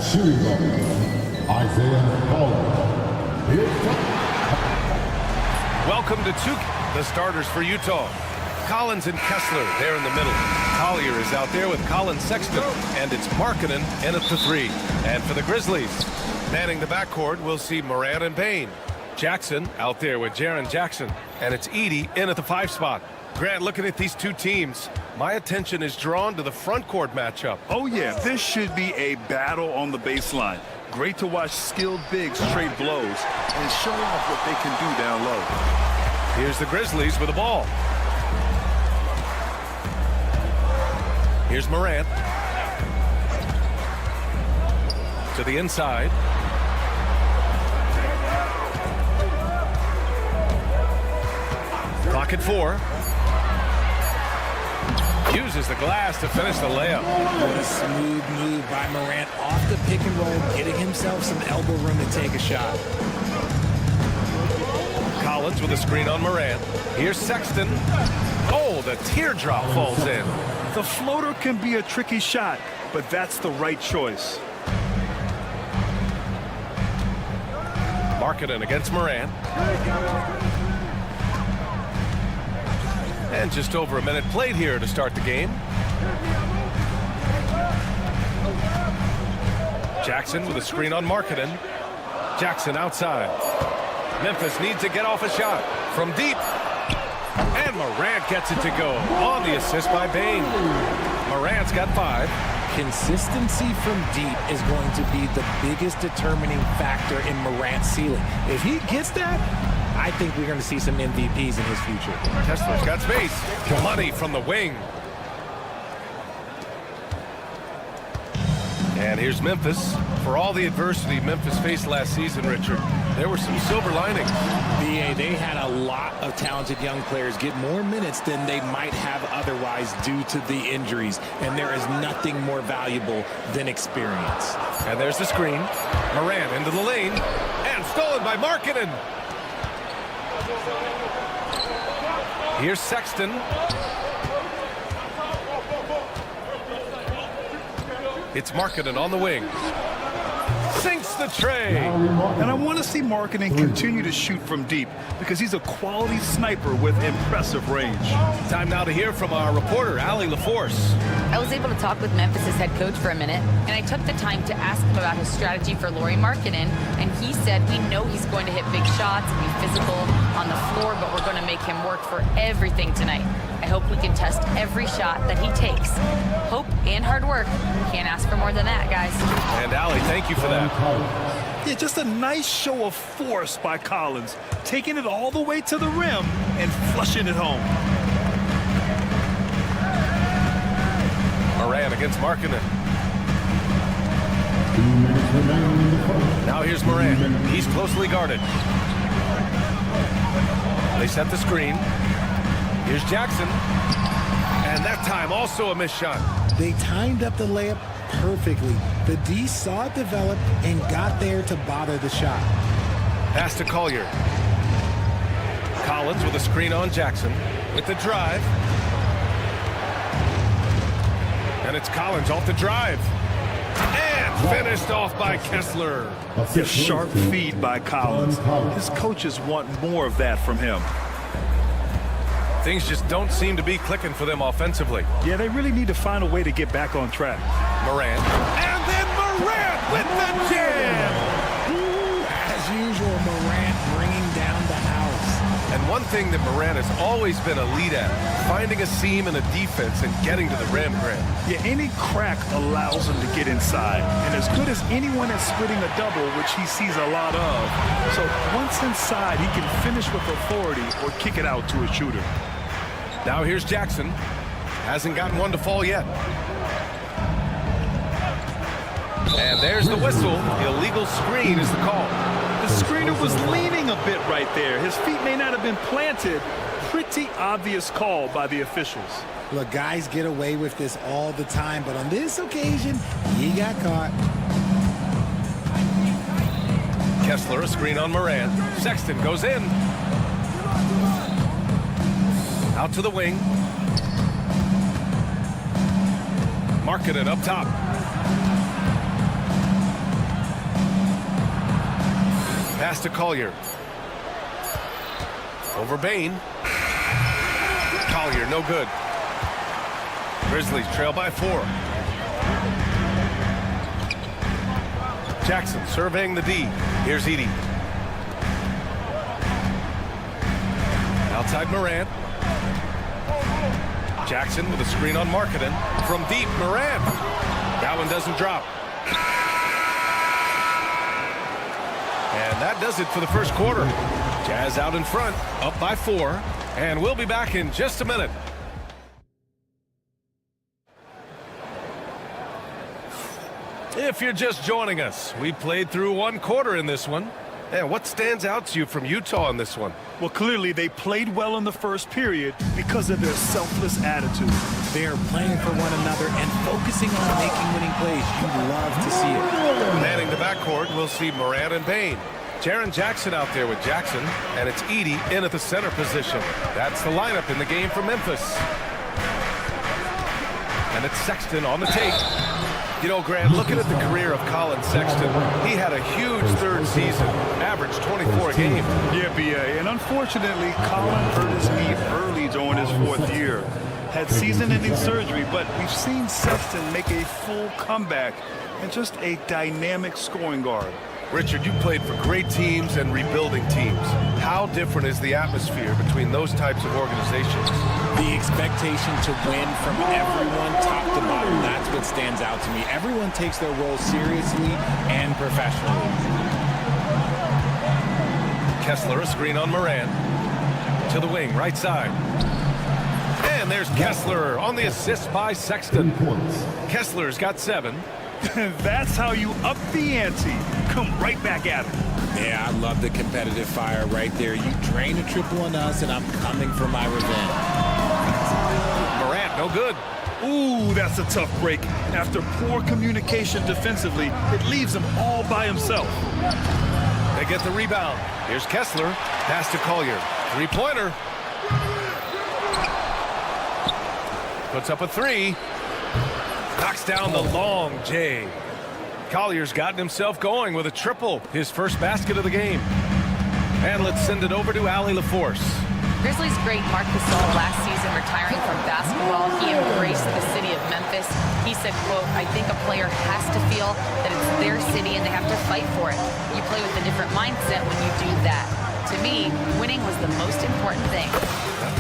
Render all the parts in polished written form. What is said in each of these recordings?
shooting guard, Isaiah Pollard. Welcome to the starters for Utah. Collins and Kessler there in the middle. Collier is out there with Colin Sexton, and it's Markkanen in at the 3. And for the Grizzlies, manning the backcourt, we'll see Morant and Payne. Jackson out there with Jaren Jackson, and it's Edey in at the 5 spot. Grant, looking at these two teams, my attention is drawn to the front court matchup. Oh yeah, this should be a battle on the baseline. Great to watch skilled bigs trade blows and show off what they can do down low. Here's the Grizzlies with the ball. Here's Morant. To the inside. Clock at 4. Uses the glass to finish the layup. What a smooth move by Morant off the pick and roll, getting himself some elbow room to take a shot. Collins with a screen on Morant. Here's Sexton. Oh, the teardrop falls in. The floater can be a tricky shot, but that's the right choice. Markkanen against Morant. And just over a minute played here to start the game. Jackson with a screen on Markkanen. Jackson outside. Memphis needs to get off a shot from deep. And Morant gets it to go on the assist by Payne. Morant's got 5. Consistency from deep is going to be the biggest determining factor in Morant's ceiling. If he gets that, I think we're going to see some MVPs in his future. Kessler's got space. Money from the wing. And here's Memphis. For all the adversity Memphis faced last season, Richard, there were some silver linings. BA, they had a lot of talented young players get more minutes than they might have otherwise due to the injuries. And there is nothing more valuable than experience. And there's the screen. Morant into the lane. And stolen by Markkanen. Here's Sexton. It's Markkanen on the wing. Sinks the tray. And I want to see Markkanen continue to shoot from deep because he's a quality sniper with impressive range. Time now to hear from our reporter, Allie LaForce. I was able to talk with Memphis' head coach for a minute, and I took the time to ask him about his strategy for Lauri Markkanen, and he said, we know he's going to hit big shots and be physical on the floor, but we're going to make him work for everything tonight. I hope we can test every shot that he takes. Hope and hard work. Can't ask for more than that, guys. And Allie, thank you for that. Yeah, just a nice show of force by Collins, taking it all the way to the rim and flushing it home. Morant against Markkanen. Now here's Morant. He's closely guarded. They set the screen. Here's Jackson. And that time also a missed shot. They timed up the layup perfectly. The D saw it develop and got there to bother the shot. Pass to Collier. Collins with a screen on Jackson with the drive. And it's Collins off the drive. And finished off by Kessler. A sharp feed by Collins. His coaches want more of that from him. Things just don't seem to be clicking for them offensively. Yeah, they really need to find a way to get back on track. Morant. And then Morant with the jam. As usual, Morant bringing down the house. And one thing that Morant has always been a lead at, finding a seam in a defense and getting to the rim, Grant. Yeah, any crack allows him to get inside. And as good as anyone at splitting a double, which he sees a lot of. So once inside, he can finish with authority or kick it out to a shooter. Now here's Jackson. Hasn't gotten one to fall yet. And there's the whistle. Illegal screen is the call. The screener was leaning a bit right there. His feet may not have been planted. Pretty obvious call by the officials. Look, guys get away with this all the time, but on this occasion, he got caught. Kessler, a screen on Morant. Sexton goes in. Out to the wing. Markkanen up top. Pass to Collier. Over Bain. Collier, no good. Grizzlies trail by 4. Jackson surveying the D. Here's Edey. Outside Morant. Jackson with a screen on Markkanen. From deep, Morant. That one doesn't drop. And that does it for the first quarter. Jazz out in front, up by 4. And we'll be back in just a minute. If you're just joining us, we played through 1 quarter in this one. And what stands out to you from Utah in this one? Well, clearly they played well in the first period because of their selfless attitude. They are playing for one another and focusing on making winning plays. You love to see it. Manning the backcourt, we'll see Morant and Bain. Jaren Jackson out there with Jackson, and it's Edey in at the center position. That's the lineup in the game for Memphis. And it's Sexton on the take. You know, Grant, looking at the career of Colin Sexton, he had a huge third season, averaged 24 a game. Yeah, B.A. And unfortunately, Colin hurt his knee early during his 4th year. Had season-ending surgery, but we've seen Sexton make a full comeback and just a dynamic scoring guard. Richard, you played for great teams and rebuilding teams. How different is the atmosphere between those types of organizations? The expectation to win from everyone top to bottom, that's what stands out to me. Everyone takes their role seriously and professionally. Kessler, a screen on Morant. To the wing, right side. And there's Kessler on the assist by Sexton. Kessler's got 7. That's how you up the ante. Come right back at him. Yeah, I love the competitive fire right there. You drain a triple on us, and I'm coming for my revenge. Morant, no good. Ooh, that's a tough break. After poor communication defensively, it leaves him all by himself. They get the rebound. Here's Kessler. Pass to Collier. 3-pointer. Puts up a 3. Knocks down the long J. Collier's gotten himself going with a triple, his first basket of the game. And let's send it over to Allie LaForce. Grizzlies great Marc Gasol last season retiring from basketball. He embraced the city of Memphis. He said, quote, I think a player has to feel that it's their city and they have to fight for it. You play with a different mindset when you do that. To me, winning was the most important thing.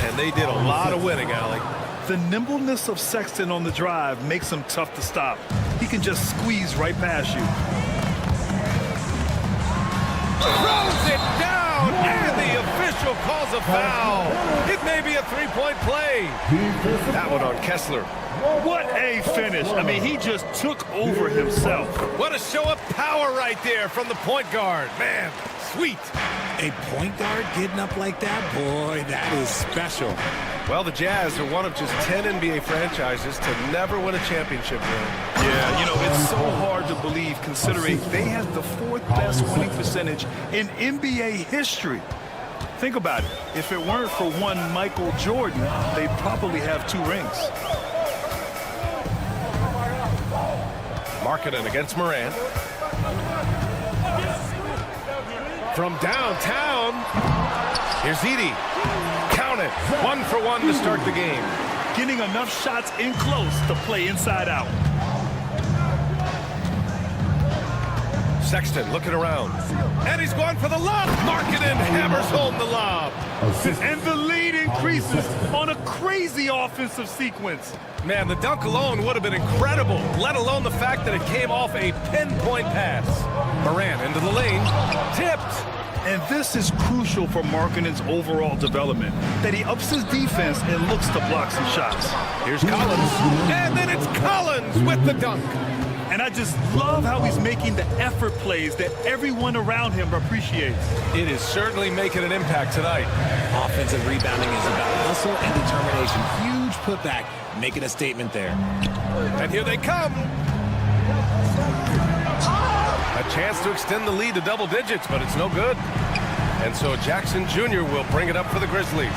And they did a lot of winning, Allie. The nimbleness of Sexton on the drive makes him tough to stop. He can just squeeze right past you. Throws it down, and the official calls a foul. It may be a 3-point play. That one on Kessler. What a finish. I mean, he just took over himself. What a show of power right there from the point guard. Man, sweet. A point guard getting up like that? Boy, that is special. Well, the Jazz are one of just 10 NBA franchises to never win a championship game. Yeah, you know, it's so hard to believe considering they had the 4th best winning percentage in NBA history. Think about it. If it weren't for one Michael Jordan, they'd probably have 2 rings. Markkanen against Morant. From downtown, here's Edey. Count it. 1 for 1 to start the game. Getting enough shots in close to play inside out. Sexton looking around. And he's going for the lob. Markkanen hammers home the lob. And the lead increases on a crazy offensive sequence. Man, the dunk alone would have been incredible, let alone the fact that it came off a pinpoint pass. Morant into the lane. Tipped. And this is crucial for Markkanen's overall development, that he ups his defense and looks to block some shots. Here's Collins. And then it's Collins with the dunk. And I just love how he's making the effort plays that everyone around him appreciates. It is certainly making an impact tonight. Offensive rebounding is about hustle and determination. Huge putback, making a statement there. And here they come. A chance to extend the lead to double digits, but it's no good. And so Jackson Jr. will bring it up for the Grizzlies.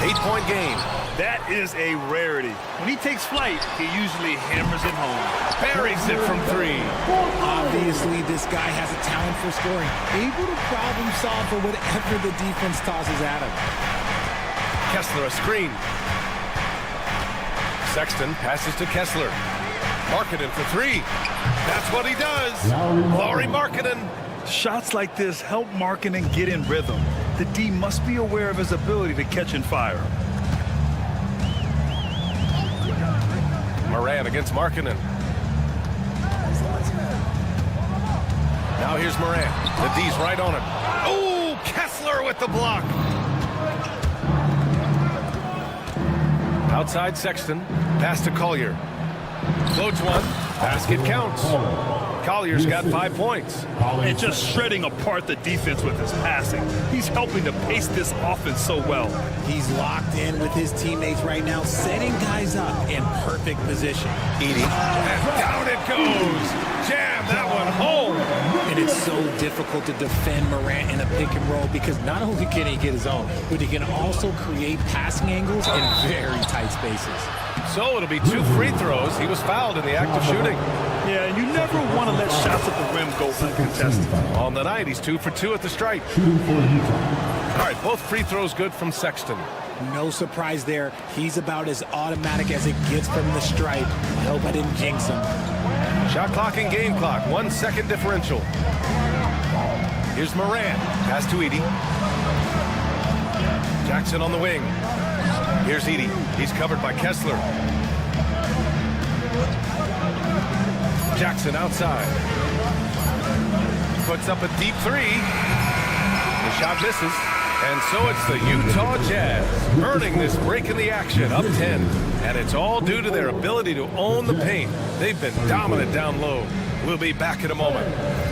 8-point game. That is a rarity. When he takes flight, he usually hammers it home. Buries it from 3. Obviously, this guy has a talent for scoring, able to problem solve for whatever the defense tosses at him. Kessler a screen. Sexton passes to Kessler. Markkanen for 3. That's what he does. Lauri Markkanen. Shots like this help Markkanen get in rhythm. The D must be aware of his ability to catch and fire. Moran against Markkanen. Now here's Moran. The D's right on him. Oh, Kessler with the block. Outside Sexton. Pass to Collier. Floats one. Basket counts. Collier's got 5 points. And just shredding apart the defense with his passing. He's helping to pace this offense so well. He's locked in with his teammates right now, setting guys up in perfect position. Edie. And down it goes. Jam that one home. And it's so difficult to defend Morant in a pick and roll because not only can he get his own, but he can also create passing angles in very tight spaces. So it'll be 2 free throws. He was fouled in the act of shooting. Yeah, and you never want to let shots at the rim go uncontested. On the night, he's 2 for 2 at the stripe. Shooting for Utah. All right, both free throws good from Sexton. No surprise there. He's about as automatic as it gets from the stripe. I hope I didn't jinx him. Shot clock and game clock, 1 second differential. Here's Moran. Pass to Edie. Jackson on the wing. Here's Edie. He's covered by Kessler. Jackson outside. Puts up a deep 3. The shot misses. And so it's the Utah Jazz earning this break in the action, up 10. And it's all due to their ability to own the paint. They've been dominant down low. We'll be back in a moment.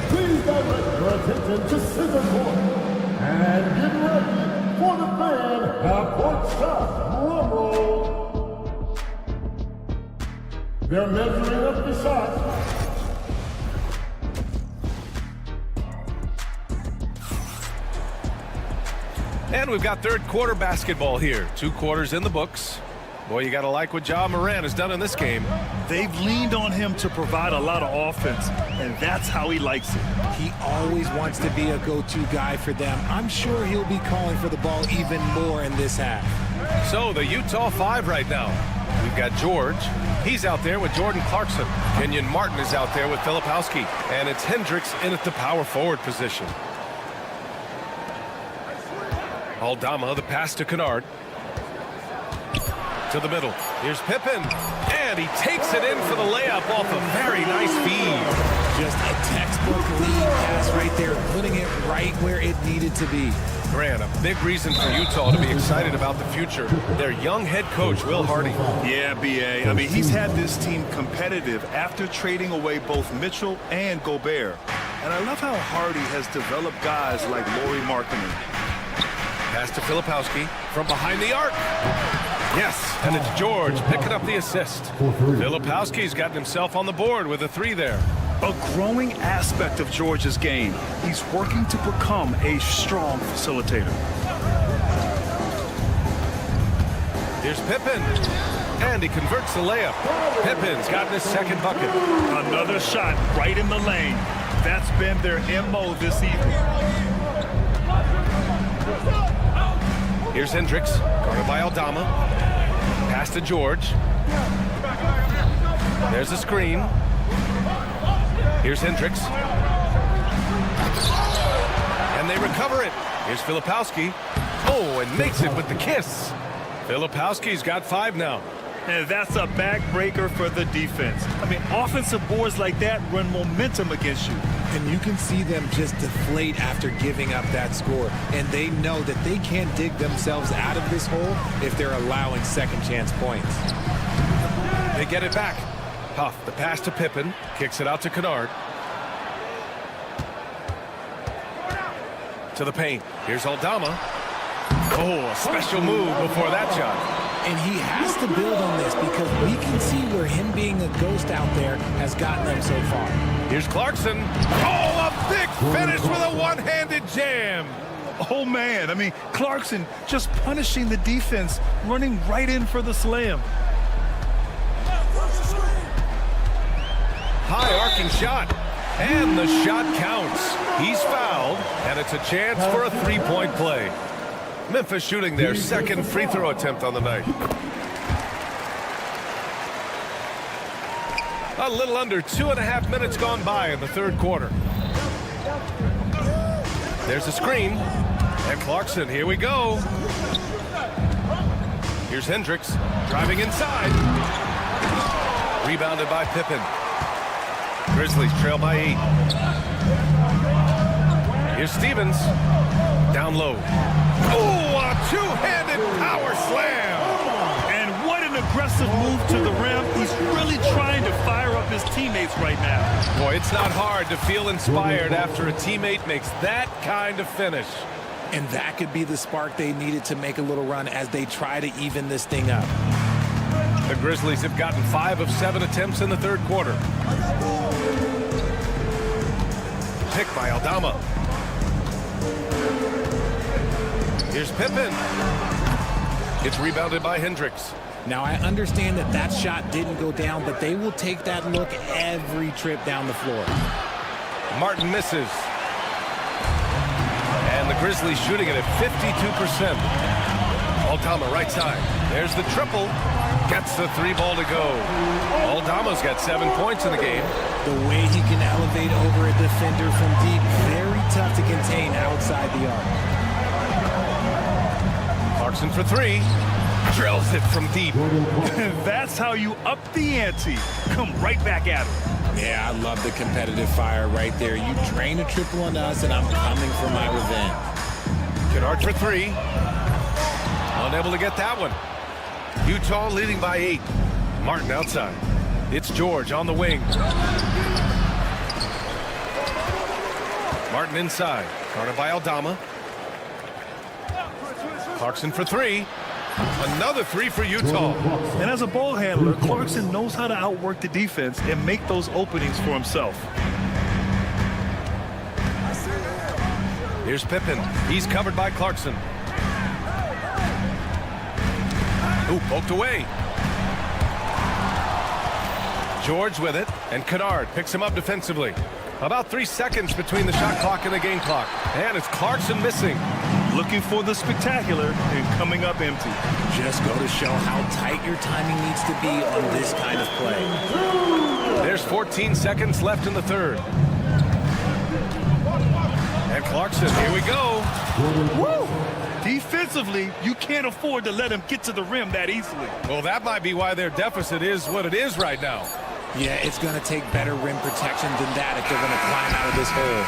Please direct your attention to center court. And get ready for the fan half-court shot. Drum roll. They're measuring up the shot. And we've got third quarter basketball here. 2 quarters in the books. Boy, you got to like what Ja Morant has done in this game. They've leaned on him to provide a lot of offense, and that's how he likes it. He always wants to be a go-to guy for them. I'm sure he'll be calling for the ball even more in this half. So the Utah 5 right now. We've got George. He's out there with Jordan Clarkson. Kenyon Martin is out there with Filipowski. And it's Hendricks in at the power forward position. Aldama, the pass to Kennard. To the middle. Here's Pippen. And he takes it in for the layup off a very nice feed. Just a textbook lead pass right there, putting it right where it needed to be. Grant, a big reason for Utah to be excited about the future. Their young head coach, Will Hardy. Yeah, B.A. I mean, he's had this team competitive after trading away both Mitchell and Gobert. And I love how Hardy has developed guys like Lauri Markkanen. Pass to Filipowski from behind the arc. Yes, and it's George picking up the assist. Filipowski's gotten himself on the board with a 3 there. A growing aspect of George's game. He's working to become a strong facilitator. Here's Pippen. And he converts the layup. Pippin's gotten his second bucket. Another shot right in the lane. That's been their MO this evening. Here's Hendricks, guarded by Aldama. Pass to George. There's a screen. Here's Hendricks. And they recover it. Here's Filipowski. Oh, and makes it with the kiss. Filipowski's got 5 now. And that's a backbreaker for the defense. I mean, offensive boards like that run momentum against you. And you can see them just deflate after giving up that score. And they know that they can't dig themselves out of this hole if they're allowing second chance points. They get it back. Huff, the pass to Pippen, kicks it out to Kennard. To the paint. Here's Aldama. Oh, a special move before that shot. And he has to build on this because we can see where him being a ghost out there has gotten them so far. Here's Clarkson. Oh, a big finish with a one-handed jam. Oh, man. I mean, Clarkson just punishing the defense, running right in for the slam. High arcing shot, and the shot counts. He's fouled, and it's a chance for a three-point play. Memphis shooting their second free throw attempt on the night. A little under 2.5 minutes gone by in the third quarter. There's a screen, and Clarkson, here we go. Here's Hendricks, driving inside. Rebounded by Pippen. Grizzlies trail by 8. Here's Stevens. Down low. Oh, a two-handed power slam. And what an aggressive move to the rim. He's really trying to fire up his teammates right now. Boy, it's not hard to feel inspired after a teammate makes that kind of finish. And that could be the spark they needed to make a little run as they try to even this thing up. The Grizzlies have gotten 5 of 7 attempts in the third quarter. Pick by Aldama. Here's Pippen. It's rebounded by Hendricks. Now, I understand that that shot didn't go down, but they will take that look every trip down the floor. Martin misses. And the Grizzlies shooting it at 52%. Aldama right side. There's the triple. Gets the 3 ball to go. Aldama's got 7 points in the game. The way he can elevate over a defender from deep, very tough to contain outside the arc. Clarkson for 3. Drills it from deep. That's how you up the ante. Come right back at him. Yeah, I love the competitive fire right there. You drain a triple on us, and I'm coming for my revenge. Kennard for 3. Unable to get that one. Utah leading by 8. Martin outside. It's George on the wing. Martin inside. Guarded by Aldama. Clarkson for 3. Another 3 for Utah. And as a ball handler, Clarkson knows how to outwork the defense and make those openings for himself. Here's Pippen. He's covered by Clarkson. Ooh, poked away. George with it, and Kennard picks him up defensively. About 3 seconds between the shot clock and the game clock. And it's Clarkson missing. Looking for the spectacular and coming up empty. Just go to show how tight your timing needs to be on this kind of play. There's 14 seconds left in the third. And Clarkson, here we go. Woo! Defensively, you can't afford to let him get to the rim that easily. Well, that might be why their deficit is what it is right now. Yeah, it's going to take better rim protection than that if they're going to climb out of this hole.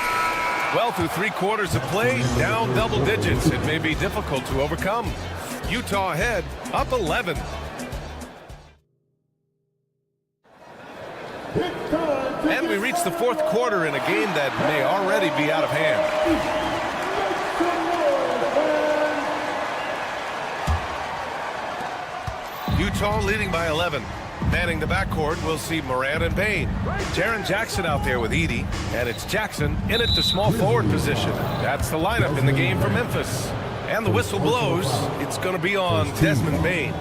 Well, through 3 quarters of play, down double digits. It may be difficult to overcome. Utah ahead, up 11. And we reach the fourth quarter in a game that may already be out of hand. Utah leading by 11. Manning the backcourt, we'll see Moran and Bain. Jaren Jackson out there with Edey, and it's Jackson in at the small forward position. That's the lineup in the game for Memphis. And the whistle blows. It's going to be on Desmond Bain.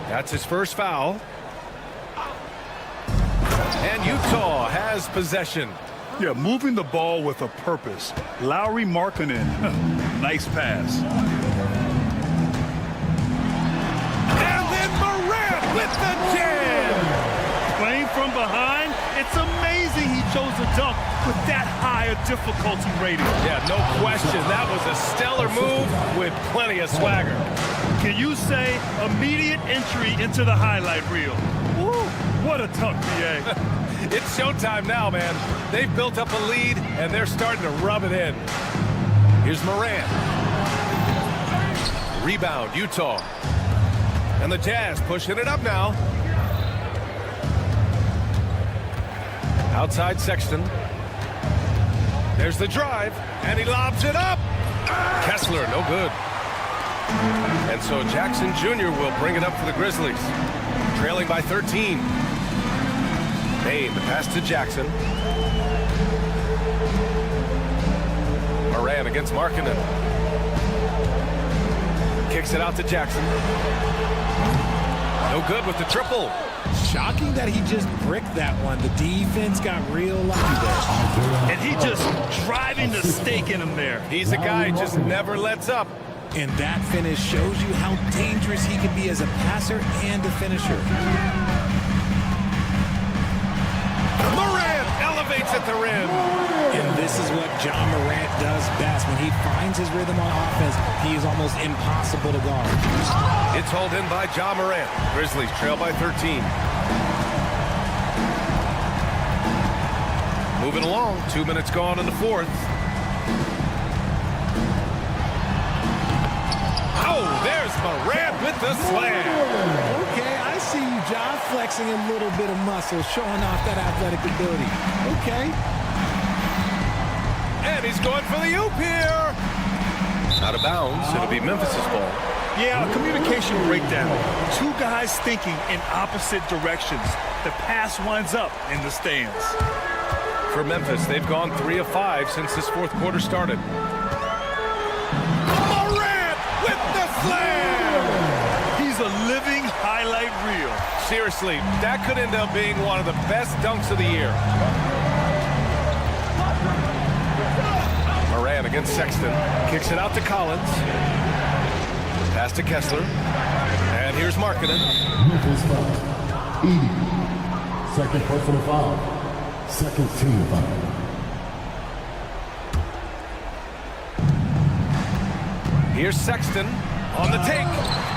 That's his first foul. And Utah has possession. Yeah, moving the ball with a purpose. Lauri Markkanen. Nice pass. And then Moran with the jam. Playing from behind, it's amazing he chose a dunk with that high a difficulty rating. Yeah, no question. That was a stellar move with plenty of swagger. Can you say immediate entry into the highlight reel? Woo, what a dunk, BA. It's showtime now, man. They've built up a lead, and they're starting to rub it in. Here's Moran. Rebound, Utah. And the Jazz pushing it up now. Outside Sexton. There's the drive, and he lobs it up. Kessler, no good. And so Jackson Jr. will bring it up for the Grizzlies. Trailing by 13. Bain, the pass to Jackson. Moran against Markkanen. Kicks it out to Jackson. No good with the triple. Shocking that he just bricked that one. The defense got real lucky there. And he just driving the stake in him there. He's a guy who just never lets up. And that finish shows you how dangerous he can be as a passer and a finisher. Morant elevates at the rim. And this is what John Morant does best. When he finds his rhythm on offense, he is almost impossible to guard. It's hauled in by John Morant. Grizzlies trail by 13. Moving along, 2 minutes gone in the fourth. Oh, there's Morant with the slam. Okay, I see you, John, flexing a little bit of muscle, showing off that athletic ability. Okay. And he's going for the oop here. Out of bounds. It'll be Memphis's ball. Yeah, a communication breakdown. Two guys thinking in opposite directions. The pass winds up in the stands. For Memphis, they've gone 3 of 5 since this fourth quarter started. Morant with the slam! He's a living highlight reel. Seriously, that could end up being one of the best dunks of the year. Morant against Sexton. Kicks it out to Collins. Pass to Kessler. And here's Markkanen. Memphis foul. 80. Second personal foul. Second team foul. Here's Sexton on the take.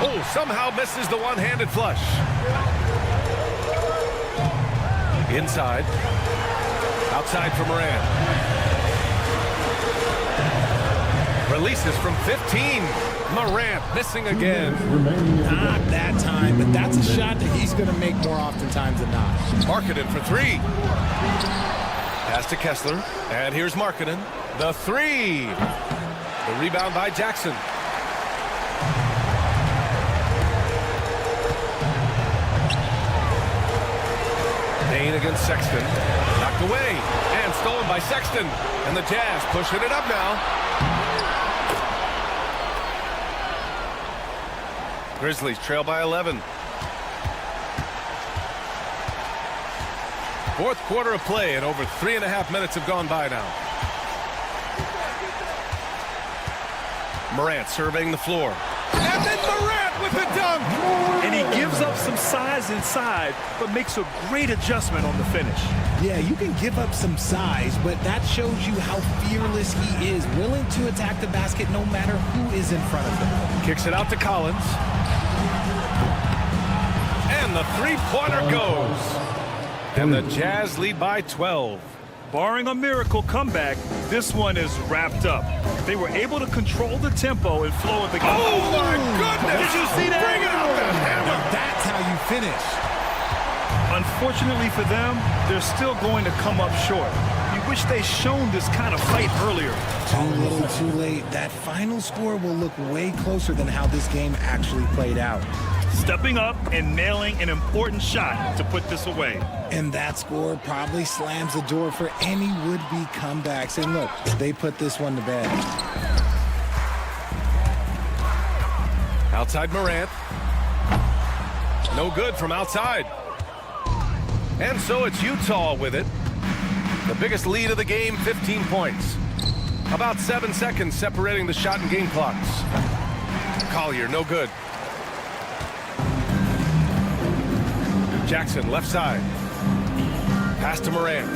Oh, somehow misses the one-handed flush. Inside. Outside for Morant. Releases from 15. Morant missing again. Not that time, but that's a shot that he's going to make more oftentimes than not. Markkanen for 3. Pass to Kessler. And here's Markkanen. The 3. The rebound by Jackson. Payne against Sexton. Knocked away. And stolen by Sexton. And the Jazz pushing it up now. Grizzlies trail by 11. Fourth quarter of play, and over 3.5 minutes have gone by now. Morant surveying the floor. And then Morant with the dunk! And he gives up some size inside, but makes a great adjustment on the finish. Yeah, you can give up some size, but that shows you how fearless he is, willing to attack the basket no matter who is in front of him. Kicks it out to Collins. And the three-pointer goes. And the Jazz lead by 12. Barring a miracle comeback, this one is wrapped up. They were able to control the tempo and flow of the game. Oh, my goodness! Did you see that? Bring it out the hammer! Now that's how you finish. Unfortunately for them, they're still going to come up short. You wish they shown this kind of fight earlier. Too little, too late. That final score will look way closer than how this game actually played out. Stepping up and nailing an important shot to put this away. And that score probably slams the door for any would-be comebacks. And look, they put this one to bed. Outside Morant. No good from outside. And so it's Utah with it. The biggest lead of the game, 15 points. About 7 seconds separating the shot and game clocks. Collier, no good. Jackson, left side. Pass to Morant.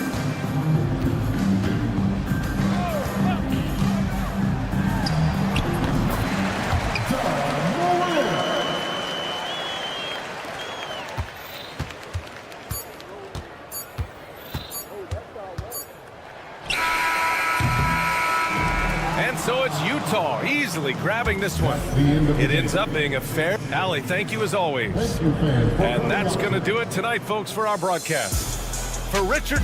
And so it's Utah easily grabbing this one. It ends up being a fair. Allie, thank you as always. And that's going to do it tonight, folks, for our broadcast. For Richard.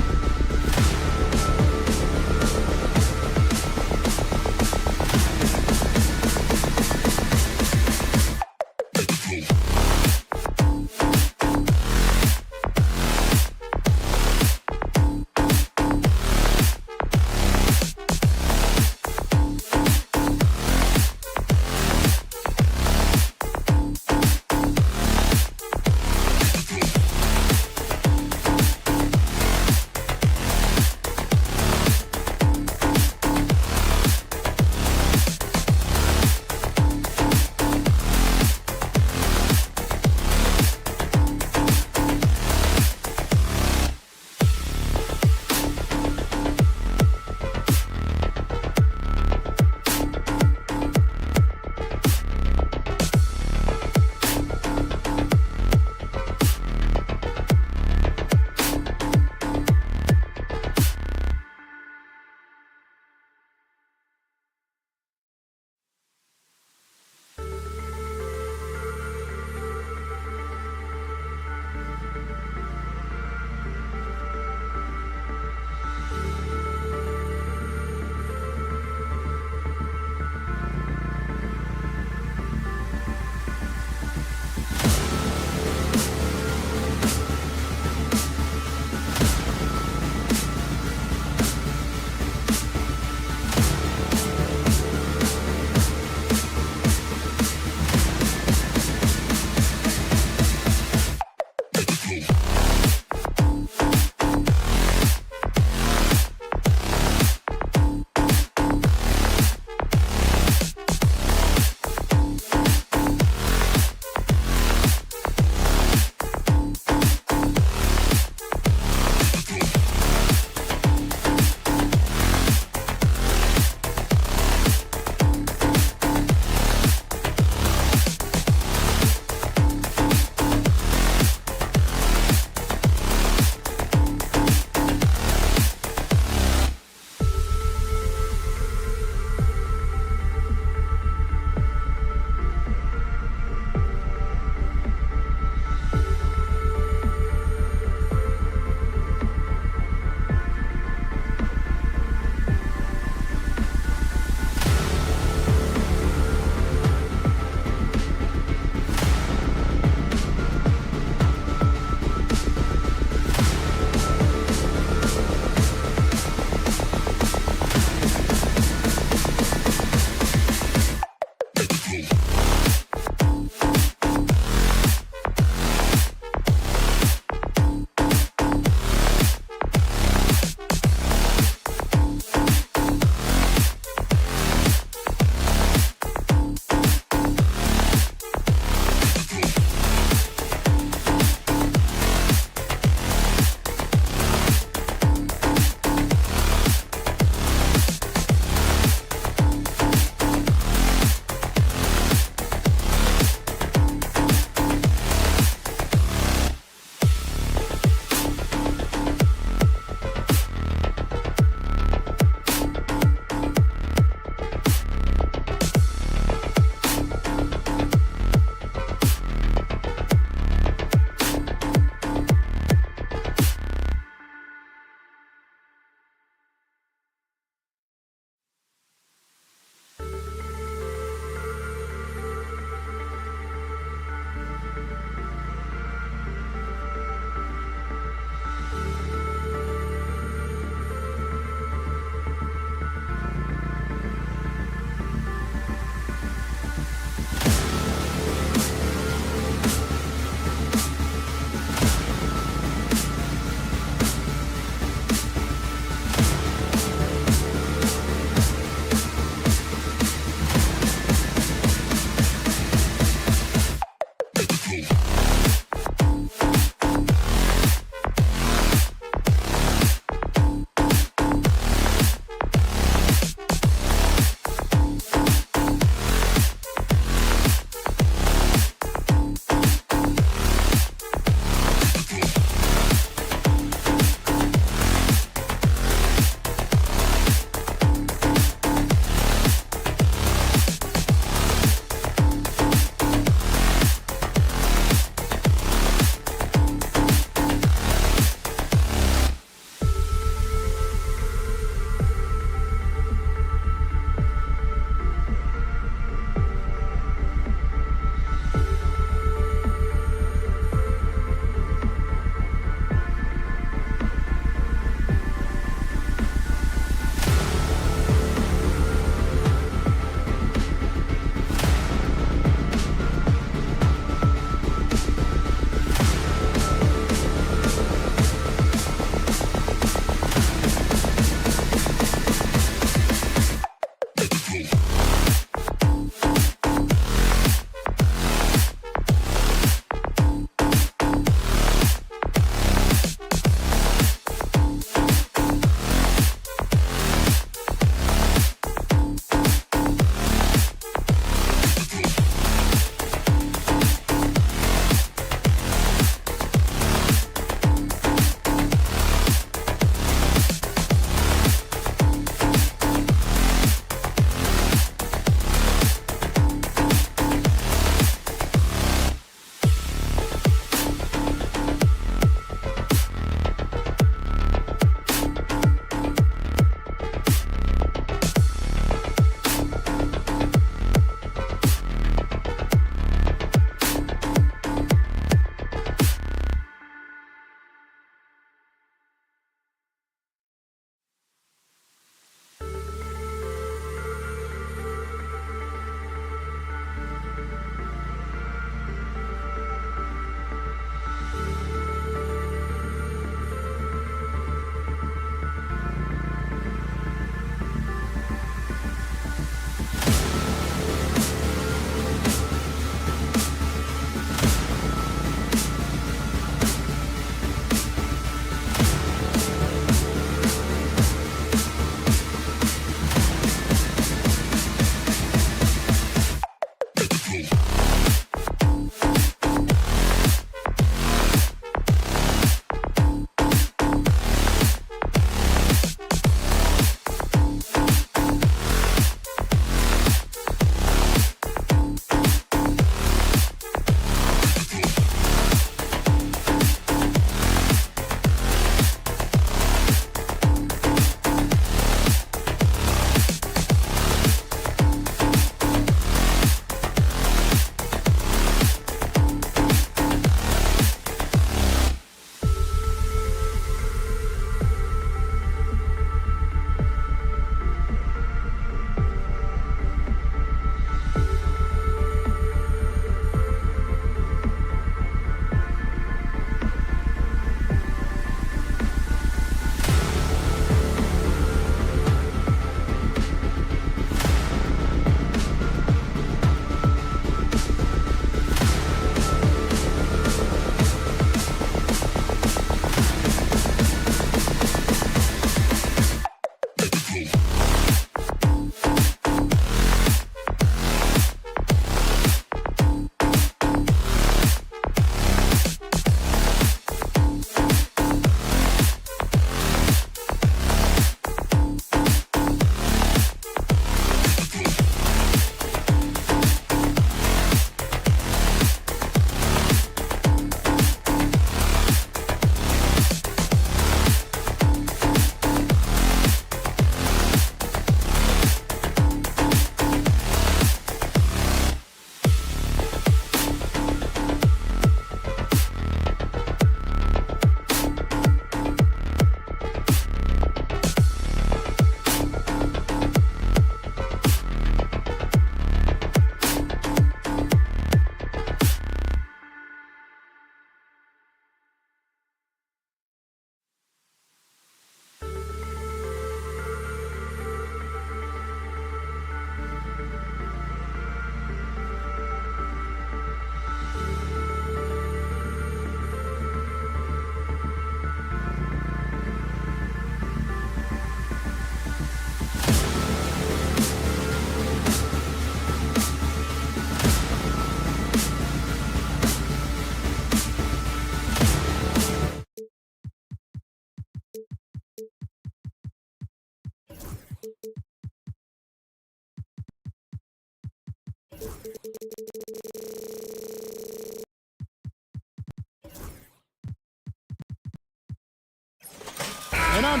And on.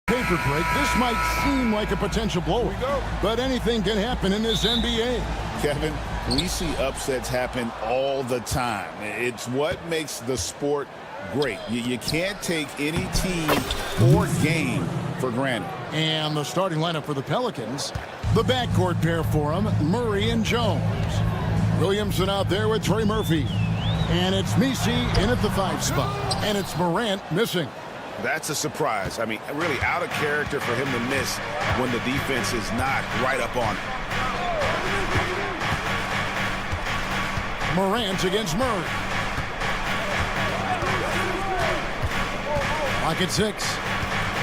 Paper break. This might seem like a potential blowout, but anything can happen in this NBA. Kevin, we see upsets happen all the time. It's what makes the sport great. You can't take any team or game for granted. And the starting lineup for the Pelicans, the backcourt pair for them, Murray and Jones. Williamson out there with Trey Murphy. And it's Messi in at the 5 spot. And it's Morant missing. That's a surprise. I mean, really out of character for him to miss when the defense is not right up on him. Morant against Murray. Lock at 6.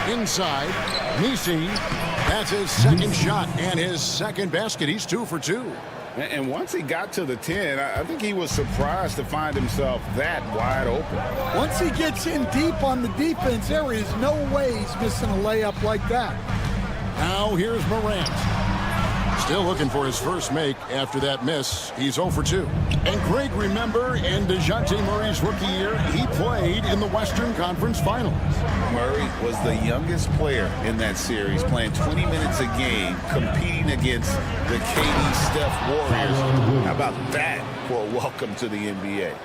Inside. Messi. That's his second shot and his second basket. He's 2 for 2. And once he got to the 10, I think he was surprised to find himself that wide open. Once he gets in deep on the defense, there is no way he's missing a layup like that. Now here's Morant. Still looking for his first make after that miss. He's 0 for 2. And Greg, remember, in DeJounte Murray's rookie year, he played in the Western Conference Finals. Murray was the youngest player in that series, playing 20 minutes a game, competing against the KD Steph Warriors. How about that for a welcome to the NBA?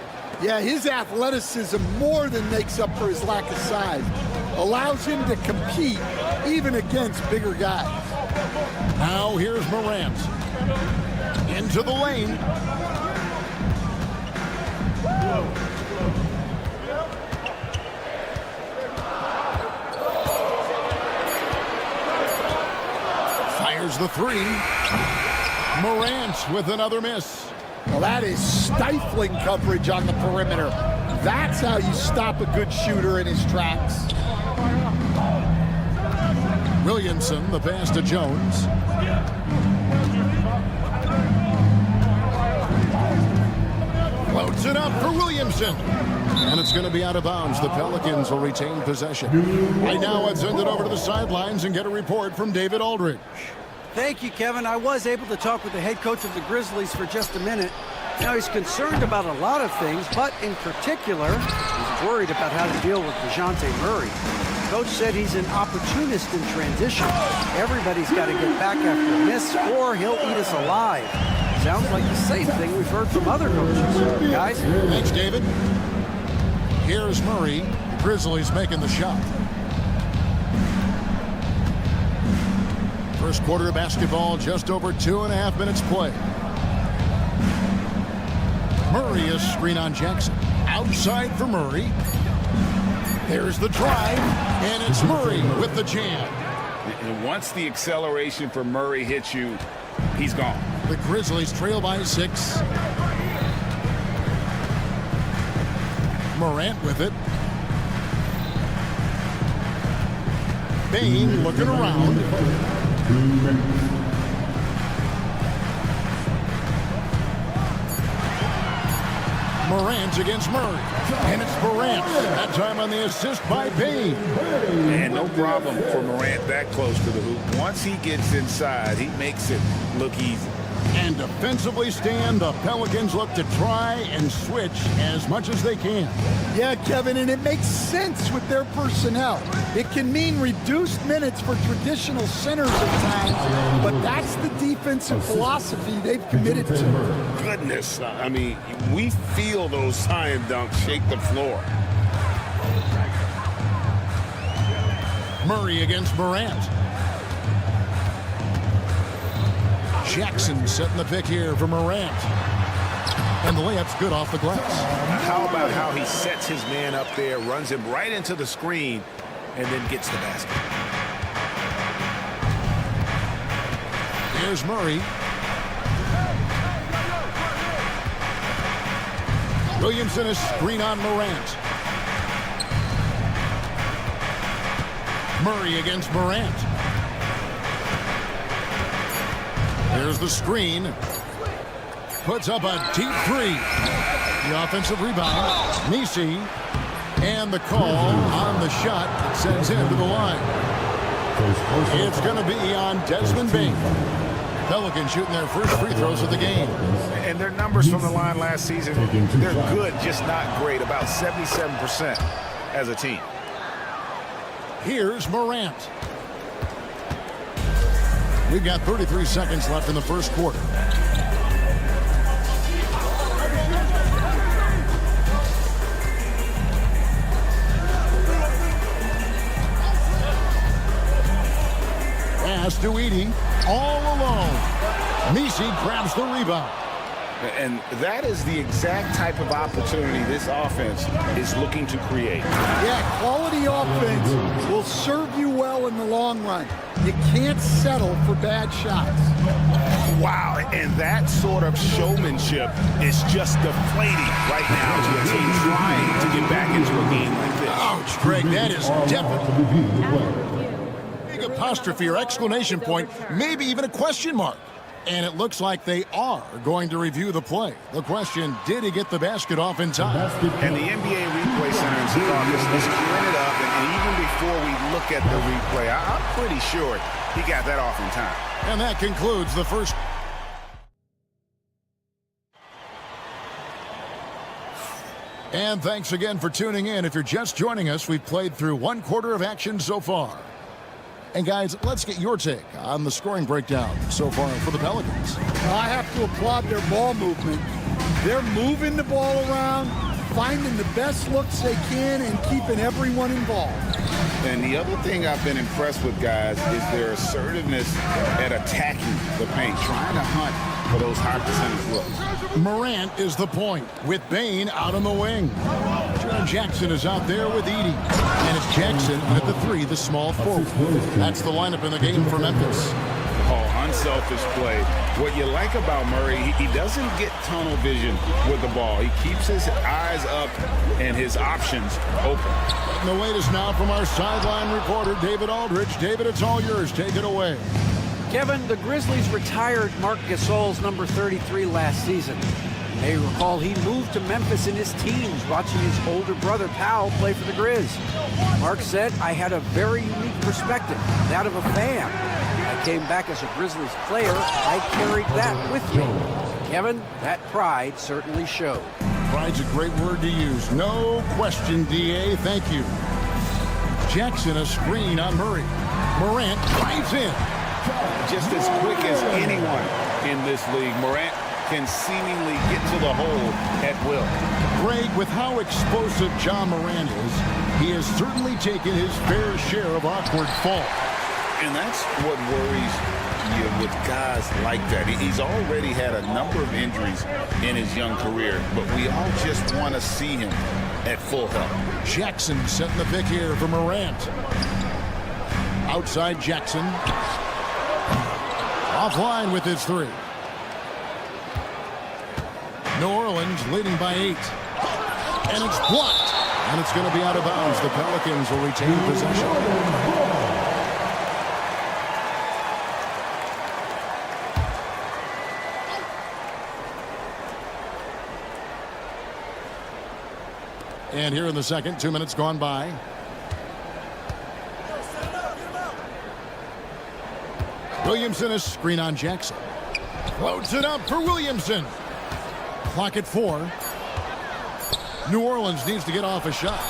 Yeah, his athleticism more than makes up for his lack of size. Allows him to compete even against bigger guys. Now here's Morant. Into the lane. Fires the 3. Morant with another miss. Well, that is stifling coverage on the perimeter. That's how you stop a good shooter in his tracks. Williamson, the pass to Jones. Floats it up for Williamson. And it's going to be out of bounds. The Pelicans will retain possession. Right now, let's send it over to the sidelines and get a report from David Aldridge. Thank you, Kevin. I was able to talk with the head coach of the Grizzlies for just a minute. Now, he's concerned about a lot of things, but in particular, he's worried about how to deal with DeJounte Murray. Coach said he's an opportunist in transition. Everybody's got to get back after a miss, or he'll eat us alive. Sounds like the same thing we've heard from other coaches. Guys? Thanks, David. Here's Murray. The Grizzlies making the shot. First quarter of basketball, just over 2.5 minutes play. Murray is screen on Jackson. Outside for Murray. There's the drive, and it's Murray with the jam. And once the acceleration for Murray hits you, he's gone. The Grizzlies trail by 6. Morant with it. Bain looking around. Morant against Murray. And it's Morant. That time on the assist by Bain. And no problem for Morant that close to the hoop. Once he gets inside, he makes it look easy. And defensively, Stan, the Pelicans look to try and switch as much as they can. Yeah, Kevin, and it makes sense with their personnel. It can mean reduced minutes for traditional centers at times, but that's the defensive philosophy they've committed to. Goodness, I mean, we feel those science dunks shake the floor. Murray against Morant. Jackson setting the pick here for Morant. And the layup's good off the glass. How about how he sets his man up there, runs him right into the screen, and then gets the basket. Here's Murray. Williamson is screen on Morant. Murray against Morant. There's the screen. Puts up a deep three. The offensive rebound. Nisi. And the call on the shot that sends him to the line. It's going to be on Desmond Bain. Pelicans shooting their first free throws of the game. And their numbers from the line last season, they're good, just not great. About 77% as a team. Here's Morant. We've got 33 seconds left in the first quarter. Pass to Edie, all alone. Nisi grabs the rebound. And that is the exact type of opportunity this offense is looking to create. Yeah, quality offense will serve you well in the long run. You can't settle for bad shots. Wow, and that sort of showmanship is just deflating right now to a team trying to get back into a game like this. Ouch, Greg, that is definitely big apostrophe or exclamation point, maybe even a question mark. And it looks like they are going to review the play. The question, did he get the basket off in time? And the NBA replay center in Chicago is queuing it up, and even before we look at the replay, I'm pretty sure he got that off in time. And that concludes the first. And thanks again for tuning in. If you're just joining us, we've played through one quarter of action so far. And guys, let's get your take on the scoring breakdown so far for the Pelicans. I have to applaud their ball movement. They're moving the ball around, finding the best looks they can, and keeping everyone involved. And the other thing I've been impressed with, guys, is their assertiveness at attacking the paint, trying to hunt for those high percentage looks. Morant is the point with Bain out on the wing. John Jackson is out there with Edie. And it's Jackson at the three, the small forward. That's the lineup in the game for Memphis. Oh, unselfish play. What you like about Murray, he doesn't get tunnel vision with the ball. He keeps his eyes up and his options open. And the latest now from our sideline reporter, David Aldridge. David, it's all yours. Take it away. Kevin, the Grizzlies retired Marc Gasol's number 33 last season. You may recall he moved to Memphis in his teens, watching his older brother Powell play for the Grizz. Mark said, I had a very unique perspective, that of a fan. I came back as a Grizzlies player. I carried that with me. Kevin, that pride certainly showed. Pride's a great word to use. No question, D.A. Thank you. Jackson, a screen on Murray. Morant drives in. Just as quick as anyone in this league, Morant can seemingly get to the hole at will. Greg, with how explosive John Morant is, he has certainly taken his fair share of awkward falls. And that's what worries you with guys like that. He's already had a number of injuries in his young career, but we all just want to see him at full health. Jackson setting the pick here for Morant. Outside Jackson. Offline with his three. New Orleans leading by 8. And it's blocked. And it's going to be out of bounds. The Pelicans will retain possession. And here in the second, 2 minutes gone by. Williamson, a screen on Jackson. Floats it up for Williamson. Clock at 4. New Orleans needs to get off a shot.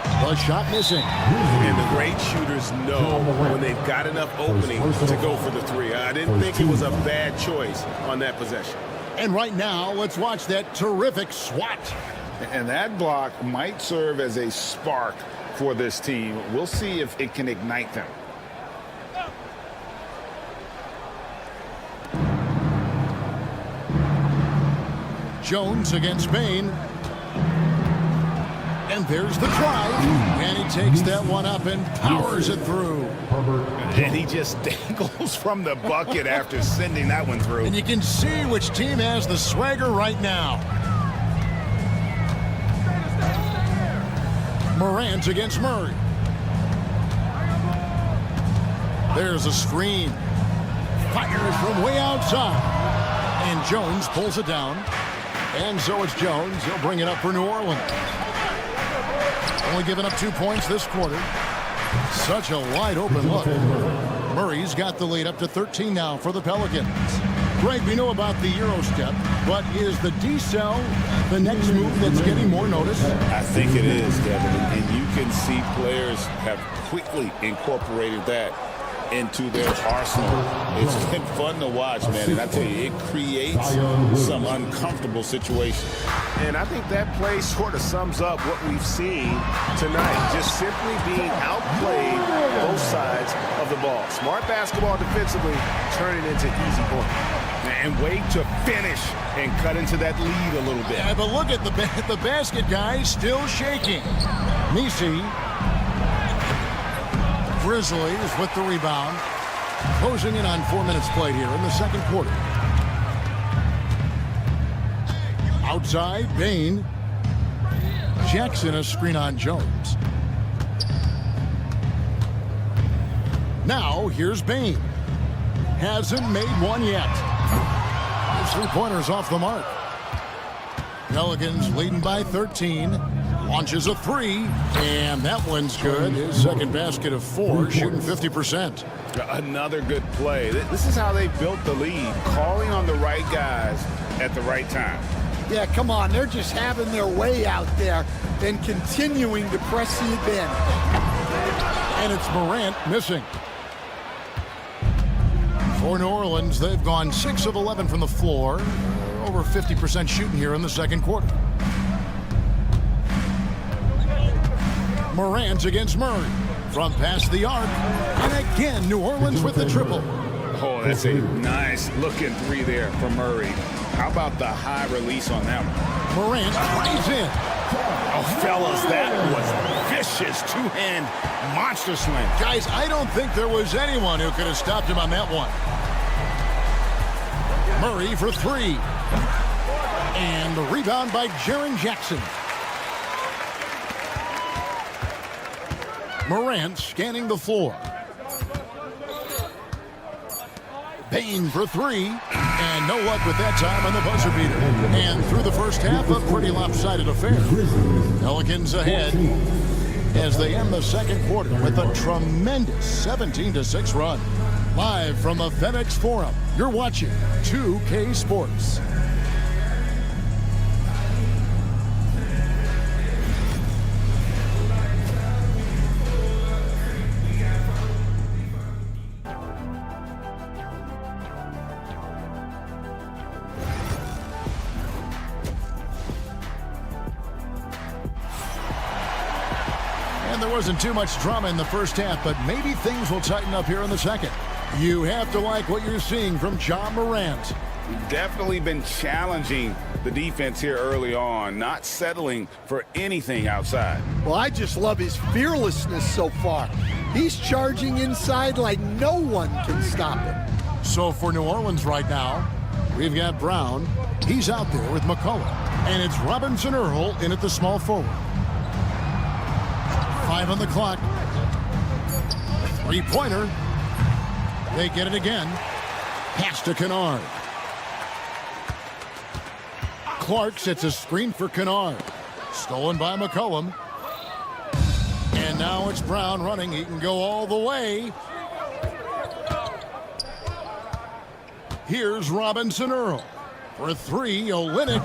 The shot missing. And the great shooters know when they've got enough opening to go for the three. I didn't think it was a bad choice on that possession. And right now, let's watch that terrific swat. And that block might serve as a spark for this team. We'll see if it can ignite them. Jones against Bain. And there's the drive. And he takes that one up and powers it through. And he just dangles from the bucket after sending that one through. And you can see which team has the swagger right now. Morant against Murray. There's a screen. Fires from way outside. And Jones pulls it down. And so it's Jones. He'll bring it up for New Orleans. Only giving up 2 points this quarter. Such a wide open look. Murray's got the lead up to 13 now for the Pelicans. Greg, we know about the Euro step, but is the decel the next move that's getting more notice? I think it is, Kevin, and you can see players have quickly incorporated that into their arsenal. It's been fun to watch, man, and I tell you, it creates some uncomfortable situations. And I think that play sort of sums up what we've seen tonight. Just simply being outplayed both sides of the ball. Smart basketball defensively, turning into easy points. And wait to finish and cut into that lead a little bit. Yeah, but look at the basket, guys, still shaking. Nisi. Grizzlies with the rebound. Closing in on 4 minutes played here in the second quarter. Outside, Bain. Jackson a screen on Jones. Now, here's Bain. Hasn't made one yet. His three-pointers off the mark. Pelicans leading by 13. Launches a three, and that one's good. His second basket of 4, shooting 50%. Another good play. This is how they built the lead, calling on the right guys at the right time. Yeah, come on. They're just having their way out there and continuing to press the advantage. And it's Morant missing. For New Orleans, they've gone 6 of 11 from the floor. Over 50% shooting here in the second quarter. Morant against Murray. From past the arc. And again, New Orleans with the triple. Oh, that's a nice looking three there for Murray. How about the high release on that one? Morant plays in. Oh, fellas, that was vicious two-hand monster slam. Guys, I don't think there was anyone who could have stopped him on that one. Murray for 3. And the rebound by Jaren Jackson. Morant scanning the floor. Bain for 3. And no luck with that time on the buzzer beater. And through the first half, a pretty lopsided affair. Pelicans ahead as they end the second quarter with a tremendous 17-6 run. Live from the FedEx Forum, you're watching 2K Sports. There wasn't too much drama in the first half, but maybe things will tighten up here in the second. You have to like what you're seeing from John Morant. Definitely been challenging the defense here early on, not settling for anything outside. Well, I just love his fearlessness so far. He's charging inside like no one can stop him. So for New Orleans right now, we've got Brown. He's out there with McCullough. And it's Robinson Earl in at the small forward. 5 on the clock. Three-pointer. They get it again. Pass to Kennard. Clark sets a screen for Kennard. Stolen by McCollum. And now it's Brown running. He can go all the way. Here's Robinson Earl. For 3, Olynyk.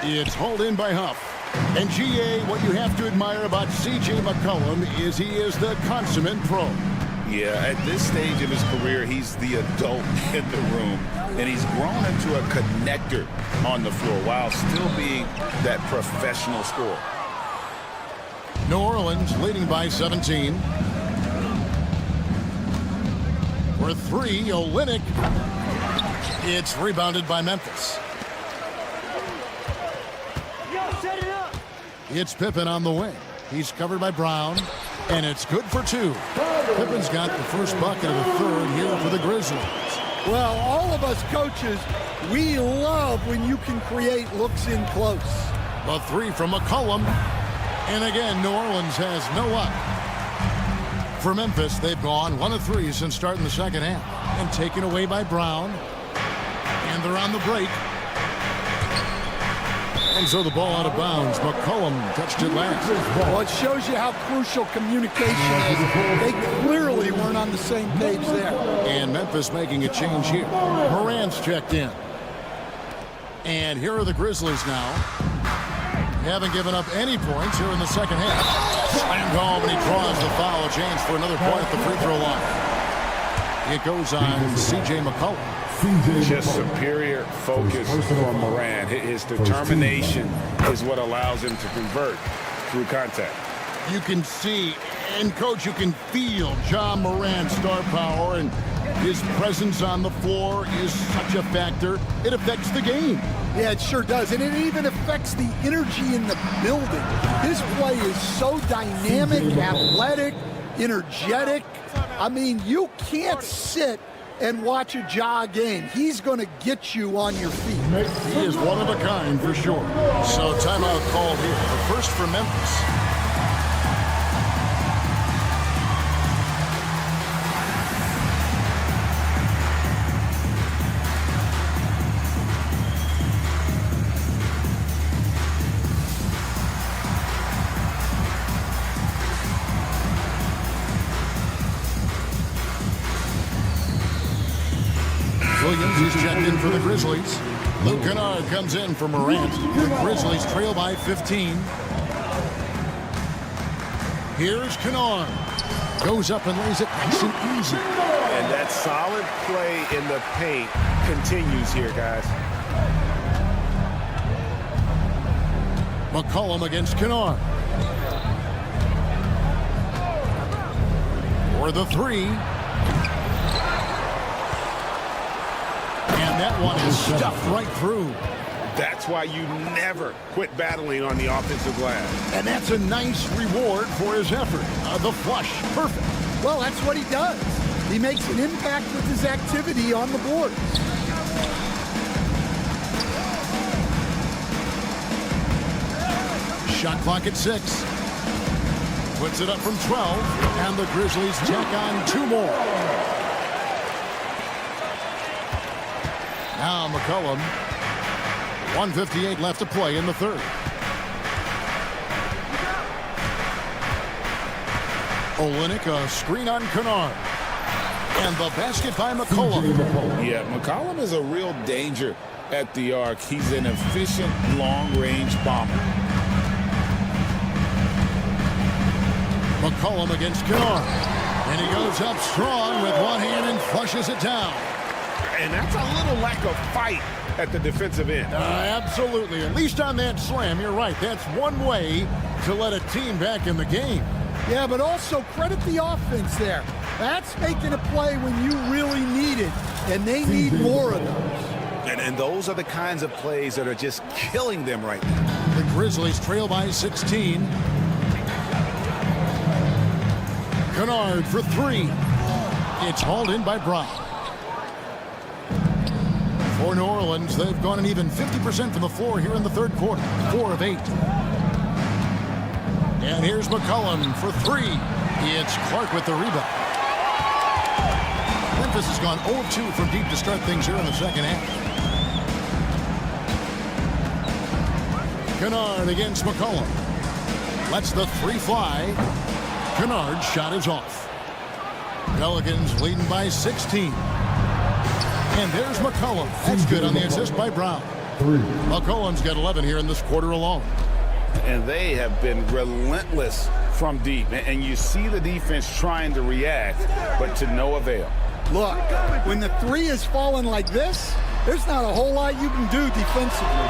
It's hauled in by Huff. And GA, what you have to admire about C.J. McCollum is he is the consummate pro. Yeah, at this stage of his career, he's the adult in the room. And he's grown into a connector on the floor while still being that professional scorer. New Orleans leading by 17. For 3, Olynyk. It's rebounded by Memphis. It's Pippen on the wing. He's covered by Brown, and it's good for 2. Pippen's got the first bucket of the third here for the Grizzlies. Well, all of us coaches, we love when you can create looks in close. The 3 from McCollum, and again, New Orleans has no luck. For Memphis, they've gone 1 of 3 since starting the second half. And taken away by Brown. And they're on the break. And so the ball out of bounds. McCollum touched it last. Well, it shows you how crucial communication is. They clearly weren't on the same page there. And Memphis making a change here. Morant's checked in. And here are the Grizzlies now. Haven't given up any points here in the second half. Slammed home, and he draws the foul. Chance for another point at the free throw line. It goes on C.J. McCollum. Just superior focus from Morant. His determination is what allows him to convert through contact. You can see, and Coach, you can feel John Morant's star power, and his presence on the floor is such a factor. It affects the game. Yeah, it sure does. And it even affects the energy in the building. His play is so dynamic, athletic, energetic. I mean, you can't sit and watch a Ja game. He's going to get you on your feet. He is one of a kind for sure. So timeout called here. The first for Memphis. Williams is checked in for the Grizzlies. Luke Kennard comes in for Morant. The Grizzlies trail by 15. Here's Kennard. Goes up and lays it nice and easy. And that solid play in the paint continues here, guys. McCollum against Kennard. For the 3. And that one is stuffed right through. That's why you never quit battling on the offensive glass. And that's a nice reward for his effort. The flush, perfect. Well, that's what he does. He makes an impact with his activity on the board. Shot clock at 6. Puts it up from 12. And the Grizzlies tack on 2 more. Now McCollum. 1:58 left to play in the third. Olynyk, a screen on Kennard. And the basket by McCollum. Yeah, McCollum is a real danger at the arc. He's an efficient long-range bomber. McCollum against Kennard. And he goes up strong with one hand and flushes it down. And that's a little lack of fight at the defensive end. Absolutely. At least on that slam, you're right. That's one way to let a team back in the game. Yeah, but also credit the offense there. That's making a play when you really need it, and they need more of those. And those are the kinds of plays that are just killing them right now. The Grizzlies trail by 16. Kennard for 3. It's hauled in by Brown. For New Orleans, they've gone an even 50% from the floor here in the third quarter. 4 of 8. And here's McCollum for 3. It's Clark with the rebound. Memphis has gone 0 of 2 from deep to start things here in the second half. Kennard against McCollum. Lets the 3 fly. Kennard's shot is off. Pelicans leading by 16. And there's McCollum. That's good on the assist by Brown. McCollum's got 11 here in this quarter alone. And they have been relentless from deep. And you see the defense trying to react, but to no avail. Look, when the 3 is falling like this, there's not a whole lot you can do defensively.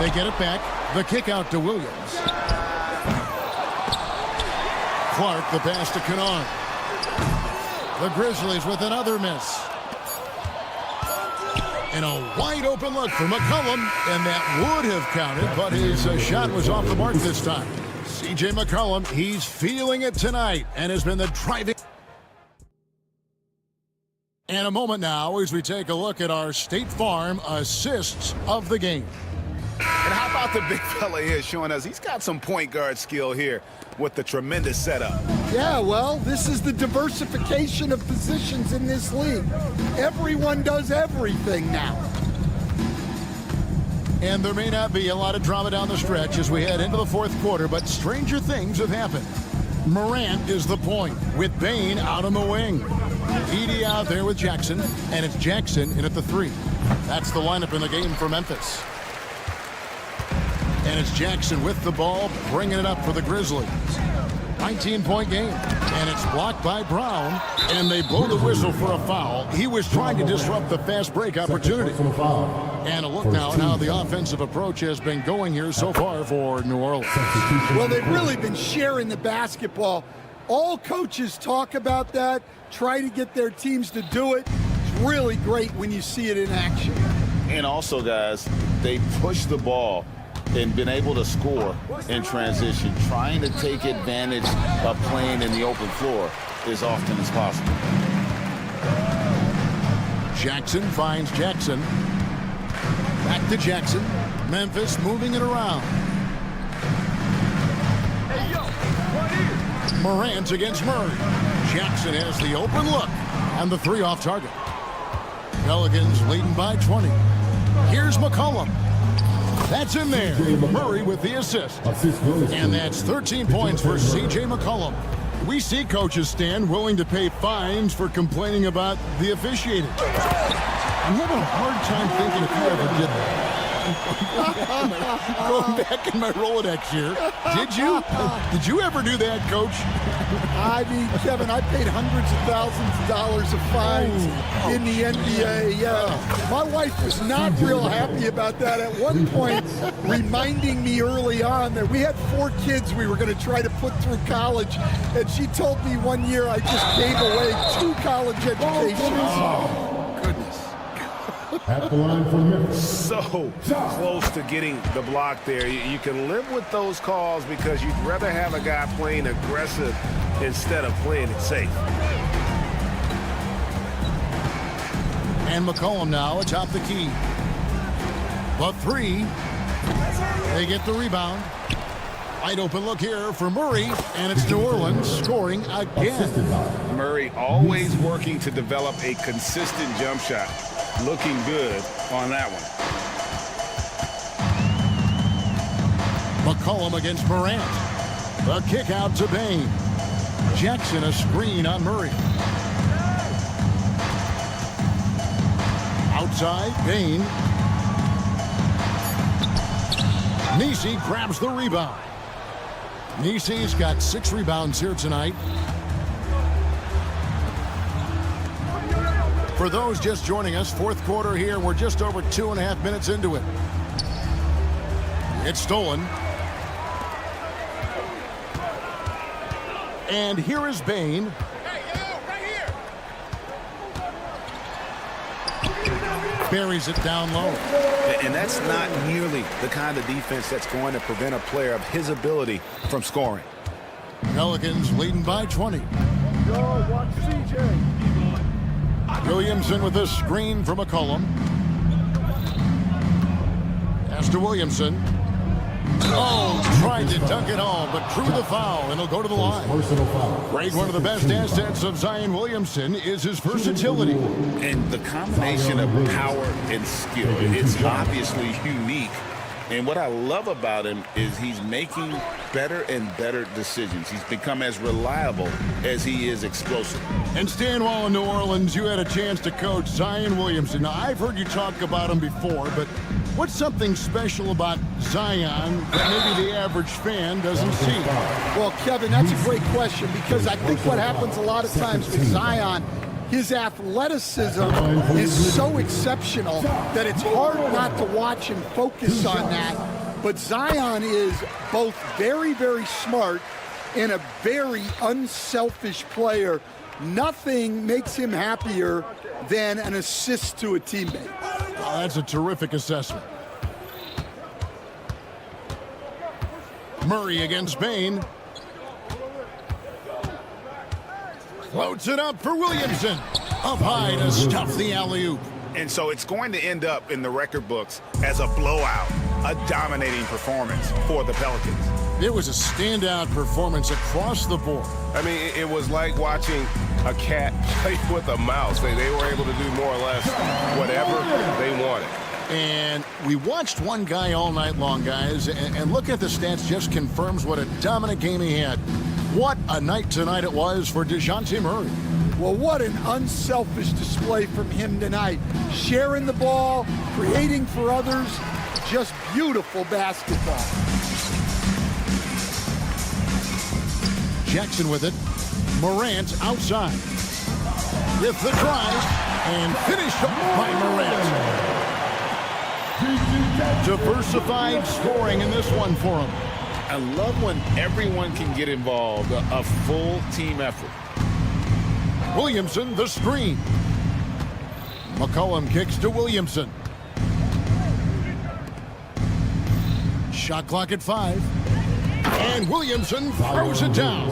They get it back. The kick out to Williams. Clark, the pass to Kennard. The Grizzlies with another miss. And a wide open look for McCollum, and that would have counted, but his shot was off the mark this time. C.J. McCollum, he's feeling it tonight and has been the driving. And a moment now as we take a look at our State Farm assists of the game. And how How about the big fella here showing us he's got some point guard skill here with the tremendous setup? Yeah, well, this is the diversification of positions in this league. Everyone does everything now. And there may not be a lot of drama down the stretch as we head into the fourth quarter, but stranger things have happened. Morant is the point with Bane out on the wing. Edey out there with Jackson, and it's Jackson in at the 3. That's the lineup in the game for Memphis. And it's Jackson with the ball, bringing it up for the Grizzlies. 19-point game, and it's blocked by Brown, and they blow the whistle for a foul. He was trying to disrupt the fast break opportunity. And a look now at how the offensive approach has been going here so far for New Orleans. Well, they've really been sharing the basketball. All coaches talk about that, try to get their teams to do it. It's really great when you see it in action. And also, guys, they push the ball and been able to score in transition, trying to take advantage of playing in the open floor as often as possible. Jackson finds Jackson. Back to Jackson. Memphis moving it around. Morant against Murray. Jackson has the open look, and the 3 off target. Pelicans leading by 20. Here's McCollum. That's in there. Murray with the assist. And that's 13 points for C.J. McCollum. We see coaches stand willing to pay fines for complaining about the officiating. I'm having a hard time thinking if you ever did that. Going back in my Rolodex here. Did you? Did you ever do that, Coach? I mean, Kevin, I paid hundreds of thousands of dollars of fines in the NBA. My wife was not real happy about that at one point, reminding me early on that we had 4 kids we were going to try to put through college, and she told me one year I just gave away 2 college educations. At the line for Memphis. So close to getting the block there. You can live with those calls because you'd rather have a guy playing aggressive instead of playing it safe. And McCollum now atop the key. The 3. They get the rebound. Wide open look here for Murray, and it's New Orleans scoring again. Murray always working to develop a consistent jump shot. Looking good on that one. McCollum against Morant. The kick out to Bane. Jackson a screen on Murray. Outside, Bane. Nisi grabs the rebound. Nisi's got 6 rebounds here tonight. For those just joining us, fourth quarter here. We're just over 2.5 minutes into it. It's stolen. And here is Bane. Buries it down low. And that's not nearly the kind of defense that's going to prevent a player of his ability from scoring. Pelicans leading by 20. Watch CJ. Williamson with a screen from McCollum. Pass to Williamson. Oh, tried to dunk it home, but drew the foul, and he'll go to the line. Grade, one of the best assets of Zion Williamson is his versatility. And the combination of power and skill, it's obviously unique. And what I love about him is he's making better and better decisions. He's become as reliable as he is explosive. And Stan, while in New Orleans, you had a chance to coach Zion Williamson. Now, I've heard you talk about him before, but what's something special about Zion that maybe the average fan doesn't see? Well, Kevin, that's a great question because I think what happens a lot of times with Zion, his athleticism is so exceptional that it's hard not to watch and focus on that. But Zion is both very, very smart and a very unselfish player. Nothing makes him happier than an assist to a teammate. Oh, that's a terrific assessment. Murray against Bane. Floats it up for Williamson. Up high to stuff the alley-oop. And so it's going to end up in the record books as a blowout. a dominating performance for the Pelicans. It was a standout performance across the board. I mean, it was like watching a cat play with a mouse. They were able to do more or less whatever they wanted. And we watched one guy all night long, guys, and look at the stats, just confirms what a dominant game he had. What a night tonight it was for DeJounte Murray. Well, what an unselfish display from him tonight. Sharing the ball, creating for others, just beautiful basketball. Jackson with it. Morant outside. With the drive, and finished by Morant. Diversified scoring in this one for him. I love when everyone can get involved, a full team effort. Williamson, the screen. McCollum kicks to Williamson. Shot clock at 5. And Williamson throws it down.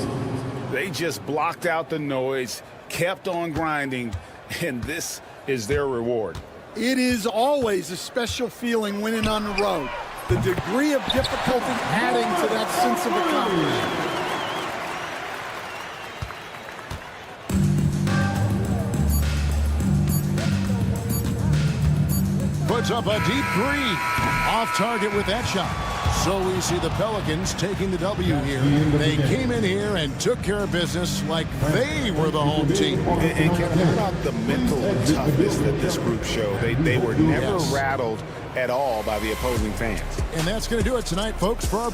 They just blocked out the noise, kept on grinding, and this is their reward. It is always a special feeling winning on the road. The degree of difficulty adding to that sense of accomplishment. Puts up a deep three. Off target with that shot. So we see the Pelicans taking the W here. They came in here and took care of business like they were the home team. And Kevin, how about the mental toughness that this group showed? They were never rattled at all by the opposing fans. And that's going to do it tonight, folks, for our...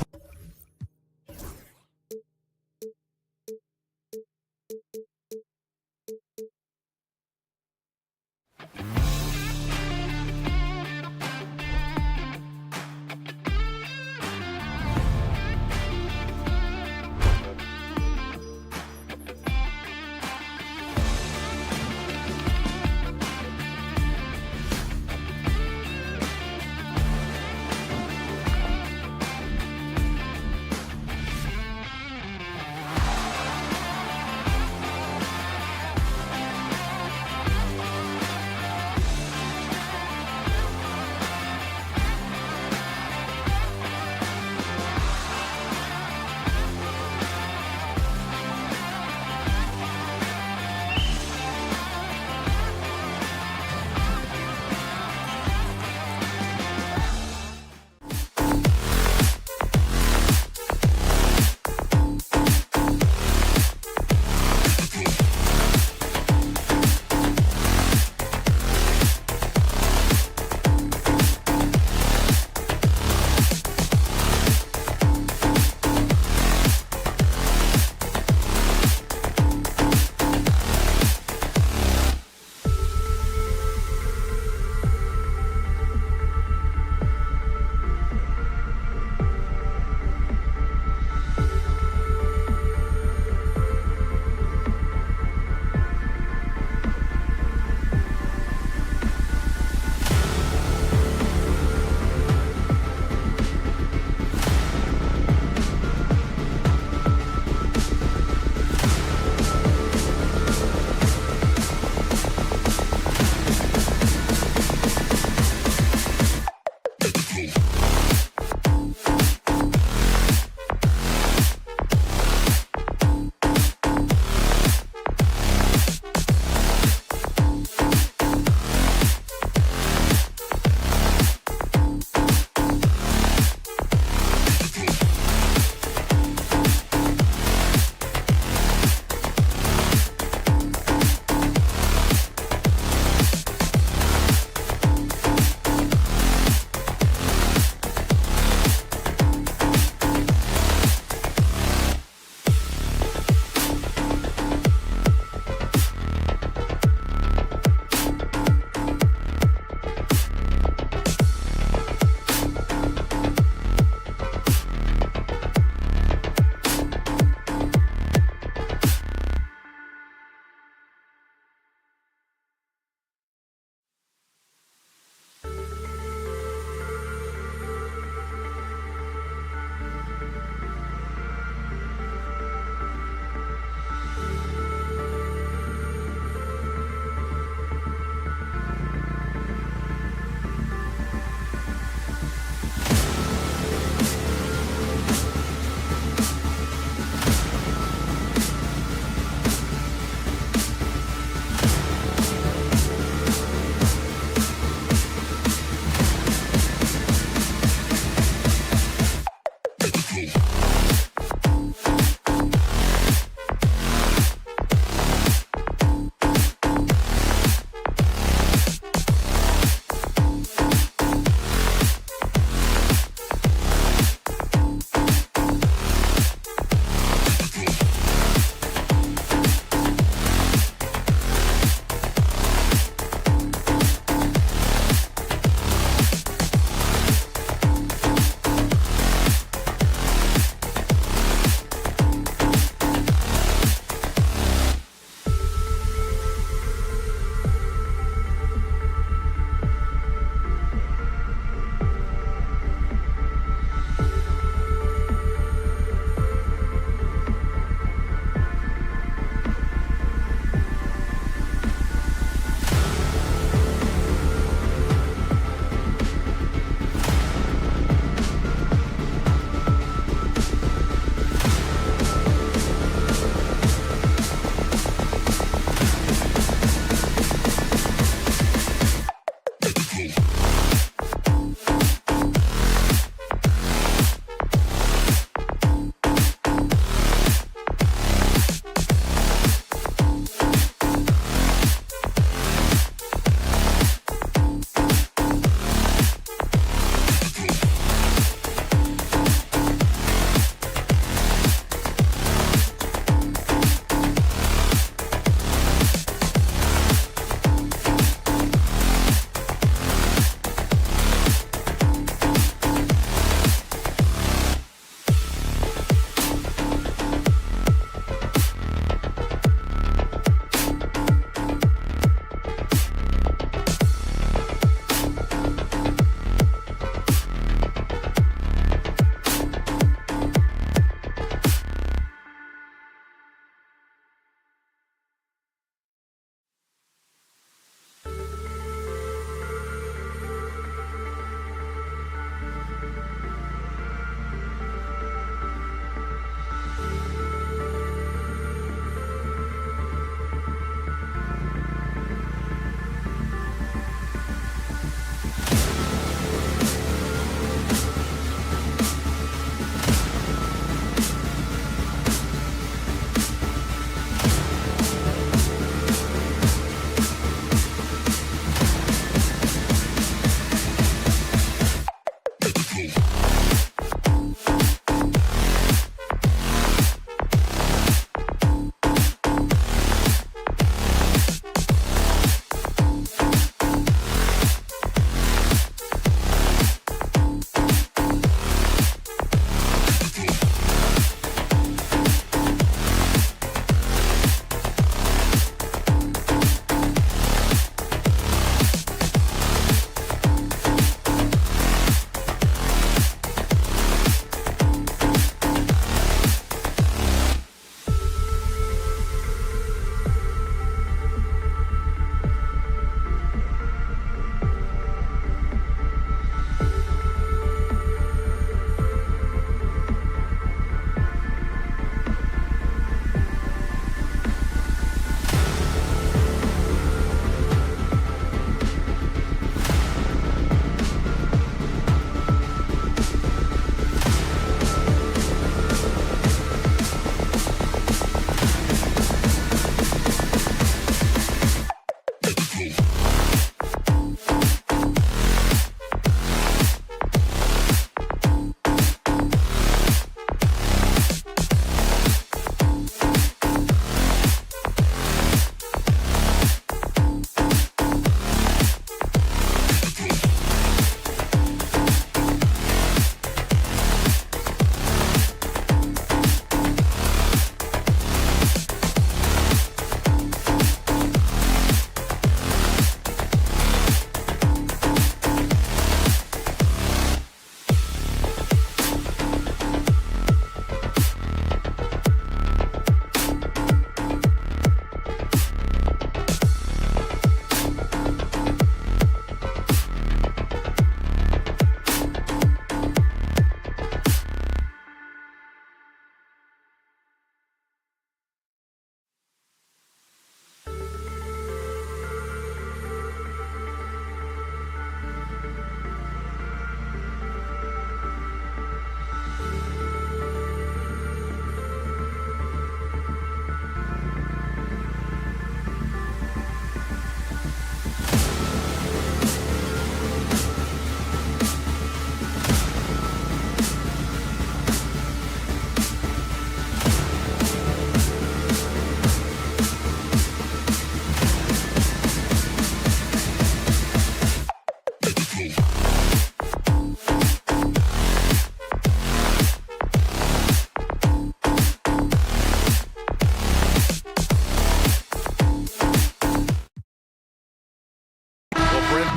in.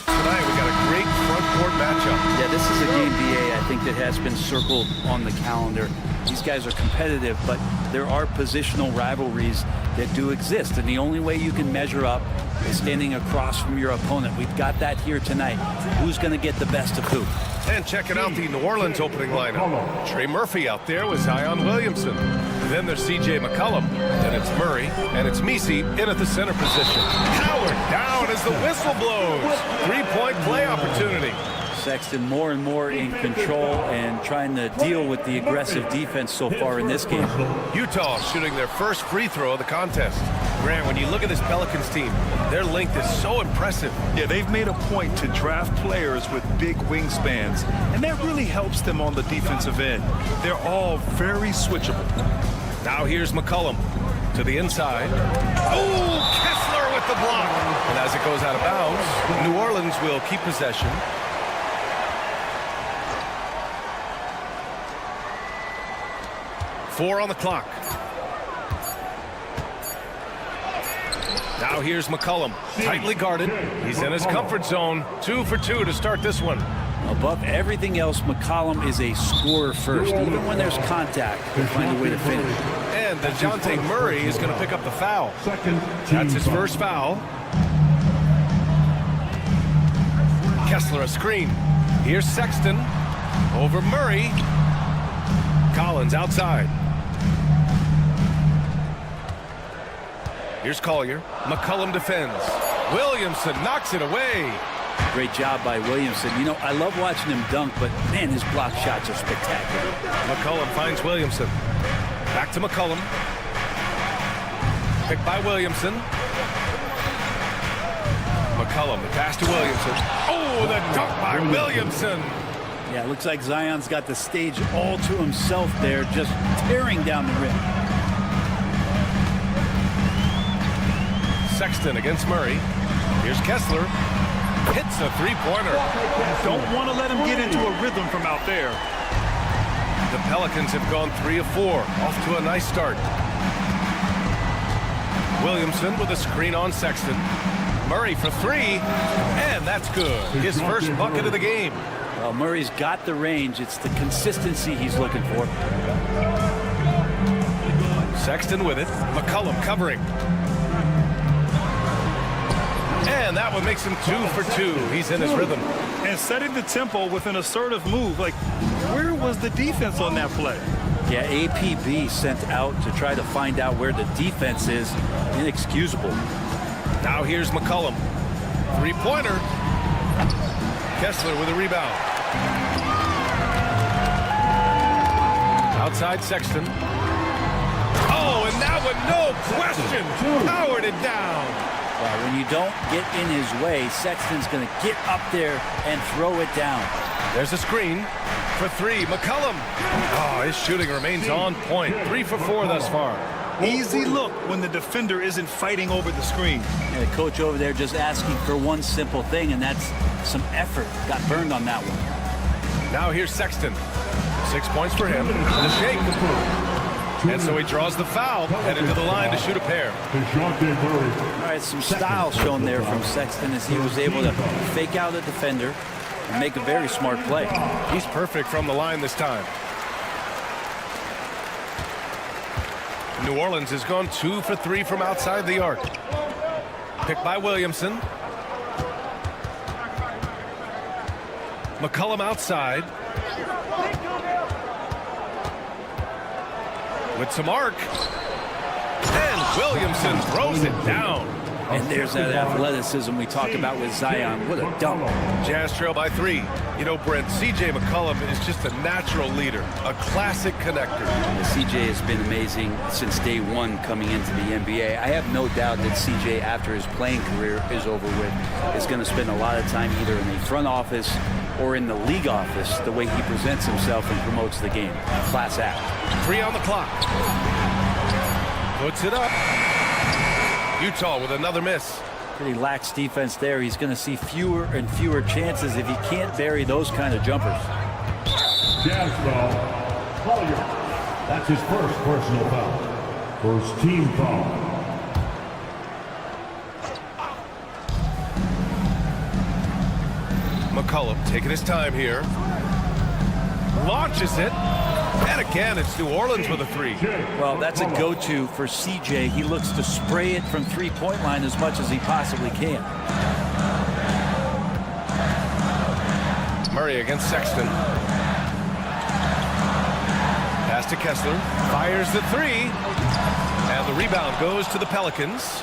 Tonight we got a great front court matchup. Yeah, this is a game, BA, I think that has been circled on the calendar. These guys are competitive, but there are positional rivalries that do exist, and the only way you can measure up is standing across from your opponent. We've got that here tonight. Who's going to get the best of who? And checking out the New Orleans opening lineup. Trey Murphy out there with Zion Williamson. Then there's C.J. McCollum. Then it's Murray. And it's Messi in at the center position. Howard down as the whistle blows. Three-point play opportunity. Sexton more and more in control and trying to deal with the aggressive defense so far in this game. Utah shooting their first free throw of the contest. Grant, when you look at this Pelicans team, their length is so impressive. Yeah, they've made a point to draft players with big wingspans, and that really helps them on the defensive end. They're all very switchable. Now here's McCollum to the inside. Oh, Kessler with the block. And as it goes out of bounds, New Orleans will keep possession. Four on the clock. Now here's McCollum, tightly guarded. He's in his comfort zone. 2 for 2 to start this one. Above everything else, McCollum is a scorer first. Even when there's contact, he'll find a way to finish. And DeJounte Murray is going to pick up the foul. That's his first foul. Kessler a screen. Here's Sexton over Murray. Collins outside. Here's Collier. McCollum defends. Williamson knocks it away. Great job by Williamson. You know, I love watching him dunk, but man, his block shots are spectacular. McCollum finds Williamson. Back to McCollum. Picked by Williamson. McCollum, the pass to Williamson. Oh, the dunk by Williamson. Yeah, it looks like Zion's got the stage all to himself there, just tearing down the rim. Sexton against Murray. Here's Kessler. Hits a three-pointer. Don't want to let him get into a rhythm from out there. The Pelicans have gone 3 of 4. Off to a nice start. Williamson with a screen on Sexton. Murray for 3. And that's good. His first bucket of the game. Well, Murray's got the range. It's the consistency he's looking for. Sexton with it. McCollum covering. And that one makes him 2 for 2. He's in his rhythm. And setting the tempo with an assertive move. Like, where was the defense on that play? Yeah, APB sent out to try to find out where the defense is. Inexcusable. Now here's McCollum. Three-pointer. Kessler with a rebound. Outside Sexton. Oh, and that one, no question, powered it down. Well, when you don't get in his way, Sexton's going to get up there and throw it down. There's a screen for 3. McCollum. Oh, his shooting remains on point. 3 for 4 thus far. Easy look when the defender isn't fighting over the screen. And the coach over there just asking for one simple thing, and that's some effort. Got burned on that one. Now here's Sexton. 6 points for him. The shake. And so he draws the foul, headed to the line to shoot a pair. All right, some style shown there from Sexton as he was able to fake out a defender and make a very smart play. He's perfect from the line this time. New Orleans has gone 2 for 3 from outside the arc. Picked by Williamson. McCollum outside. With some arc. And Williamson throws it down. And there's that athleticism we talk about with Zion. What a dunk. Jazz trail by 3. You know, Brent, C.J. McCollum is just a natural leader, a classic connector. CJ has been amazing since day one coming into the NBA. I have no doubt that CJ, after his playing career is over with, is going to spend a lot of time either in the front office or in the league office, the way he presents himself and promotes the game. Class act. 3 on the clock. Puts it up. Utah with another miss. Pretty lax defense there. He's going to see fewer and fewer chances if he can't bury those kind of jumpers. Jazz foul. Collier. That's his first personal foul. First team foul. McCollum taking his time here. Launches it. And again, it's New Orleans with a 3. Well, that's a go-to for CJ. He looks to spray it from three-point line as much as he possibly can. Murray against Sexton. Pass to Kessler. Fires the 3. And the rebound goes to the Pelicans.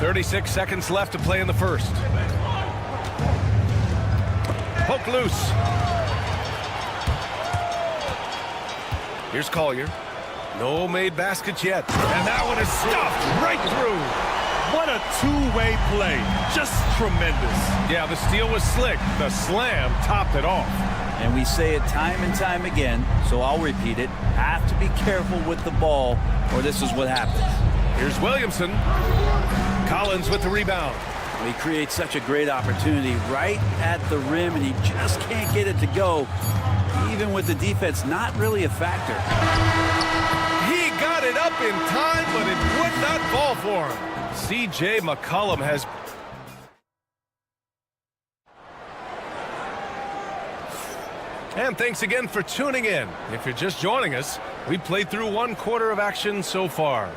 36 seconds left to play in the first. Poke loose. Here's Collier. No made baskets yet. And that one is stuffed right through. What a two-way play. Just tremendous. Yeah, the steal was slick. The slam topped it off. And we say it time and time again, so I'll repeat it. Have to be careful with the ball, or this is what happens. Here's Williamson. Collins with the rebound. He creates such a great opportunity right at the rim, and he just can't get it to go. Even with the defense not really a factor. He got it up in time, but it would not fall for him. C.J. McCollum has... And thanks again for tuning in. If you're just joining us, we played through 1 quarter of action so far.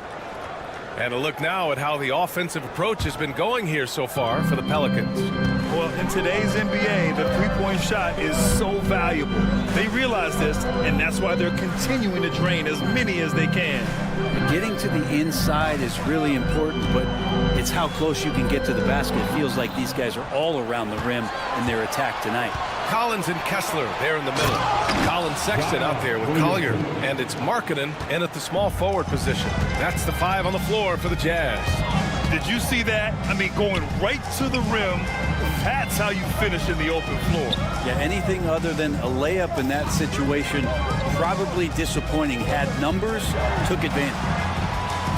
And a look now at how the offensive approach has been going here so far for the Pelicans. Well, in today's NBA, the three-point shot is so valuable. They realize this, and that's why they're continuing to drain as many as they can. Getting to the inside is really important, but it's how close you can get to the basket. It feels like these guys are all around the rim in their attack tonight. Collins and Kessler there in the middle. Collins Sexton out there with Collier. And it's Markkanen in at the small forward position. That's the 5 on the floor for the Jazz. Did you see that? I mean, going right to the rim. That's how you finish in the open floor. Yeah, anything other than a layup in that situation, probably disappointing. Had numbers, took advantage.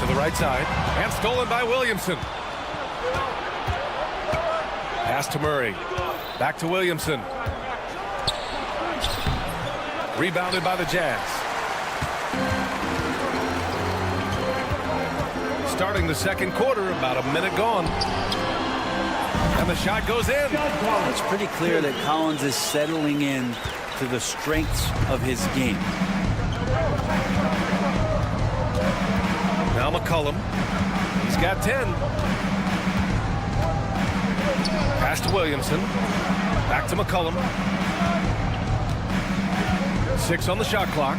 To the right side, and stolen by Williamson. Pass to Murray. Back to Williamson. Rebounded by the Jazz. Starting the second quarter, about a minute gone. And the shot goes in. It's pretty clear that Collins is settling in to the strengths of his game. Now McCollum. He's got 10. Pass to Williamson. Back to McCollum. 6 on the shot clock.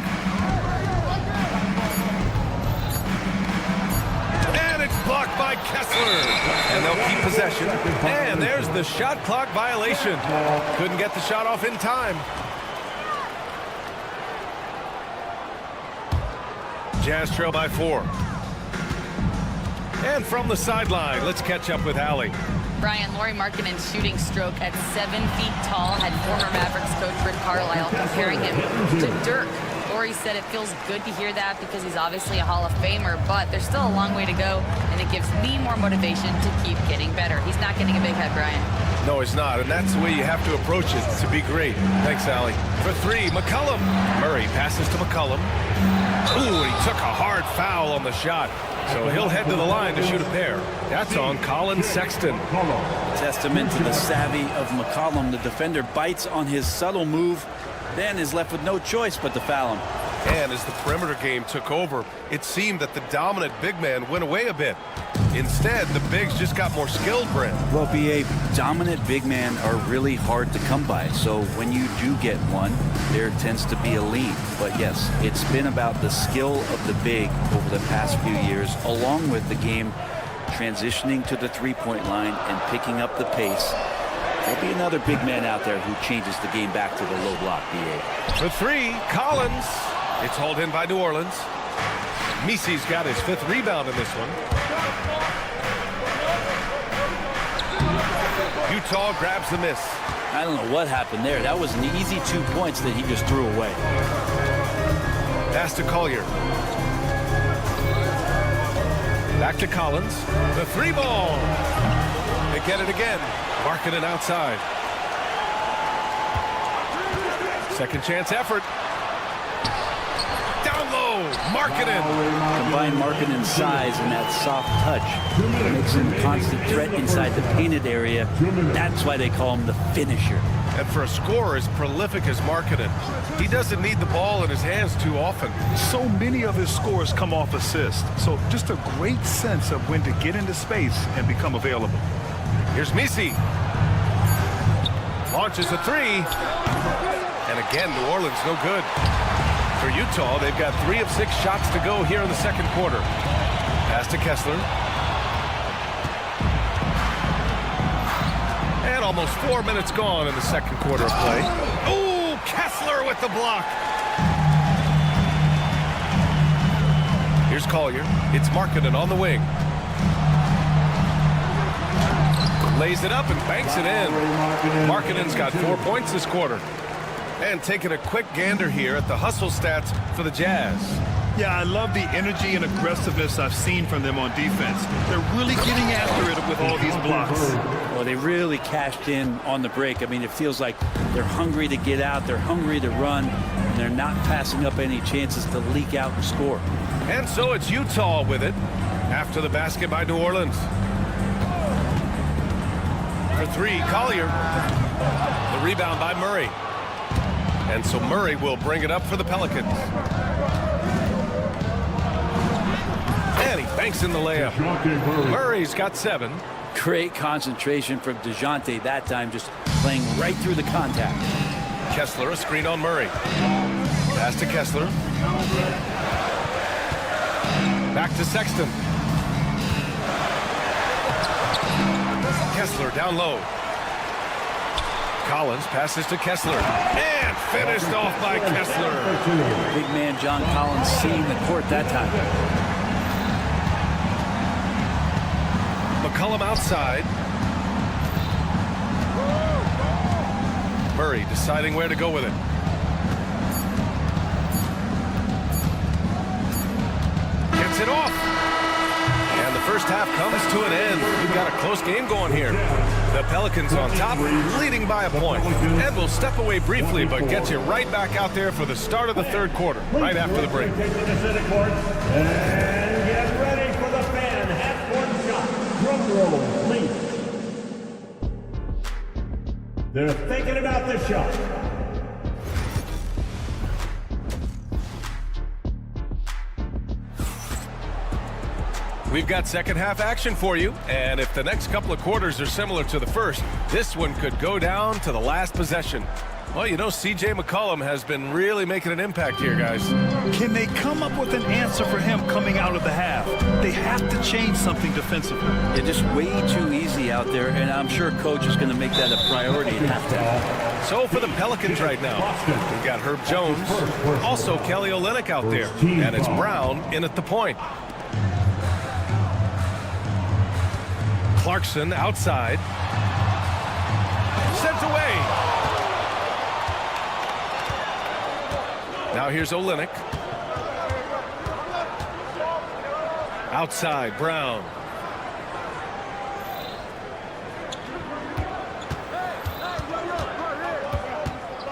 And it's blocked by Kessler. And they'll keep possession. And there's the shot clock violation. Couldn't get the shot off in time. Jazz trail by 4. And from the sideline, let's catch up with Allie. Brian, Lauri Markkanen's shooting stroke at 7 feet tall had former Mavericks coach Rick Carlisle comparing him to Dirk. Lauri said it feels good to hear that because he's obviously a Hall of Famer, but there's still a long way to go, and it gives me more motivation to keep getting better. He's not getting a big head, Brian. No, he's not, and that's the way you have to approach it to be great. Thanks, Allie. For 3, McCollum. Murray passes to McCollum. Ooh, he took a hard foul on the shot. So he'll head to the line to shoot a pair. That's on Colin Sexton. Testament to the savvy of McCollum. The defender bites on his subtle move, then is left with no choice but to foul him. And as the perimeter game took over, it seemed that the dominant big man went away a bit. Instead, the bigs just got more skilled, Brent. Well, BA, dominant big men are really hard to come by. So when you do get one, there tends to be a lean. But yes, it's been about the skill of the big over the past few years, along with the game transitioning to the three-point line and picking up the pace. There'll be another big man out there who changes the game back to the low block, BA. The three, Collins. It's hauled in by New Orleans. Misi's got his 5th rebound in this one. Utah grabs the miss. I don't know what happened there. That was an easy 2 points that he just threw away. Pass to Collier. Back to Collins. The 3-ball. They get it again. Marking it outside. Second chance effort. Down low. Markkanen. Combine Markkanen's size and that soft touch makes him a constant threat inside the painted area. That's why they call him the finisher. And for a scorer as prolific as Markkanen, he doesn't need the ball in his hands too often. So many of his scores come off assists. So just a great sense of when to get into space and become available. Here's Misi. Launches a 3. And again, New Orleans no good. For Utah, they've got 3 of 6 shots to go here in the second quarter. Pass to Kessler. And almost 4 minutes gone in the second quarter of play. Ooh, Kessler with the block. Here's Collier. It's Markkanen on the wing. Lays it up and banks it in. Markkanen's got 4 points this quarter. And taking a quick gander here at the hustle stats for the Jazz. Yeah, I love the energy and aggressiveness I've seen from them on defense. They're really getting after it with all these blocks. Well, they really cashed in on the break. I mean, it feels like they're hungry to get out, they're hungry to run, and they're not passing up any chances to leak out and score. And so it's Utah with it after the basket by New Orleans. For 3, Collier. The rebound by Murray. And so Murray will bring it up for the Pelicans. And he banks in the layup. Murray's got 7. Great concentration from DeJounte that time, just playing right through the contact. Kessler, a screen on Murray. Pass to Kessler. Back to Sexton. Kessler down low. Collins passes to Kessler. And finished off by Kessler. Big man John Collins seeing the court that time. McCollum outside. Murray deciding where to go with it. Gets it off. And the first half comes to an end. We've got a close game going here. The Pelicans on top, leading by a point. And we'll step away briefly, but get you right back out there for the start of the third quarter, right after the break. Take to the center court and get ready for the fan half-court shot. Drum roll, please. They're thinking about the shot. We've got second half action for you, and if the next couple of quarters are similar to the first, this one could go down to the last possession. Well, you know, C.J. McCollum has been really making an impact here, guys. Can they come up with an answer for him coming out of the half? They have to change something defensively. They're just way too easy out there, and I'm sure coach is going to make that a priority at halftime. So for the Pelicans right now, we've got Herb Jones, also Kelly Olynyk out there, and it's Brown in at the point. Clarkson outside. Sent away. Now here's Olynyk. Outside, Brown.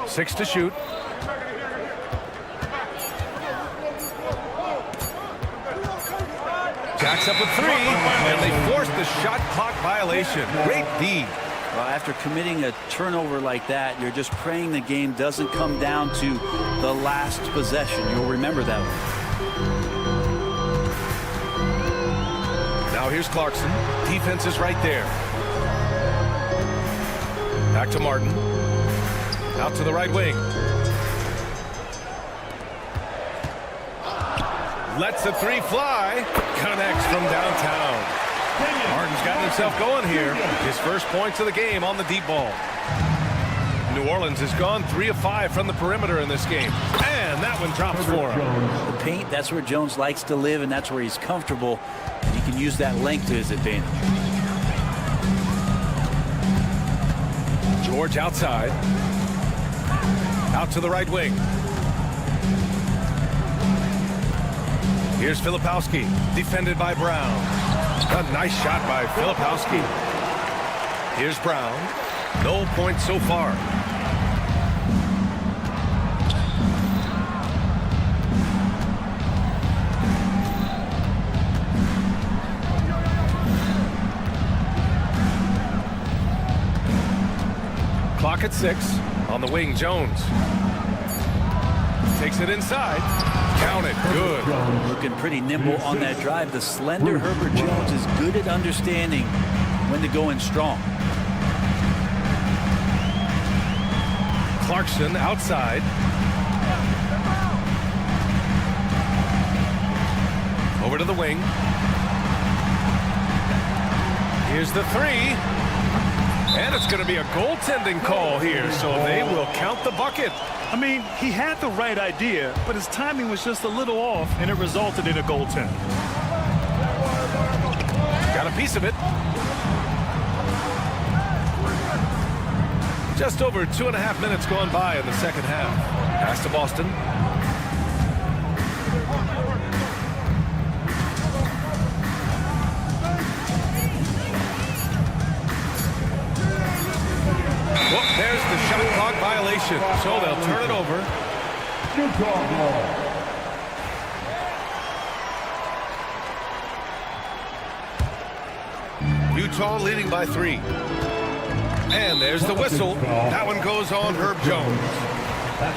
Six to shoot. Jacks up with 3, and they forced the shot clock violation. Great D. Well, after committing a turnover like that, you're just praying the game doesn't come down to the last possession. You'll remember that one. Now here's Clarkson. Defense is right there. Back to Martin. Out to the right wing. Lets the three fly. Connects from downtown. Martin's got himself going here. His first points of the game on the deep ball. New Orleans has gone 3 of 5 from the perimeter in this game. And that one drops for him. The paint, that's where Jones likes to live, and that's where he's comfortable. And he can use that length to his advantage. George outside. Out to the right wing. Here's Filipowski, defended by Brown. A nice shot by Filipowski. Here's Brown. No points so far. Clock at 6. On the wing, Jones. Takes it inside. Count it. Good. Looking pretty nimble on that drive. The slender Herbert Jones is good at understanding when to go in strong. Clarkson outside. Over to the wing. Here's the three. And it's going to be a goaltending call here, so they will count the bucket. I mean, he had the right idea, but his timing was just a little off, and it resulted in a goaltend. Got a piece of it. Just over 2.5 minutes gone by in the second half. Pass to Boston. Well, there's the shot clock violation, so they'll turn it over. Utah leading by 3. And there's the whistle. That one goes on Herb Jones.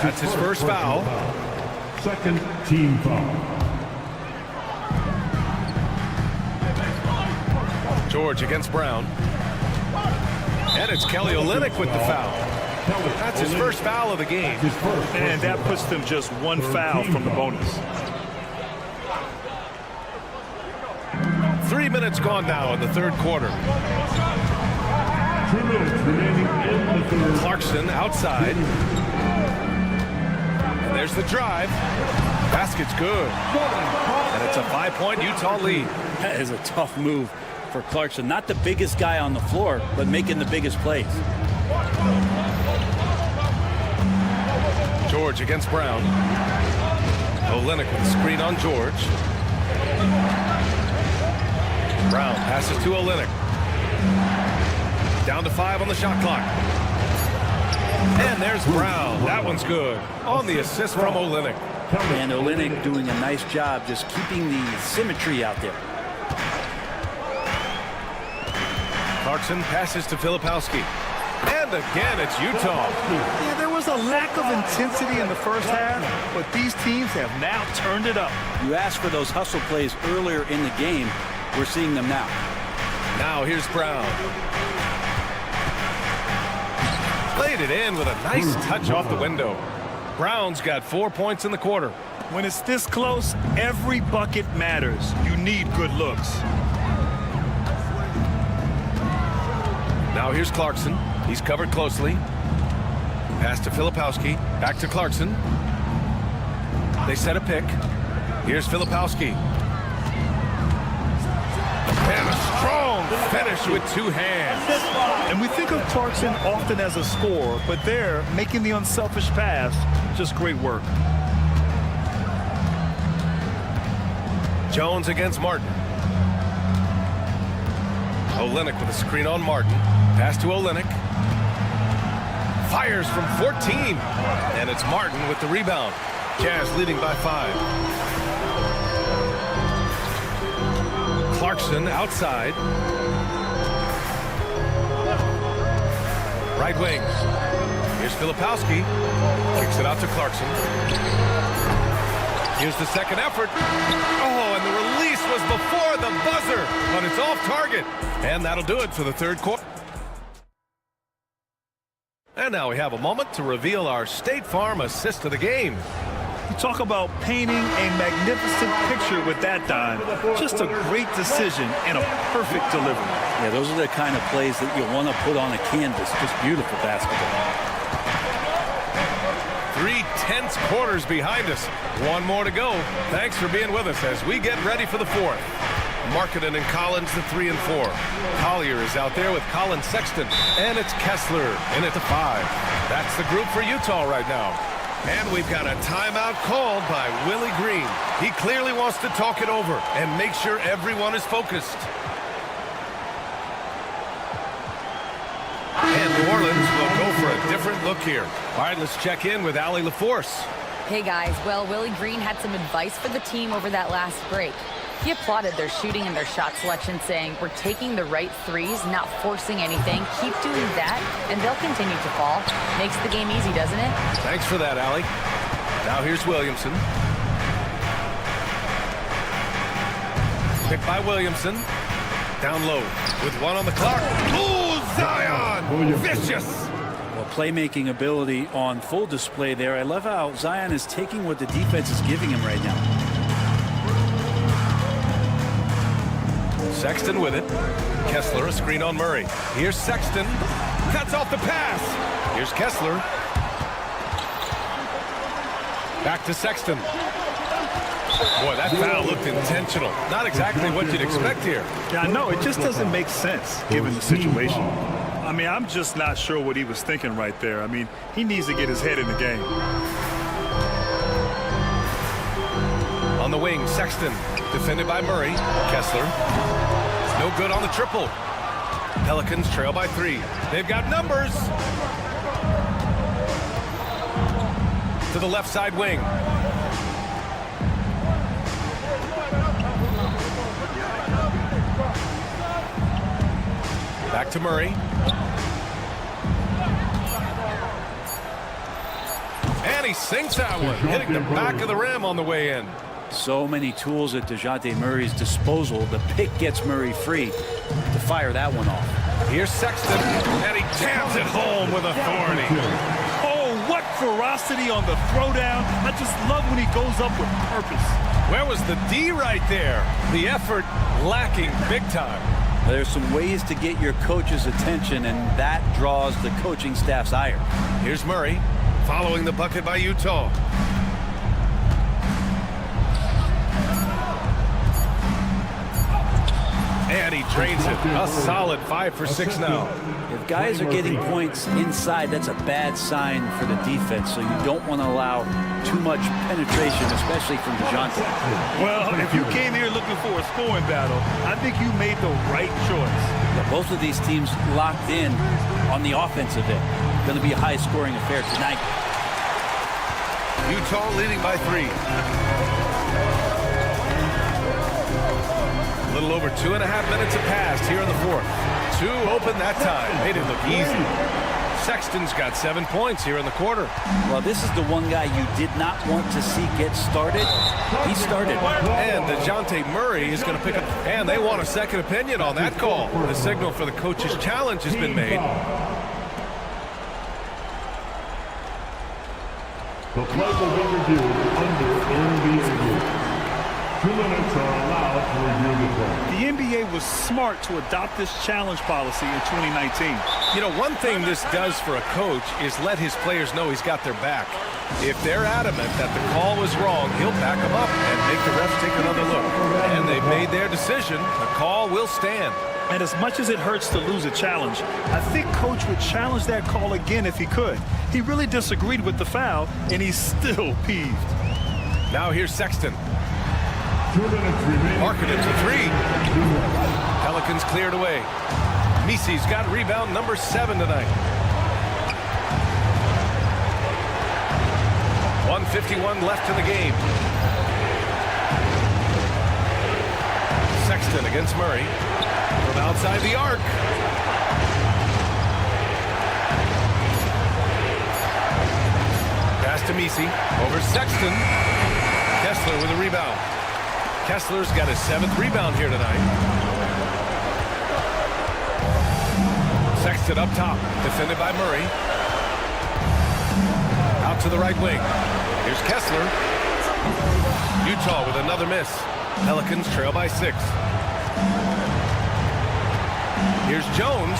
That's his first foul. Second team foul. George against Brown. And it's Kelly Olynyk with the foul. That's his first foul of the game. And that puts them just one foul from the bonus. 3 minutes gone now in the third quarter. 2 minutes remaining in the third. Clarkson outside. And there's the drive. Basket's good. And it's a 5-point Utah lead. That is a tough move for Clarkson. Not the biggest guy on the floor, but making the biggest plays. George against Brown. Olynyk with a screen on George. Brown passes to Olynyk. Down to 5 on the shot clock. And there's Brown. That one's good. On the assist from Olynyk. And Olynyk doing a nice job just keeping the symmetry out there. Clarkson passes to Filipowski. And again, it's Utah. Yeah, there was a lack of intensity in the first half, but these teams have now turned it up. You asked for those hustle plays earlier in the game. We're seeing them now. Now here's Brown. Played it in with a nice touch off the window. Brown's got 4 points in the quarter. When it's this close, every bucket matters. You need good looks. Now here's Clarkson. He's covered closely. Pass to Filipowski. Back to Clarkson. They set a pick. Here's Filipowski. And a strong finish with 2 hands. And we think of Clarkson often as a scorer, but there, making the unselfish pass, just great work. Jones against Martin. Olynyk with a screen on Martin. Pass to Olynyk. Fires from 14. And it's Martin with the rebound. Jazz leading by 5. Clarkson outside. Right wing. Here's Filipowski. Kicks it out to Clarkson. Here's the second effort. Oh, and the release was before the buzzer, but it's off target. And that'll do it for the third quarter. And now we have a moment to reveal our State Farm assist of the game. You talk about painting a magnificent picture with that dime. Just a great decision and a perfect delivery. Yeah, those are the kind of plays that you want to put on a canvas. Just beautiful basketball. 3 tense quarters behind us. One more to go. Thanks for being with us as we get ready for the fourth. Markkanen and Collins, the 3 and 4. Collier is out there with Colin Sexton, and it's Kessler in at the 5. That's the group for Utah right now. And we've got a timeout called by Willie Green. He clearly wants to talk it over and make sure everyone is focused. And New Orleans will go for a different look here. All right, let's check in with Allie LaForce. Hey guys, well, Willie Green had some advice for the team over that last break. He applauded their shooting and their shot selection, saying, we're taking the right threes, not forcing anything. Keep doing that, and they'll continue to fall. Makes the game easy, doesn't it? Thanks for that, Allie. Now here's Williamson. Picked by Williamson. Down low with 1 on the clock. Ooh, Zion! Vicious! Well, playmaking ability on full display there. I love how Zion is taking what the defense is giving him right now. Sexton with it. Kessler, a screen on Murray. Here's Sexton. Cuts off the pass. Here's Kessler. Back to Sexton. Boy, that foul looked intentional. Not exactly what you'd expect here. Yeah, I know. It just doesn't make sense given the situation. I mean, I'm just not sure what he was thinking right there. I mean, he needs to get his head in the game. On the wing, Sexton. Defended by Murray. Kessler. No good on the triple. Pelicans trail by 3. They've got numbers. To the left side wing. Back to Murray. And he sinks that one, hitting the back of the rim on the way in. So many tools at DeJounte Murray's disposal. The pick gets Murray free to fire that one off. Here's Sexton, and he jams it home with authority. Oh, what ferocity on the throwdown. I just love when he goes up with purpose. Where was the D right there? The effort lacking big time. There's some ways to get your coach's attention, and that draws the coaching staff's ire. Here's Murray, following the bucket by Utah. And he drains it. A solid 5 for 6 now. If guys are getting points inside, that's a bad sign for the defense, so you don't want to allow too much penetration, especially from DeJounte. Well, if you came here looking for a scoring battle, I think you made the right choice. Yeah, both of these teams locked in on the offensive end. Going to be a high-scoring affair tonight. Utah leading by 3. A little over 2.5 minutes have passed here in the fourth. 2 open that time. Made it look easy. Sexton's got 7 points here in the quarter. Well, this is the one guy you did not want to see get started. He started. And DeJounte Murray is going to pick up. And they want a second opinion on that call. The signal for the coach's challenge has been made. The play will be reviewed under NBA. 2 minutes are allowed to review the play. The NBA was smart to adopt this challenge policy in 2019. You know, one thing this does for a coach is let his players know he's got their back. If they're adamant that the call was wrong, he'll back them up and make the refs take another look. And they've made their decision. The call will stand. And as much as it hurts to lose a challenge, I think Coach would challenge that call again if he could. He really disagreed with the foul, and he's still peeved. Now here's Sexton. 2 minutes remaining. Markkanen to 3. Pelicans cleared away. Misi's got rebound number 7 tonight. 1:51 left in the game. Sexton against Murray from outside the arc. Pass to Misi. Over Sexton. Kessler with a rebound. Kessler's got his 7th rebound here tonight. Sexton up top. Defended by Murray. Out to the right wing. Here's Kessler. Utah with another miss. Pelicans trail by 6. Here's Jones.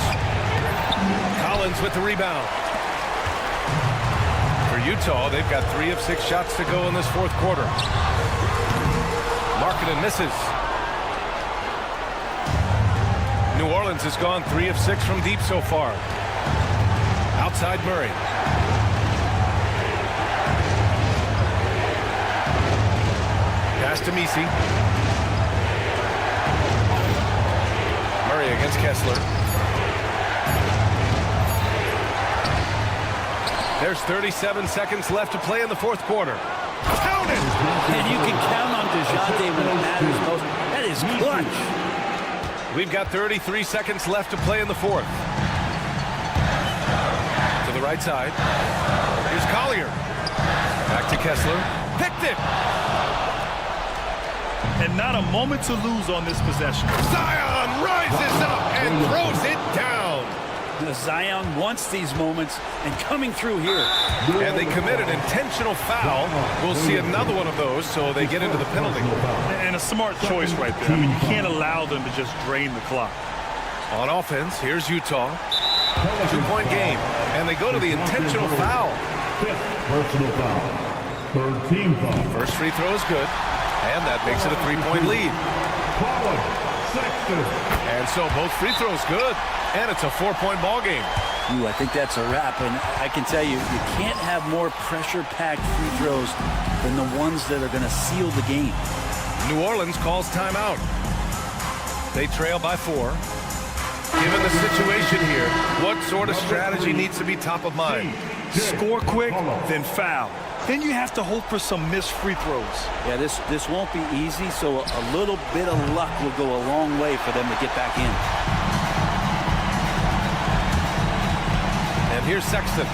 Collins with the rebound. For Utah, they've got 3 of 6 shots to go in this 4th quarter. Markkanen misses. New Orleans has gone 3 of 6 from deep so far. Outside Murray. Pass to Misi. Murray against Kessler. There's 37 seconds left to play in the 4th quarter. Count it! And you can count on DeJounte when it matters most. That is clutch. We've got 33 seconds left to play in the 4th. To the right side. Here's Collier. Back to Kessler. Picked it! And not a moment to lose on this possession. Zion rises up and throws it down. Zion wants these moments, and coming through here. And they commit an intentional foul. We'll see another one of those, so they get into the penalty. And a smart choice right there. I mean, you can't allow them to just drain the clock. On offense, here's Utah. 2-point game, and they go to the intentional foul. 5th personal foul. 3rd team foul. First free throw is good, and that makes it a 3-point lead. Sexton. And so both free throws good, and it's a 4-point ball game. Ooh, I think that's a wrap, and I can tell you, you can't have more pressure-packed free throws than the ones that are going to seal the game. New Orleans calls timeout. They trail by 4. Given the situation here, what sort of strategy needs to be top of mind? Score quick, then foul. Then you have to hope for some missed free throws. Yeah, this won't be easy, so a little bit of luck will go a long way for them to get back in. And here's Sexton.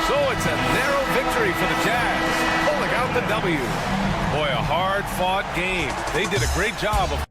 So it's a narrow victory for the Jazz, pulling out the W. Boy, a hard-fought game. They did a great job of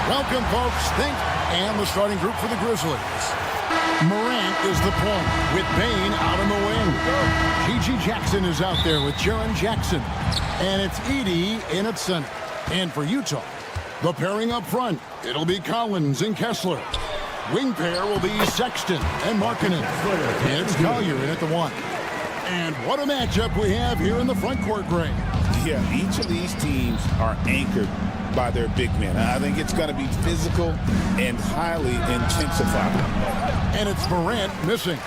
Welcome, folks. And the starting group for the Grizzlies. Morant is the point with Bane out on the wing. G.G. Jackson is out there with Jaren Jackson. And it's Edey in at center. And for Utah, the pairing up front, it'll be Collins and Kessler. Wing pair will be Sexton and Markkanen. And it's Collier in at the 1. And what a matchup we have here in the front court, Gray. Yeah, each of these teams are anchored by their big men. I think it's going to be physical and highly intensified. And it's Morant missing.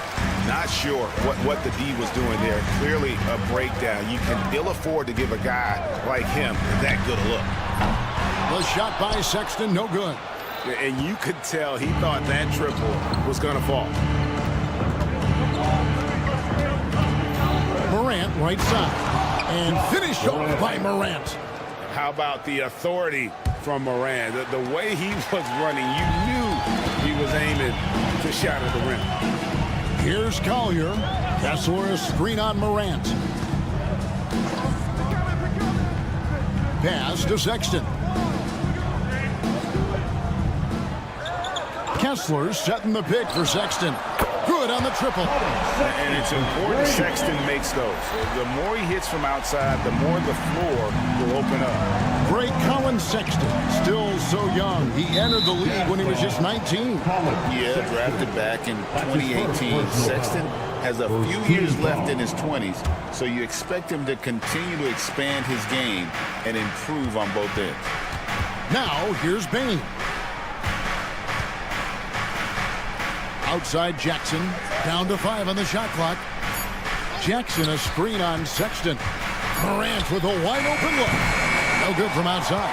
Not sure what the D was doing there. Clearly a breakdown. You can ill afford to give a guy like him that good a look. The shot by Sexton, no good. And you could tell he thought that triple was going to fall. Morant right side. And finished off by Morant. How about the authority from Morant? The way he was running, you knew he was aiming to shatter the rim. Here's Collier. Kessler screen on Morant. Pass to Sexton. Kessler setting the pick for Sexton. Good on the triple. And it's important Sexton makes those. The more he hits from outside, the more the floor will open up. Great Colin Sexton, still so young. He entered the league when he was just 19. Yeah, drafted back in 2018. Sexton has a few years left in his 20s, so you expect him to continue to expand his game and improve on both ends. Now, here's Bane. Outside Jackson, down to 5 on the shot clock. Jackson a screen on Sexton. Morant with a wide open look. No good from outside.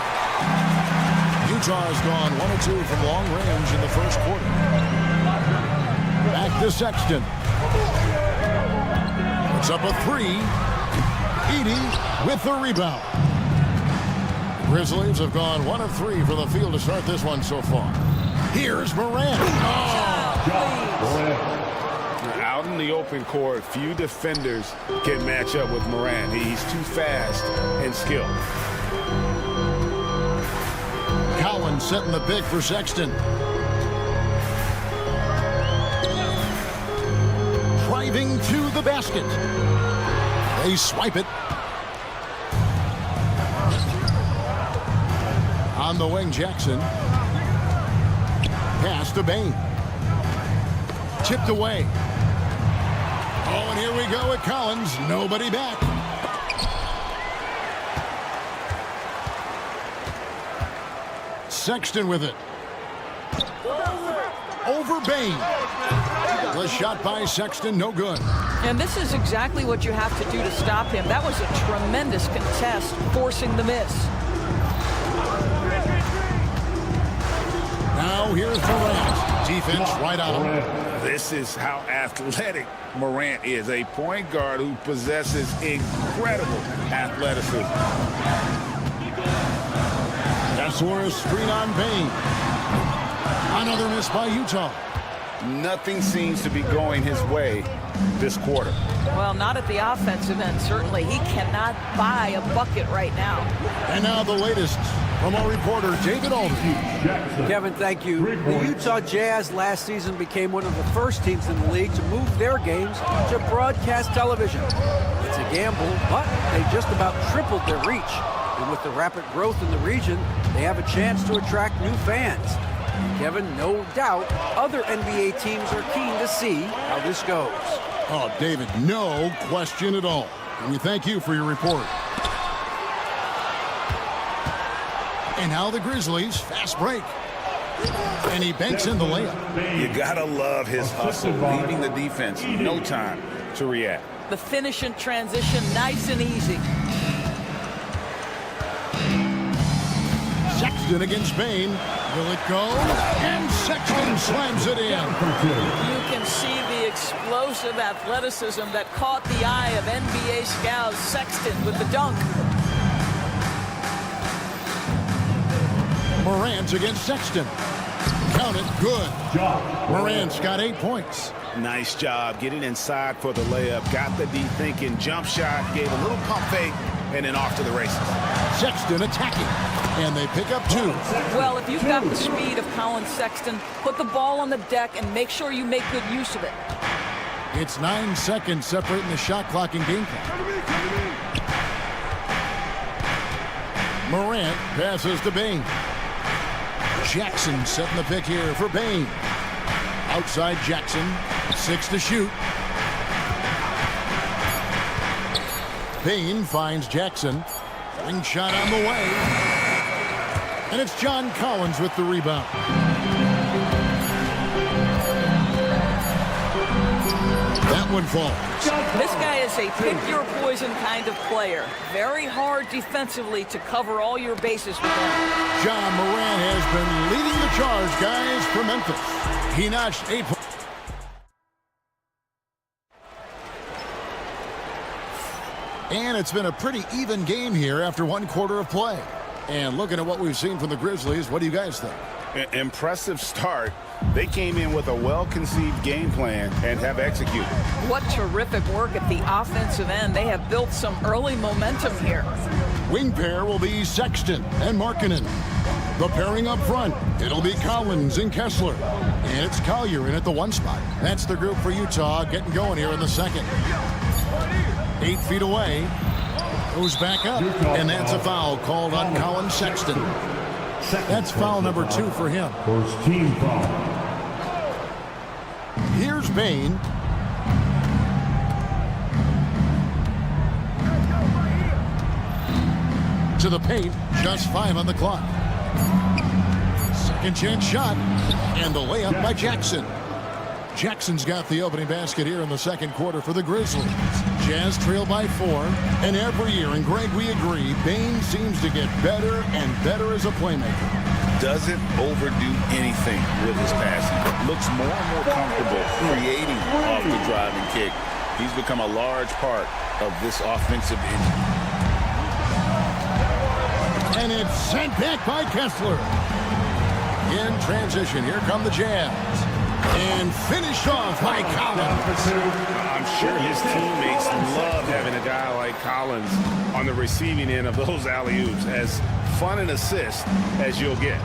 Utah has gone 1 or 2 from long range in the first quarter. Back to Sexton. It's up a 3. Edey with the rebound. Grizzlies have gone 1 of 3 from the field to start this one so far. Here's Morant. Out in the open court, few defenders can match up with Morant. He's too fast and skilled. Collins setting the pick for Sexton. Driving to the basket. They swipe it. On the wing, Jackson. Pass to Bane. Chipped away. Oh, and here we go with Collins. Nobody back. Sexton with it. Over Bane. The shot by Sexton, no good. And this is exactly what you have to do to stop him. That was a tremendous contest, forcing the miss. Now here's Morant. Defense right on him. This is how athletic Morant is. A point guard who possesses incredible athleticism. Kessler screen on Bane. Another miss by Utah. Nothing seems to be going his way this quarter. Well, not at the offensive end, certainly. He cannot buy a bucket right now. And now the latest from our reporter, David Aldridge. Kevin, thank you. The Utah Jazz last season became one of the first teams in the league to move their games to broadcast television. It's a gamble, but they just about tripled their reach. And with the rapid growth in the region, they have a chance to attract new fans. Kevin, no doubt, other NBA teams are keen to see how this goes. Oh, David, no question at all. And we thank you for your report. And now the Grizzlies, fast break. And he banks in the layup. You gotta love his hustle, leaving the defense no time to react. The finish in transition, nice and easy. Sexton against Bane. Will it go? And Sexton slams it in. You can see the explosive athleticism that caught the eye of NBA scout Sexton with the dunk. Morant against Sexton. Count it, good. Morant's got 8 points. Nice job getting inside for the layup. Got the D thinking, jump shot, gave a little pump fake, and then off to the races. Sexton attacking. And they pick up 2. Well, if you've got the speed of Colin Sexton, put the ball on the deck and make sure you make good use of it. It's 9 seconds separating the shot clock and game clock. Morant passes to Bain. Jackson setting the pick here for Bain. Outside Jackson, 6 to shoot. Bain finds Jackson. Ring shot on the way. And it's John Collins with the rebound. That one falls. This guy is a pick-your-poison kind of player. Very hard defensively to cover all your bases with him. John Morant has been leading the charge, guys, for Memphis. He notched 8 points. And it's been a pretty even game here after 1 quarter of play. And looking at what we've seen from the Grizzlies, what do you guys think? Impressive start. They came in with a well-conceived game plan and have executed. What terrific work at the offensive end. They have built some early momentum here. Wing pair will be Sexton and Markkanen. The pairing up front, it'll be Collins and Kessler. And it's Collier in at the 1 spot. That's the group for Utah getting going here in the second. 8 feet away. Goes back up. And that's a foul called on Colin Sexton. That's foul number 2 for him. First team foul. Here's Bain. To the paint, just 5 on the clock. Second chance shot, and the layup by Jackson. Jackson's got the opening basket here in the second quarter for the Grizzlies. Jazz trail by 4, and every year, and Greg, we agree, Bain seems to get better and better as a playmaker. Doesn't overdo anything with his passing. Looks more and more comfortable creating off the driving kick. He's become a large part of this offensive engine. And it's sent back by Kessler. In transition, here come the Jazz. And finished off by Collins. I'm sure his teammates love having a guy like Collins on the receiving end of those alley-oops. As fun an assist as you'll get.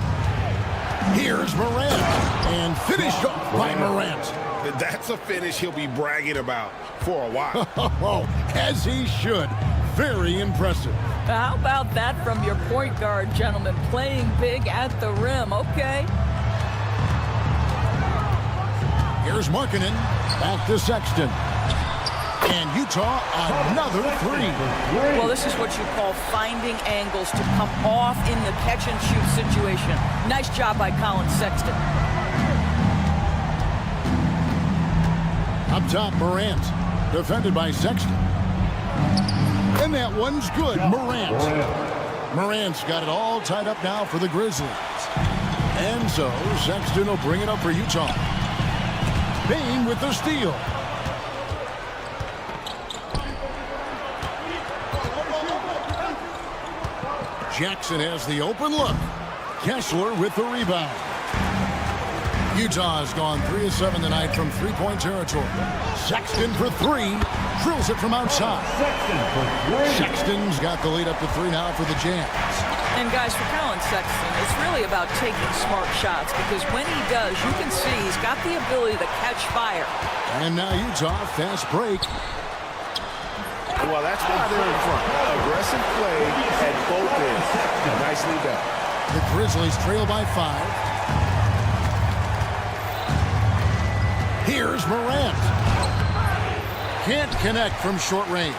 Here's Morant. And finished off by Morant. That's a finish he'll be bragging about for a while. As he should. Very impressive. How about that from your point guard, gentlemen? Playing big at the rim, okay? Here's Markkanen. Back to Sexton. And Utah, another 3. Well, this is what you call finding angles to come off in the catch-and-shoot situation. Nice job by Colin Sexton. Up top, Morant. Defended by Sexton. And that one's good. Morant's got it all tied up now for the Grizzlies. And so Sexton will bring it up for Utah. Bain with the steal. Jackson has the open look. Kessler with the rebound. Utah has gone 3 of 7 tonight from 3-point territory. Sexton for 3. Drills it from outside. Sexton's got the lead up to 3 now for the Jazz. And guys, for Colin Sexton, it's really about taking smart shots because when he does, you can see he's got the ability to catch fire. And now Utah, fast break. Well, that's why they're in front. Aggressive play at both ends. Nicely done. The Grizzlies trail by 5. Here's Morant. Can't connect from short range.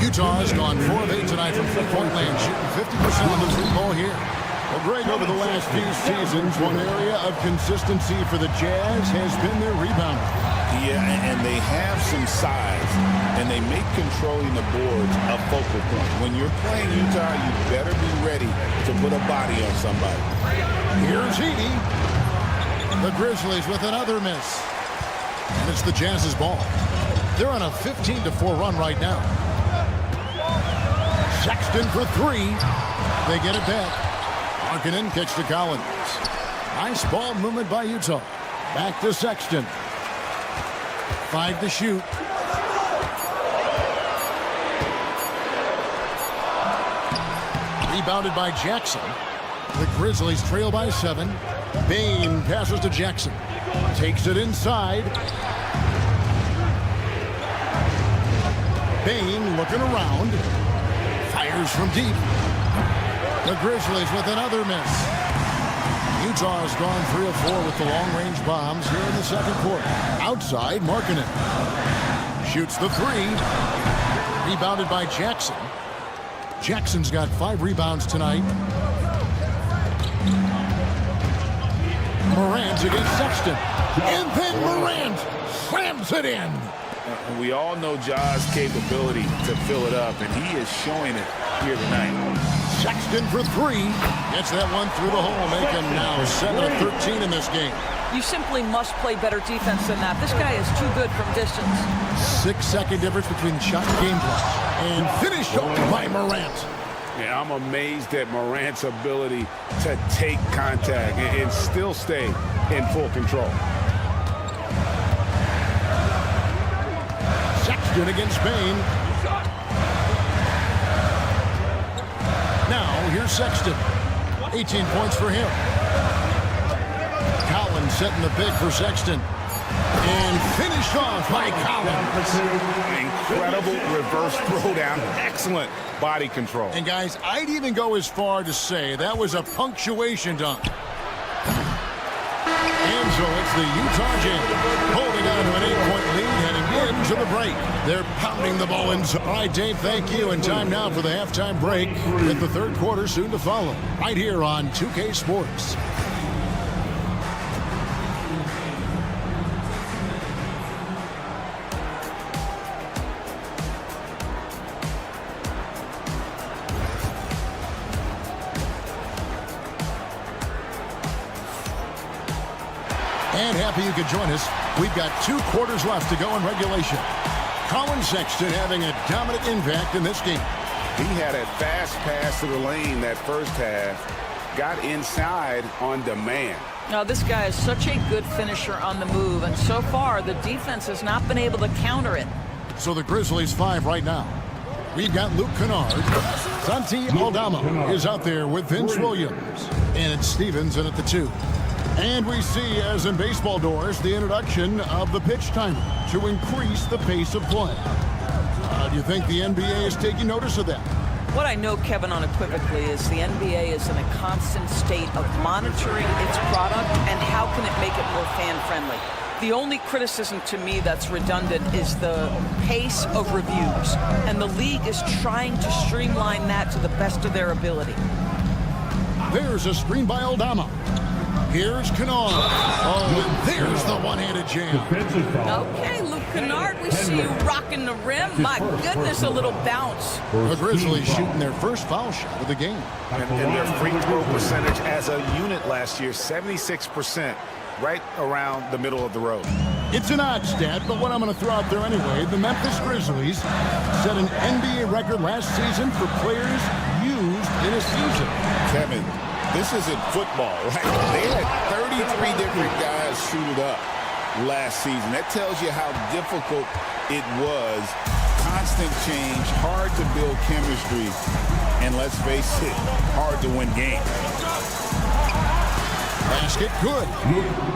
Utah has gone 4 of 8 tonight from 3-point land, shooting 50% of the free ball here. Well, Greg, over the last few seasons, one area of consistency for the Jazz has been their rebound. Yeah, and they have some size, and they make controlling the boards a focal point. When you're playing Utah, you better be ready to put a body on somebody. Here's Edey. The Grizzlies with another miss. And it's the Jazz's ball. They're on a 15-4 run right now. Sexton for 3. They get it back. Markkanen kicks to Collins. Nice ball movement by Utah. Back to Sexton. 5 to shoot. Rebounded by Jackson. The Grizzlies trail by 7. Bain passes to Jackson. Takes it inside. Bain looking around. Fires from deep. The Grizzlies with another miss. Utah has gone 3 of 4 with the long-range bombs here in the second quarter. Outside, Markkanen. Shoots the 3. Rebounded by Jackson. Jackson's got 5 rebounds tonight. Morant against Sexton. And then Morant slams it in. We all know Ja's capability to fill it up, and he is showing it here tonight. Sexton for 3. Gets that one through the hole, making now 7 of 13 in this game. You simply must play better defense than that. This guy is too good from distance. 6-second difference between the shot and game clock. And finished off by Morant. Yeah, I'm amazed at Morant's ability to take contact and still stay in full control. Sexton against Bain. Now, here's Sexton. 18 points for him. Collins setting the big for Sexton. And finished off by Collins. Incredible reverse throwdown. Excellent body control. And guys, I'd even go as far to say that was a punctuation dunk. And so it's the Utah Jazz holding on to an 8-point lead heading into the break. They're pounding the ball in. All right, Dave, thank you. And time now for the halftime break with the third quarter soon to follow. Right here on 2K Sports. And happy you could join us. We've got 2 quarters left to go in regulation. Colin Sexton having a dominant impact in this game. He had a fast pass to the lane that first half. Got inside on demand. Now, this guy is such a good finisher on the move, and so far the defense has not been able to counter it. So the Grizzlies 5 right now. We've got Luke Kennard. Santi Aldama is out there with Vince Williams. And it's Stevens in at the 2. And we see, as in baseball doors, the introduction of the pitch timer to increase the pace of play. Do you think the NBA is taking notice of that? What I know, Kevin, unequivocally is the NBA is in a constant state of monitoring its product and how can it make it more fan-friendly. The only criticism to me that's redundant is the pace of reviews, and the league is trying to streamline that to the best of their ability. There's a screen by Aldama. Here's Kennard. Oh, and there's the one-handed jam. Okay, Luke Kennard, we see you rocking the rim. My goodness, a little bounce. The Grizzlies shooting their first foul shot of the game. And their free throw percentage as a unit last year, 76%, right around the middle of the road. It's an odd stat, but what I'm going to throw out there anyway, the Memphis Grizzlies set an NBA record last season for players used in a season. Kevin, this isn't football, right? They had 33 different guys shoot it up last season. That tells you how difficult it was. Constant change, hard to build chemistry, and let's face it, hard to win games. Basket good.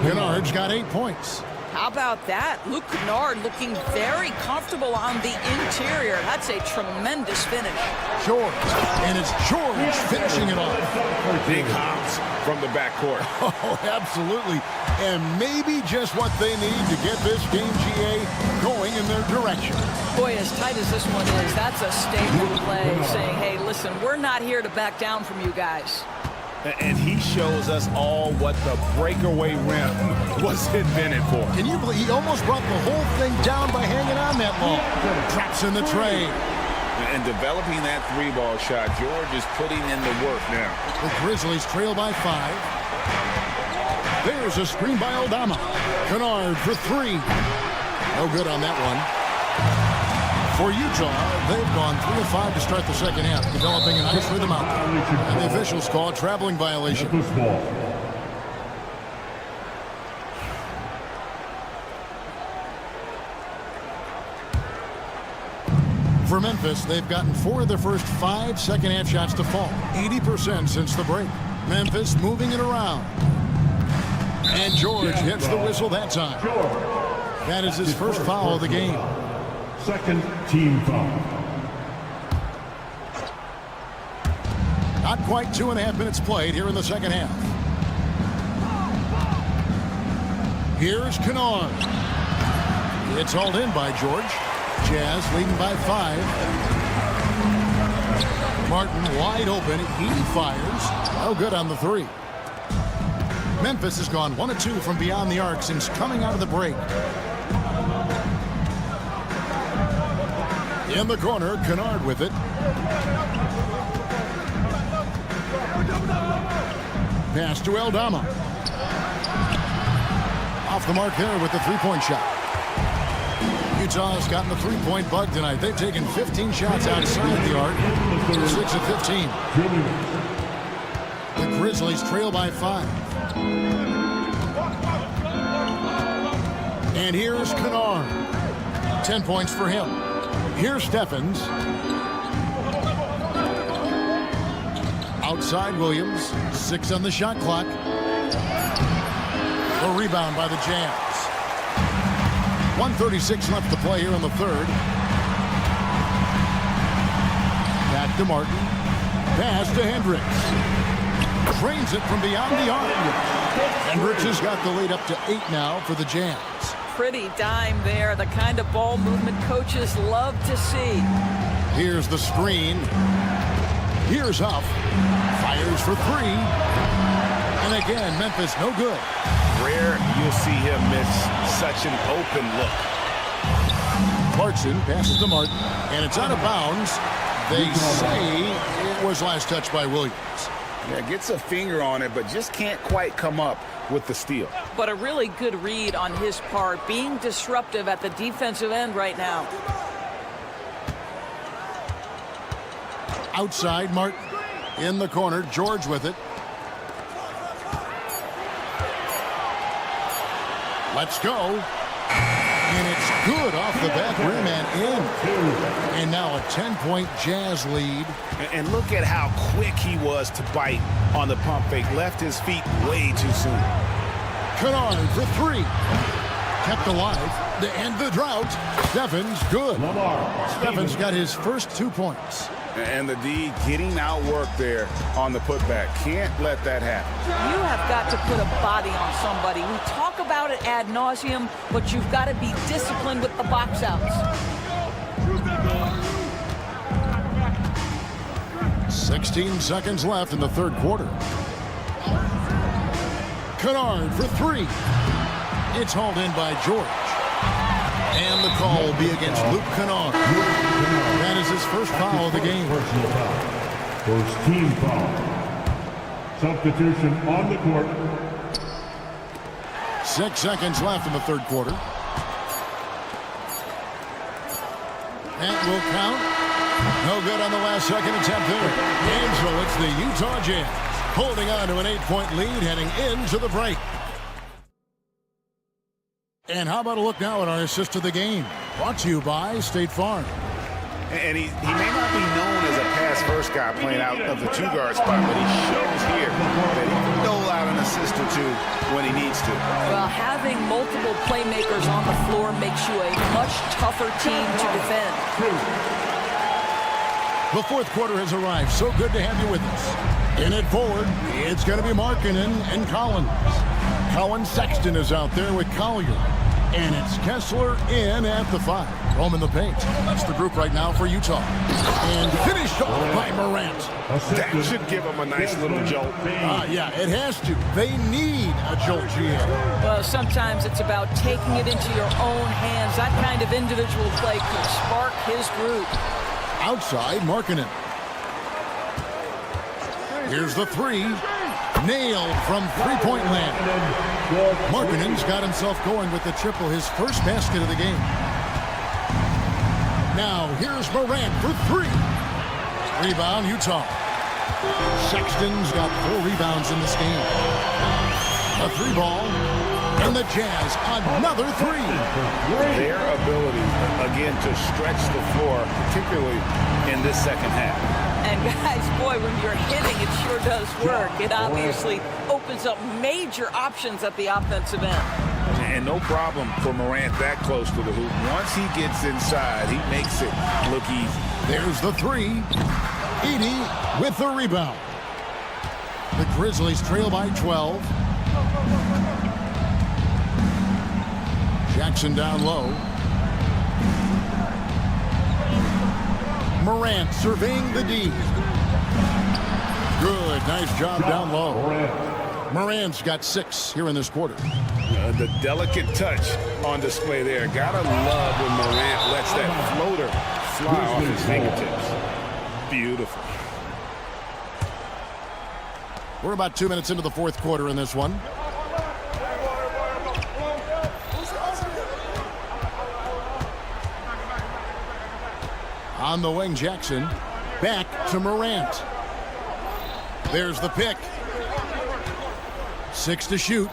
Kennard's got 8 points. How about that? Luke Kennard looking very comfortable on the interior. That's a tremendous finish. George, and it's George finishing it off. Big hops from the backcourt. Oh, absolutely. And maybe just what they need to get this game, GA, going in their direction. Boy, as tight as this one is, that's a statement play saying, hey, listen, we're not here to back down from you guys. And he shows us all what the breakaway rim was invented for. Can you believe he almost brought the whole thing down by hanging on that ball? Traps in the tray. And developing that 3-ball shot, George is putting in the work now. The Grizzlies trail by 5. There's a screen by Aldama. Kennard for 3. No good on that one. For Utah, they've gone 3 of 5 to start the second half, developing a nice rhythm out there. And the officials call a traveling violation. For Memphis, they've gotten 4 of their first 5 second-half shots to fall. 80% since the break. Memphis moving it around. And George hits the whistle that time. That is his first foul of the game. Second team foul. Not quite 2.5 minutes played here in the second half. Here's Kennard. It's hauled in by George. Jazz leading by 5. Martin wide open. He fires. No good on the 3. Memphis has gone 1 of 2 from beyond the arc since coming out of the break. In the corner, Kennard with it. Pass to Aldama. Off the mark there with the 3-point shot. Utah's gotten the 3-point bug tonight. They've taken 15 shots outside the arc. 6 of 15. The Grizzlies trail by 5. And here's Kennard. 10 points for him. Here's Steffens. Outside Williams. 6 on the shot clock. A rebound by the Jazz. 1:36 left to play here in the third. Back to Martin. Pass to Hendricks. Drains it from beyond the arc. Hendricks has got the lead up to 8 now for the Jazz. Pretty dime there, the kind of ball movement coaches love to see. Here's the screen. Here's Huff. Fires for 3. And again, Memphis no good. Rare you'll see him miss such an open look. Clarkson passes to Martin, and it's out of bounds. They say it was last touched by Williams. Yeah, gets a finger on it, but just can't quite come up with the steal. But a really good read on his part, being disruptive at the defensive end right now. Outside, Martin. In the corner, George with it. Let's go. And it's good off the back rim and in. And now a 10-point Jazz lead. And look at how quick he was to bite on the pump fake. Left his feet way too soon. Kennard for 3. Kept alive to end the drought. Steffens good. Steffens got his first 2 points. And the D getting outworked there on the putback. Can't let that happen. You have got to put a body on somebody. We talk about it ad nauseum, but you've got to be disciplined with the box outs. 16 seconds left in the third quarter. Kennard for 3. It's hauled in by George. And the call will be against Luke Kennard. That is his first foul of the game. Personal foul. First team foul. Substitution on the court. 6 seconds left in the third quarter. That will count. No good on the last second attempt there. And so it's the Utah Jazz holding on to an 8-point lead heading into the break. And how about a look now at our assist of the game? Brought to you by State Farm. And he may not be known as a pass-first guy playing out of the 2-guard spot, but he shows here that he can dole out an assist or 2 when he needs to. Well, having multiple playmakers on the floor makes you a much tougher team to defend. The fourth quarter has arrived. So good to have you with us. In it forward, it's going to be Markkanen and Collins. Colin Sexton is out there with Collier. And it's Kessler in at the 5. Roaming the paint. That's the group right now for Utah. And finished off by Morant. That should give him a nice little jolt. Yeah, it has to. They need a jolt, GM. Well, sometimes it's about taking it into your own hands. That kind of individual play could spark his group. Outside, Markkanen. Here's the 3. Nailed from three-point land. Markkanen's got himself going with the triple, his first basket of the game. Now, here's Morant for 3. Rebound, Utah. Sexton's got 4 rebounds in this game. A 3 ball. And the Jazz, another three. Their ability, again, to stretch the floor, particularly in this second half. And guys, boy, when you're hitting, it sure does work. It obviously opens up major options at the offensive end. And no problem for Morant that close to the hoop. Once he gets inside, he makes it look easy. There's the three. Edey with the rebound. The Grizzlies trail by 12. Jackson down low. Morant surveying the D. Good, nice job down low. Morant's got 6 here in this quarter. The delicate touch on display there. Gotta love when Morant lets that floater fly off his fingertips. Beautiful. We're about 2 minutes into the fourth quarter in this one. On the wing, Jackson. Back to Morant. There's the pick. 6 to shoot.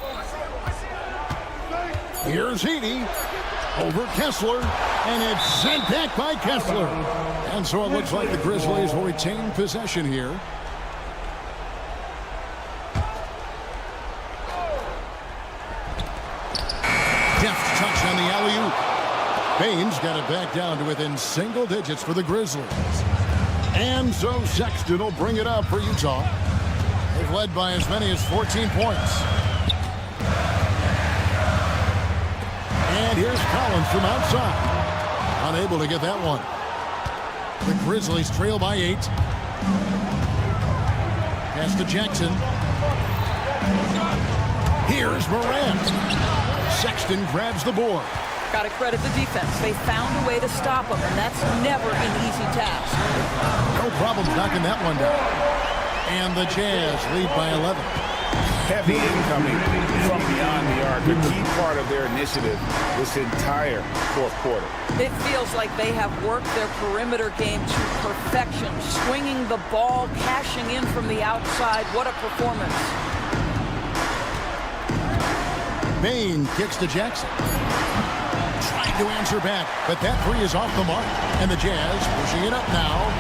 Here's Edey. Over Kessler. And it's sent back by Kessler. And so it looks like the Grizzlies will retain possession here. Deft touch on the alley-oop. Baines got it back down to within single digits for the Grizzlies. And so Sexton will bring it up for Utah. They've led by as many as 14 points. And here's Collins from outside. Unable to get that one. The Grizzlies trail by 8. Pass to Jackson. Here's Morant. Sexton grabs the board. Got to credit the defense. They found a way to stop them, and that's never an easy task. No problem knocking that one down. And the Jazz lead by 11. Heavy incoming from beyond the arc. A key part of their initiative this entire fourth quarter. It feels like they have worked their perimeter game to perfection. Swinging the ball, cashing in from the outside. What a performance. Bain kicks to Jackson. Trying to answer back, but that three is off the mark. And the Jazz pushing it up now.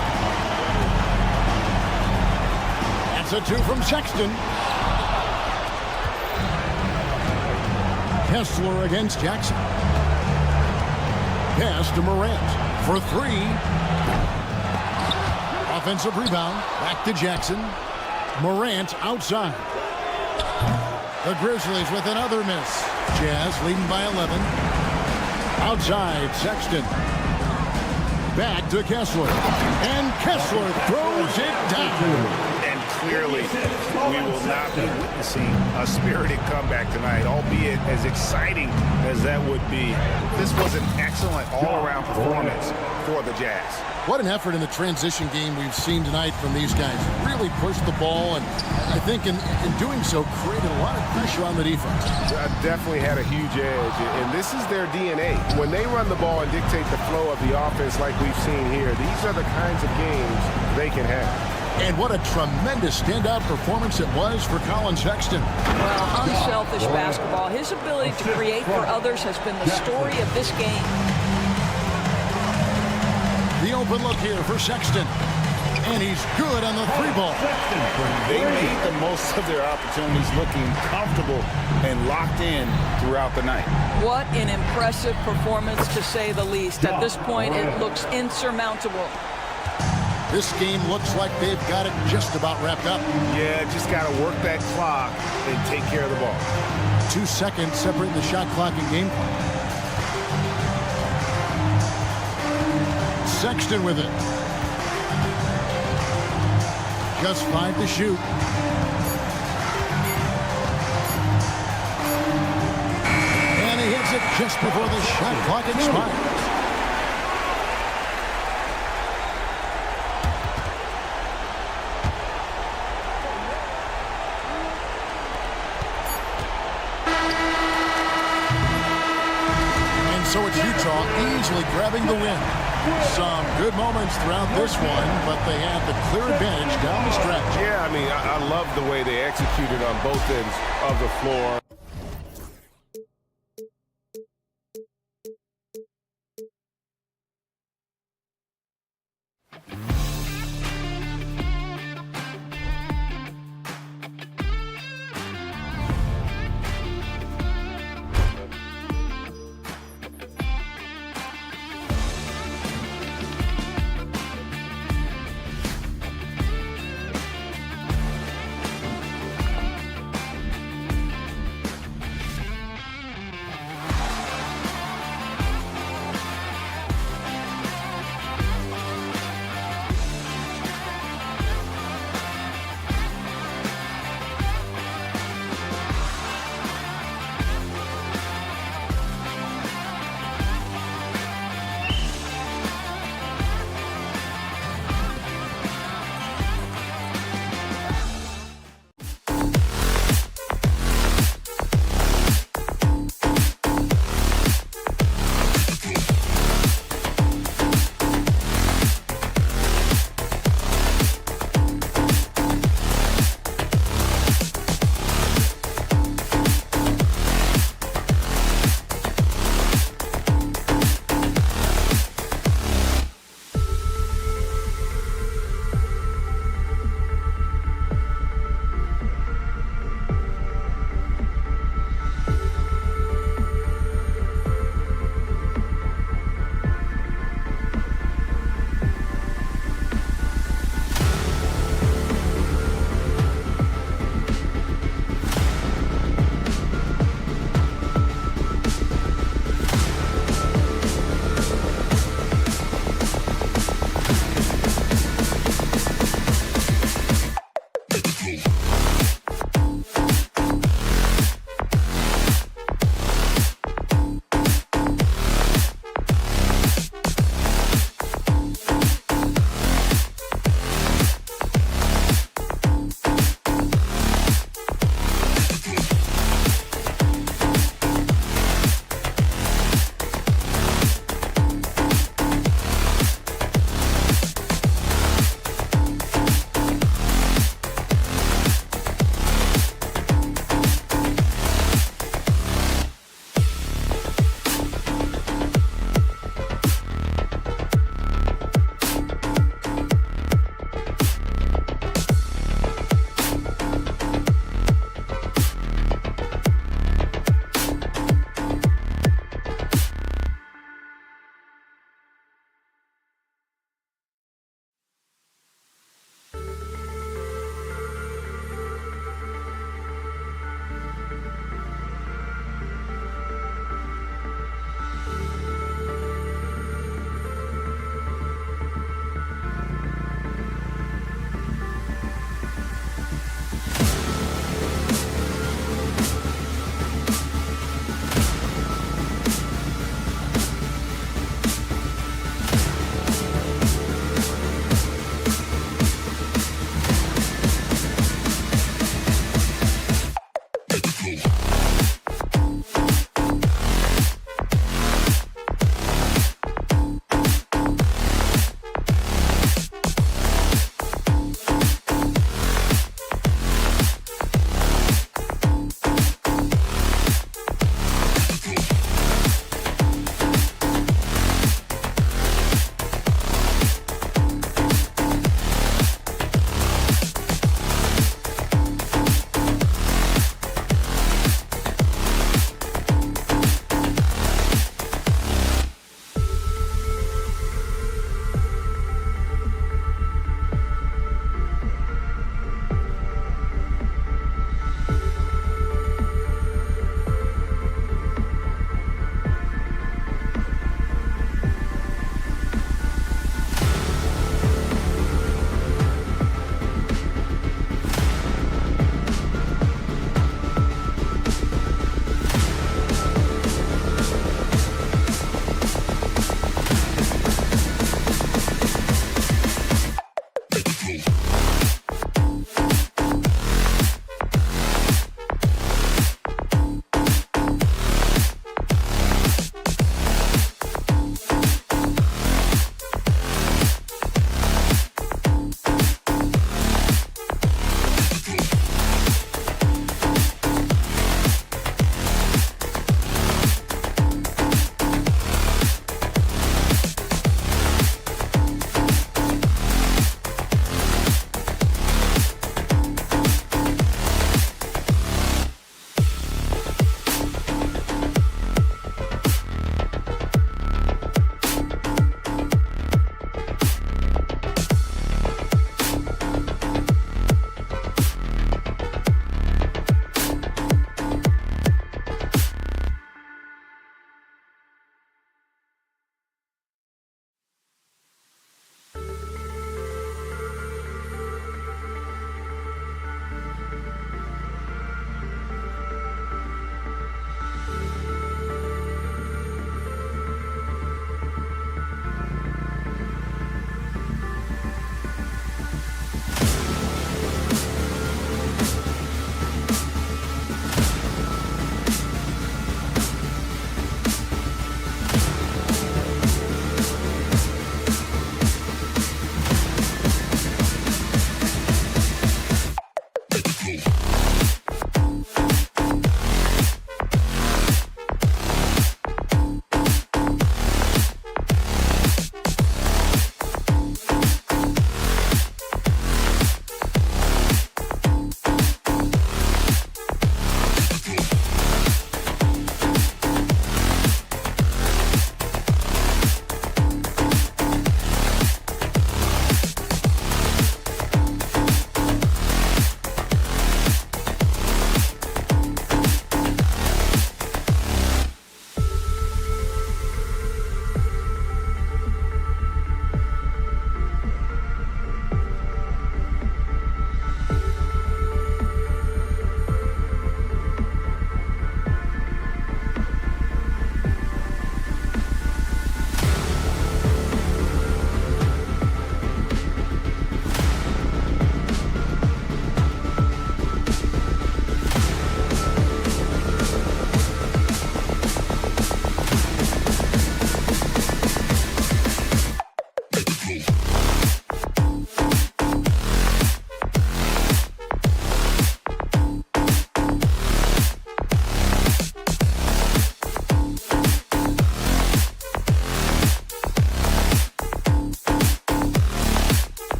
That's a 2 from Sexton. Kessler against Jackson. Pass to Morant for 3. Offensive rebound. Back to Jackson. Morant outside. The Grizzlies with another miss. Jazz leading by 11. Outside, Sexton. Back to Kessler. And Kessler throws it down. And clearly, we will not be witnessing a spirited comeback tonight, albeit as exciting as that would be. This was an excellent all-around performance for the Jazz. What an effort in the transition game we've seen tonight from these guys. Really pushed the ball, and I think in doing so, created a lot of pressure on the defense. Definitely had a huge edge, and this is their DNA. When they run the ball and dictate the flow of the offense like we've seen here, these are the kinds of games they can have. And what a tremendous standout performance it was for Colin Sexton. Well, unselfish basketball. His ability to create for others has been the story of this game. The open look here for Sexton. And he's good on the 3-ball. They made the most of their opportunities, looking comfortable and locked in throughout the night. What an impressive performance, to say the least. At this point, it looks insurmountable. This game looks like they've got it just about wrapped up. Yeah, just got to work that clock and take care of the ball. 2 seconds separating the shot clock and game clock. Sexton with it. Just 5 to shoot. And he hits it just before the shot clock expires. So it's Utah easily grabbing the win. Some good moments throughout this one, but they had the clear advantage down the stretch. Yeah, I mean, I love the way they executed on both ends of the floor.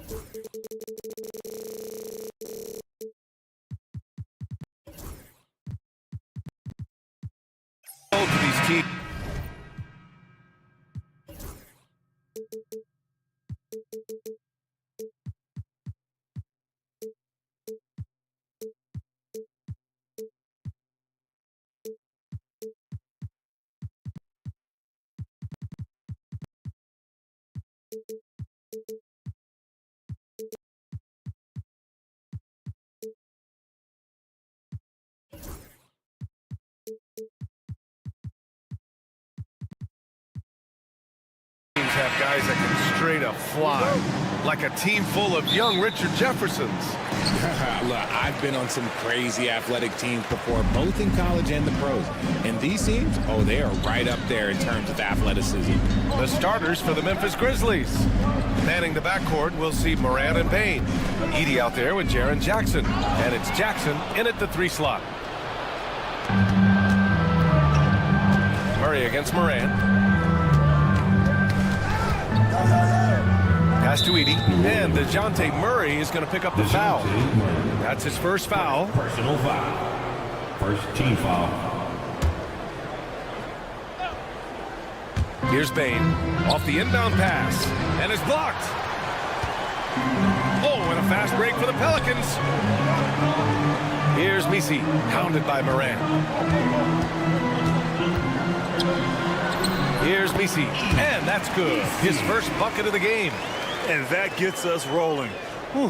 To these teams. Have guys that can straight up fly, like a team full of young Richard Jeffersons. Look, I've been on some crazy athletic teams before, both in college and the pros. And these teams, oh, they are right up there in terms of athleticism. The starters for the Memphis Grizzlies. Manning the backcourt, we'll see Morant and Payne. Edey out there with Jaren Jackson. And it's Jackson in at the 3 slot. Murray against Morant. Pass to Edey, and DeJounte Murray is going to pick up the foul. That's his first foul. Personal foul. First team foul. Here's Bane off the inbound pass, and is blocked. Oh, and a fast break for the Pelicans. Here's Messi, pounded by Morant. Here's Messi, and that's good. His first bucket of the game. And that gets us rolling. Whew,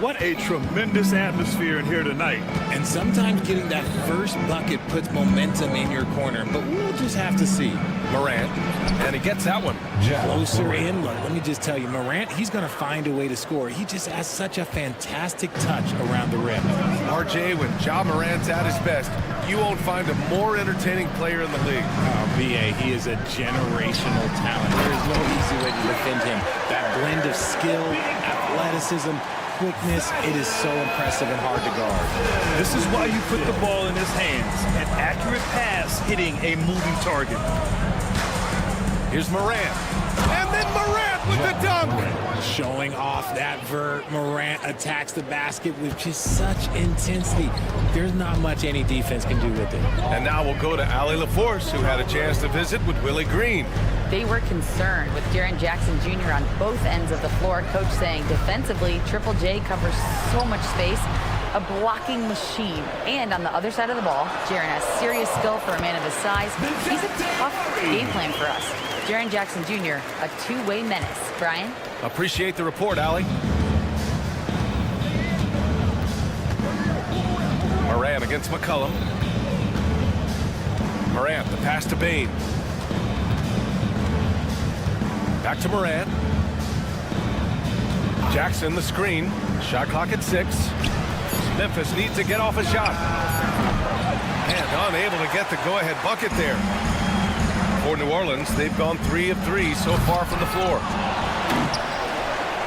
what a tremendous atmosphere in here tonight. And sometimes getting that first bucket puts momentum in your corner, but we'll just have to see. Morant, and he gets that one. Closer in, look, let me just tell you, Morant, he's going to find a way to score. He just has such a fantastic touch around the rim. RJ, when Ja Morant's at his best, you won't find a more entertaining player in the league. Oh, B.A., he is a generational talent. There is no easy way to defend him. That blend of skill, athleticism, quickness, it is so impressive and hard to guard. This is why you put the ball in his hands. An accurate pass hitting a moving target. Here's Morant. And then Morant with the dunk. Showing off that vert. Morant attacks the basket with just such intensity. There's not much any defense can do with it. And now we'll go to Allie LaForce, who had a chance to visit with Willie Green. They were concerned with Jaren Jackson Jr. on both ends of the floor. Coach saying defensively, Triple J covers so much space. A blocking machine. And on the other side of the ball, Jaren has serious skill for a man of his size. He's a tough game plan for us. Jaren Jackson Jr., a two-way menace. Brian? Appreciate the report, Allie. Morant against McCollum. Morant, the pass to Bane. Back to Morant. Jackson, the screen. Shot clock at 6. Memphis needs to get off a shot. And unable to get the go-ahead bucket there. For New Orleans, they've gone 3 of 3 so far from the floor.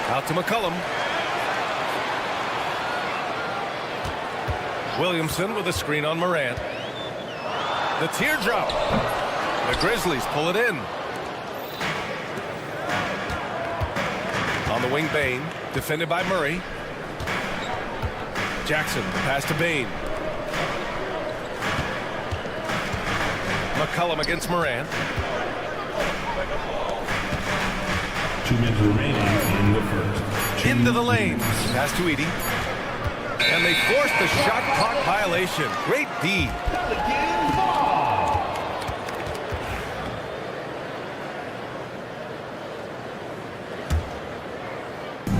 Out to McCollum. Williamson with a screen on Morant. The teardrop. The Grizzlies pull it in. On the wing, Bane. Defended by Murray. Jackson, pass to Bane. McCollum against Morant. 2 minutes remaining in the first. Into the lane. Pass to Edey. And they forced the shot clock violation. Great D.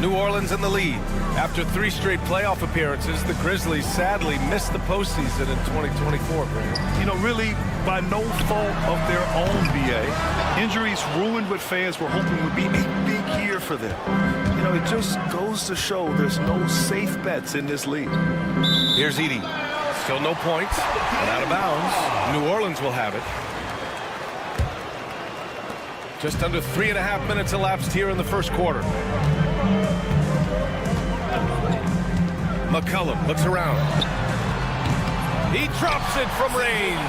New Orleans in the lead. After 3 straight playoff appearances, the Grizzlies sadly missed the postseason in 2024, Graham. You know, really by no fault of their own, BA. Injuries ruined what fans were hoping would be a big year for them. You know, it just goes to show there's no safe bets in this league. Here's Edey. Still no points. And out of bounds. New Orleans will have it. Just under 3.5 minutes elapsed here in the first quarter. McCollum looks around. He drops it from range.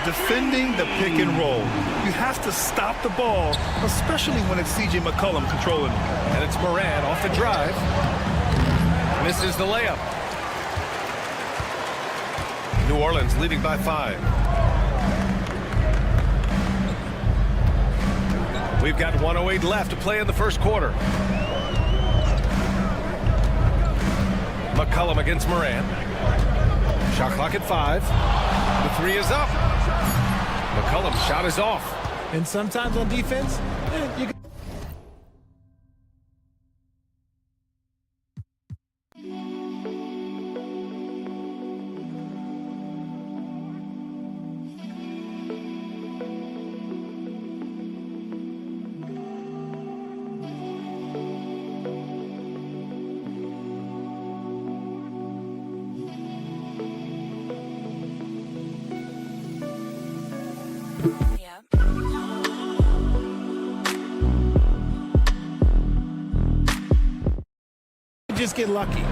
defending the pick and roll. You have to stop the ball, especially when it's C.J. McCollum controlling it. And it's Moran off the drive. Misses the layup. New Orleans leading by 5. We've got 1:08 left to play in the first quarter. McCollum against Moran. Shot clock at 5. The 3 is up. McCollum's shot is off. And sometimes on defense, you can just get lucky.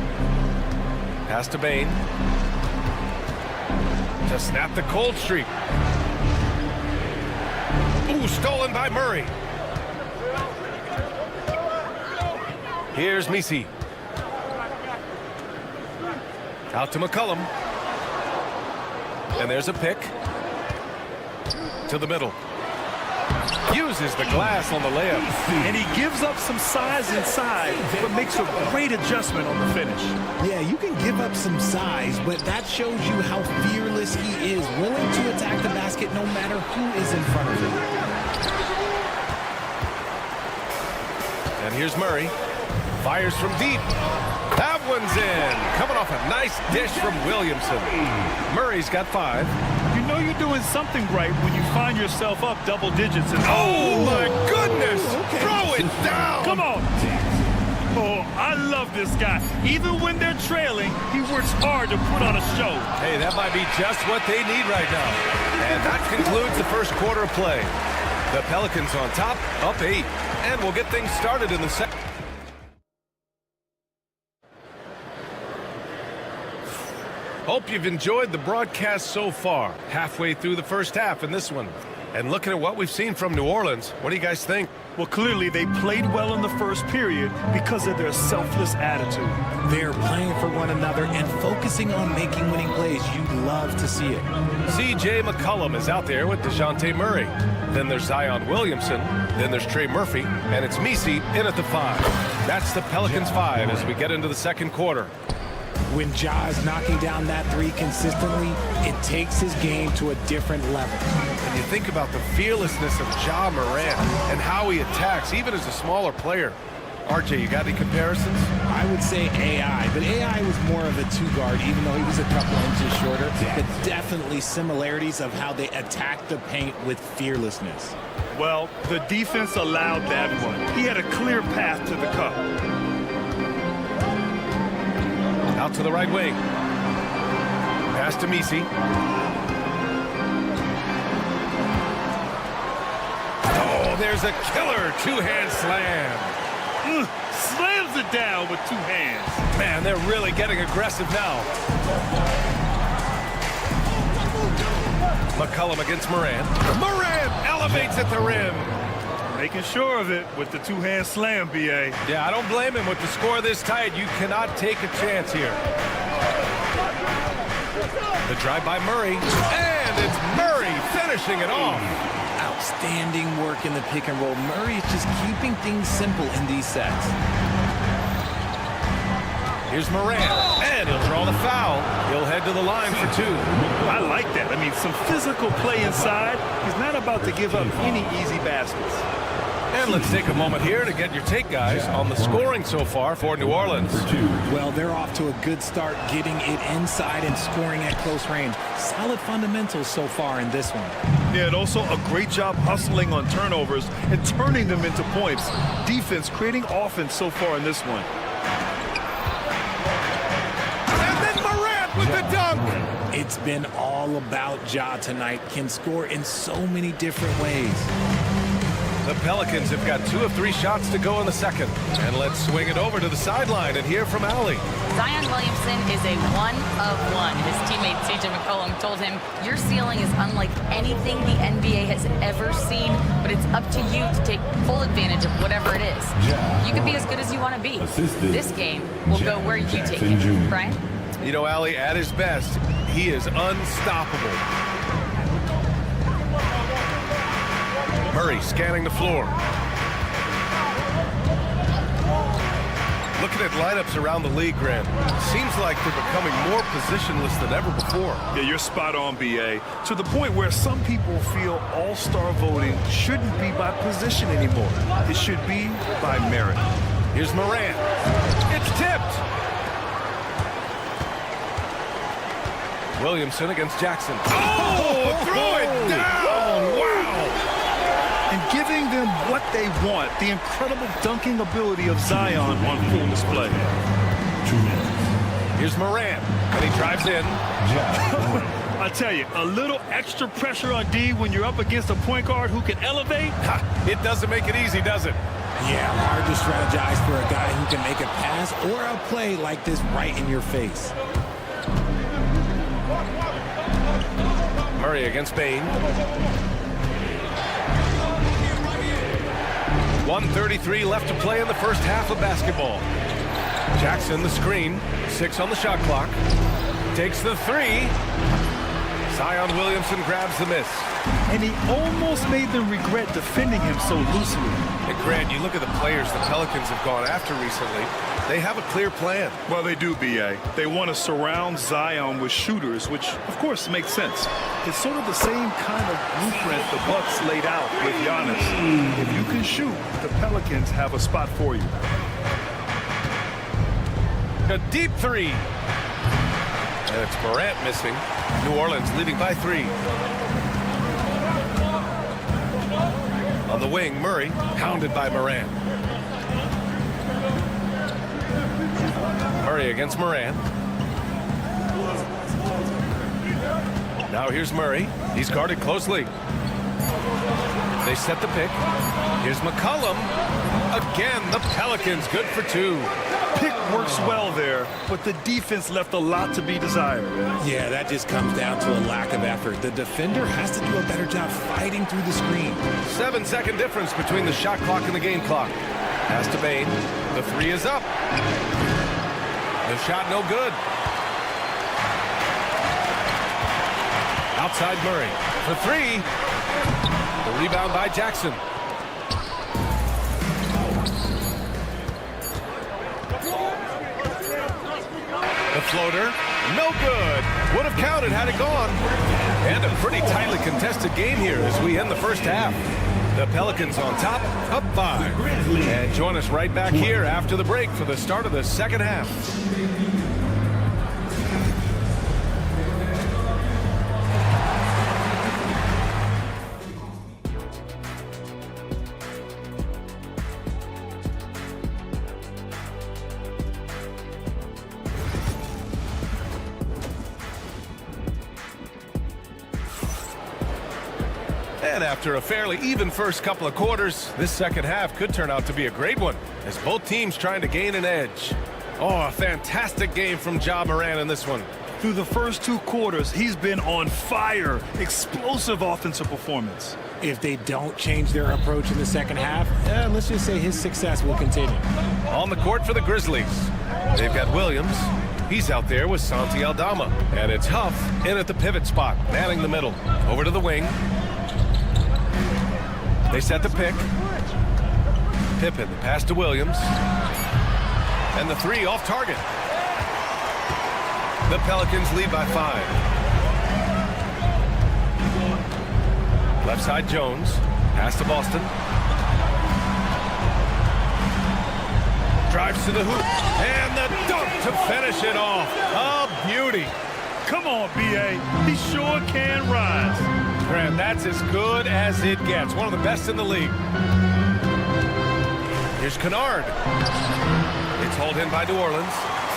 Pass to Bain. To snap the cold streak. Ooh, stolen by Murray. Here's Misi. Out to McCollum. And there's a pick. To the middle. Uses the glass on the layup. And he gives up some size inside, but makes a great adjustment on the finish. Yeah, you can give up some size, but that shows you how fearless he is, willing to attack the basket no matter who is in front of him. And here's Murray. Fires from deep. That one's in. Coming off a nice dish from Williamson. Murray's got 5. You know you're doing something right when you find yourself up double digits. And oh my goodness! Okay. Throw it down! Come on! Oh, I love this guy. Even when they're trailing, he works hard to put on a show. Hey, that might be just what they need right now. And that concludes the first quarter of play. The Pelicans on top, up 8. And we'll get things started in the second. Hope you've enjoyed the broadcast so far. Halfway through the first half in this one. And looking at what we've seen from New Orleans, what do you guys think? Well, clearly they played well in the first period because of their selfless attitude. They're playing for one another and focusing on making winning plays. You'd love to see it. C.J. McCollum is out there with DeJounte Murray. Then there's Zion Williamson. Then there's Trey Murphy. And it's Misi in at the 5. That's the Pelicans 5 as we get into the second quarter. When Ja is knocking down that 3 consistently, it takes his game to a different level. And you think about the fearlessness of Ja Morant and how he attacks, even as a smaller player. RJ, you got any comparisons? I would say AI, but AI was more of a 2-guard, even though he was a couple inches shorter. But definitely similarities of how they attack the paint with fearlessness. Well, the defense allowed that one. He had a clear path to the cup. Out to the right wing. Pass to Misi. Oh, there's a killer 2-hand slam. Slams it down with 2 hands. Man, they're really getting aggressive now. McCollum against Moran. Moran elevates at the rim. Making sure of it with the 2-hand slam, B.A. Yeah, I don't blame him. With the score this tight, you cannot take a chance here. The drive by Murray. And it's Murray finishing it off. Outstanding work in the pick and roll. Murray is just keeping things simple in these sets. Here's Moran. And he'll draw the foul. He'll head to the line for 2. I like that. I mean, some physical play inside. He's not about to give up any easy baskets. And let's take a moment here to get your take, guys, on the scoring so far for New Orleans. Well, they're off to a good start getting it inside and scoring at close range. Solid fundamentals so far in this one. Yeah, and also a great job hustling on turnovers and turning them into points. Defense creating offense so far in this one. And then Morant with the dunk. It's been all about Ja tonight. Can score in so many different ways. The Pelicans have got 2 of 3 shots to go in the second. And let's swing it over to the sideline and hear from Allie. Zion Williamson is a 1 of 1. His teammate CJ McCollum told him, your ceiling is unlike anything the NBA has ever seen, but it's up to you to take full advantage of whatever it is. You can be as good as you want to be. This game will go where you take it. Brian? You know, Allie, at his best, he is unstoppable. Murray scanning the floor. Looking at lineups around the league, Grant, seems like they're becoming more positionless than ever before. Yeah, you're spot on, B.A. To the point where some people feel all-star voting shouldn't be by position anymore. It should be by merit. Here's Morant. It's tipped. Williamson against Jackson. Oh, throw it down. Wow. And giving them what they want, the incredible dunking ability of Zion on full display. Here's Morant, and he drives in. I tell you, a little extra pressure on D when you're up against a point guard who can elevate. It doesn't make it easy, does it? Yeah, hard to strategize for a guy who can make a pass or a play like this right in your face. Murray against Bain. 1:33 left to play in the first half of basketball. Jackson, the screen. 6 on the shot clock. Takes the 3. Zion Williamson grabs the miss. And he almost made them regret defending him so loosely. And Grant, you look at the players the Pelicans have gone after recently. They have a clear plan. Well, they do, B.A. They want to surround Zion with shooters, which, of course, makes sense. It's sort of the same kind of blueprint the Bucks laid out with Giannis. If you can shoot, the Pelicans have a spot for you. A deep 3. And it's Morant missing. New Orleans leading by 3. On the wing, Murray, hounded by Morant. Murray against Morant. Now here's Murray. He's guarded closely. They set the pick. Here's McCollum. Again, the Pelicans good for 2. Pick works well there, but the defense left a lot to be desired. Yeah, that just comes down to a lack of effort. The defender has to do a better job fighting through the screen. 7-second difference between the shot clock and the game clock. Pass to Bain. The 3 is up. The shot no good. Outside Murray for 3. The rebound by Jackson. The floater, no good. Would have counted had it gone. And a pretty tightly contested game here as we end the first half. The Pelicans on top, up 5. And join us right back here after the break for the start of the second half. And after a fairly even first couple of quarters, this second half could turn out to be a great one as both teams trying to gain an edge. Oh, a fantastic game from Ja Morant in this one. Through the first 2 quarters, he's been on fire. Explosive offensive performance. If they don't change their approach in the second half, let's just say his success will continue. On the court for the Grizzlies, they've got Williams. He's out there with Santi Aldama. And it's Huff in at the pivot spot, manning the middle. Over to the wing. They set the pick. Pippen, the pass to Williams. And the 3 off target. The Pelicans lead by 5. Left side Jones. Pass to Boston. Drives to the hoop. And the dunk to finish it off. A beauty. Come on, B.A. He sure can rise. Grant, that's as good as it gets. One of the best in the league. Here's Kennard. It's hauled in by New Orleans.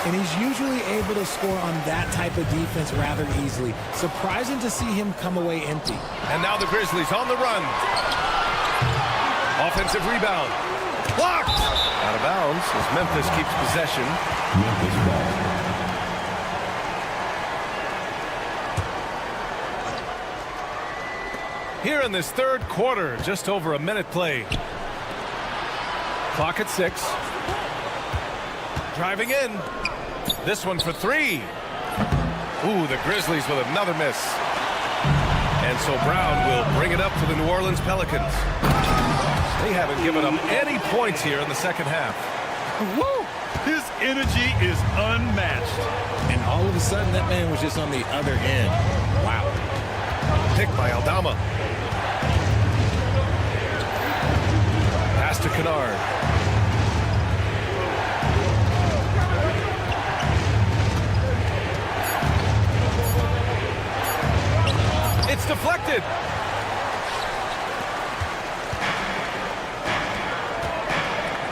And he's usually able to score on that type of defense rather easily. Surprising to see him come away empty. And now the Grizzlies on the run. Offensive rebound. Blocked! Out of bounds as Memphis keeps possession. Memphis ball. Here in this third quarter, just over a minute played. Clock at 6. Driving in. This one for 3. Ooh, the Grizzlies with another miss. And so Brown will bring it up for the New Orleans Pelicans. They haven't given up any points here in the second half. Woo! His energy is unmatched. And all of a sudden, that man was just on the other end. Wow. Pick by Aldama. Pass to Kennard. It's deflected.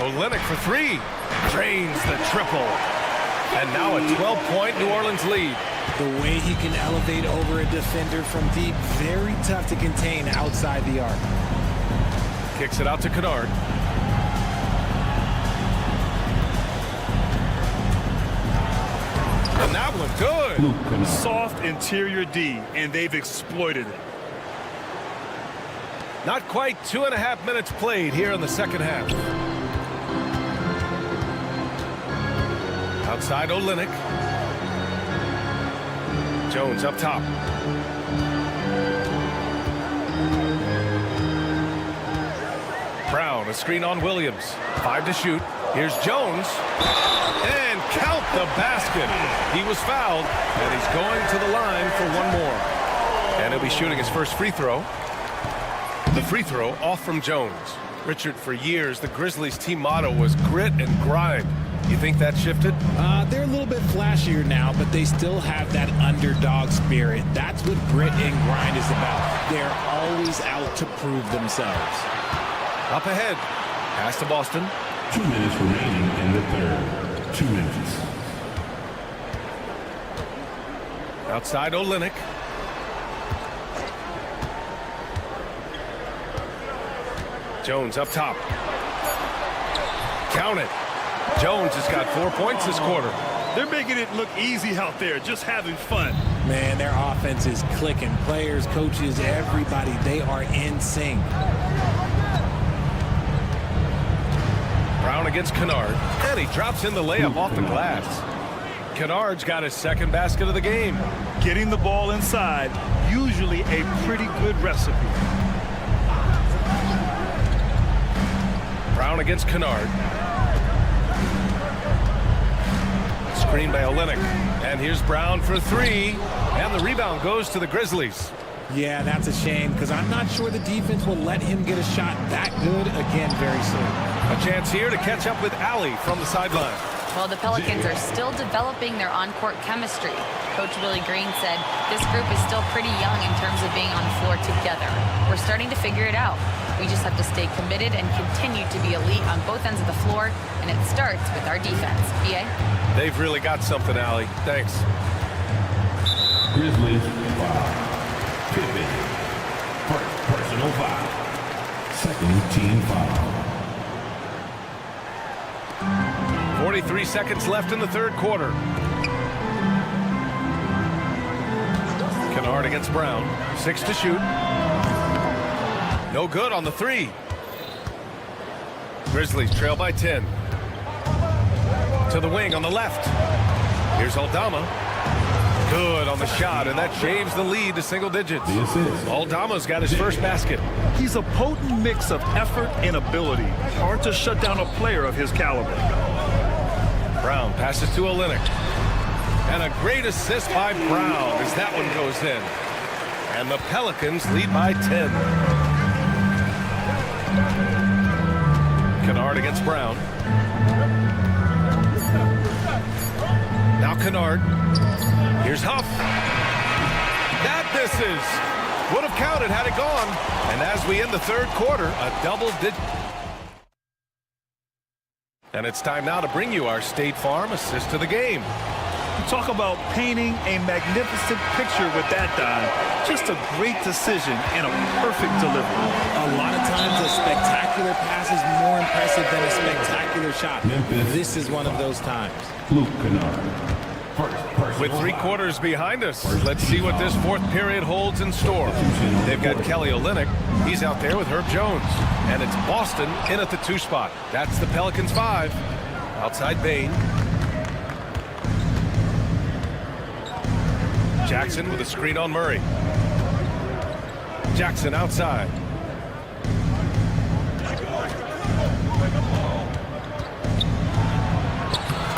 Olynyk for 3. Drains the triple. And now a 12-point New Orleans lead. The way he can elevate over a defender from deep, very tough to contain outside the arc. Kicks it out to Kennard. And that one good. Soft interior D, and they've exploited it. Not quite 2.5 minutes played here in the second half. Outside Olynyk. Jones up top. Brown, a screen on Williams. 5 to shoot. Here's Jones. And count the basket. He was fouled, and he's going to the line for one more. And he'll be shooting his first free throw. The free throw off from Jones. Richard, for years, the Grizzlies team motto was grit and grind. You think that shifted? They're a little bit flashier now, but they still have that underdog spirit. That's what grit and grind is about. They're always out to prove themselves. Up ahead. Pass to Boston. 2 minutes remaining in the third. 2 Memphis. Outside Olynyk. Jones up top. Count it. Jones has got 4 points this quarter. They're making it look easy out there, just having fun. Man, their offense is clicking. Players, coaches, everybody, they are in sync. Brown against Kennard. And he drops in the layup off the glass. Kennard's got his second basket of the game. Getting the ball inside, usually a pretty good recipe. Brown against Kennard. Screen by Olynyk. And here's Brown for 3. And the rebound goes to the Grizzlies. Yeah, that's a shame because I'm not sure the defense will let him get a shot that good again very soon. A chance here to catch up with Allie from the sideline. Well, the Pelicans are still developing their on-court chemistry. Coach Willie Green said this group is still pretty young in terms of being on the floor together. We're starting to figure it out. We just have to stay committed and continue to be elite on both ends of the floor, and it starts with our defense. PA? They've really got something, Allie. Thanks. Grizzlies foul. Pippen. First personal foul. Second team foul. 43 seconds left in the third quarter. Kennard against Brown. 6 to shoot. No good on the 3. Grizzlies trail by 10. To the wing on the left. Here's Aldama. Good on the shot, and that shaves the lead to single digits. Aldama's got his first basket. He's a potent mix of effort and ability. Hard to shut down a player of his caliber. Brown passes to Olynyk. And a great assist by Brown as that one goes in. And the Pelicans lead by 10. Kennard against Brown. Now Kennard. Here's Huff. That misses. Would have counted had it gone. And as we end the third quarter, a double digit. And it's time now to bring you our State Farm assist of the game. Talk about painting a magnificent picture with that dime. Just a great decision and a perfect delivery. A lot of times a spectacular pass is more impressive than a spectacular shot. This is one of those times. Luke Kennard. With 3 quarters behind us, let's see what this 4th period holds in store. They've got Kelly Olynyk. He's out there with Herb Jones. And it's Boston in at the 2 spot. That's the Pelicans 5. Outside Bane. Jackson with a screen on Murray. Jackson outside.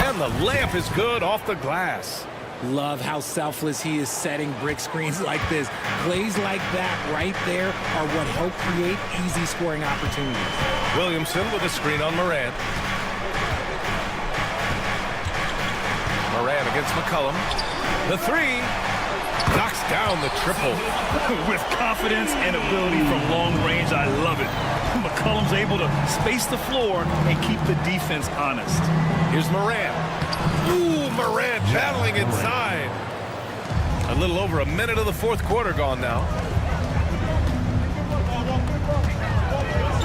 And the layup is good off the glass. Love how selfless he is setting brick screens like this. Plays like that right there are what help create easy scoring opportunities. Williamson with a screen on Morant. Morant against McCollum. The 3. Knocks down the triple. With confidence and ability from long range, I love it. McCollum's able to space the floor and keep the defense honest. Here's Morant. Ooh, Morant battling inside. A little over a minute of the 4th quarter gone now.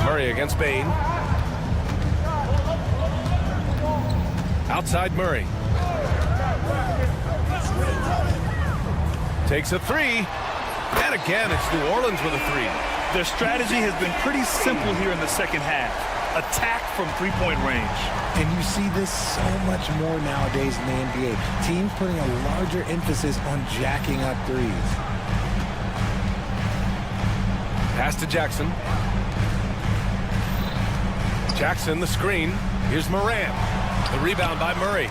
Murray against Bane. Outside Murray. Takes a 3. And again, it's New Orleans with a 3. Their strategy has been pretty simple here in the second half. Attack from 3-point range. And you see this so much more nowadays in the NBA. Teams putting a larger emphasis on jacking up threes. Pass to Jackson. Jackson, the screen. Here's Morant. The rebound by Murray.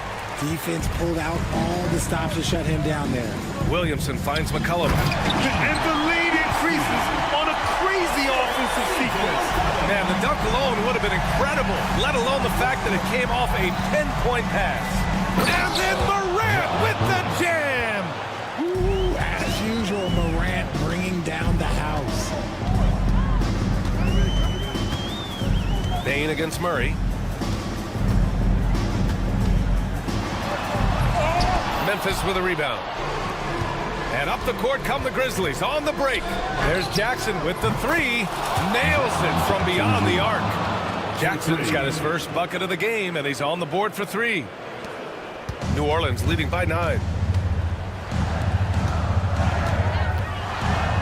Defense pulled out all the stops to shut him down there. Williamson finds McCollum. And the lead increases on a crazy offensive sequence. Man, the dunk alone would have been incredible, let alone the fact that it came off a pinpoint pass. And then Morant with the jam. Ooh, as usual, Morant bringing down the house. Bane against Murray. Memphis with a rebound. And up the court come the Grizzlies on the break. There's Jackson with the 3. Nails it from beyond the arc. Jackson's got his first bucket of the game, and he's on the board for 3. New Orleans leading by 9.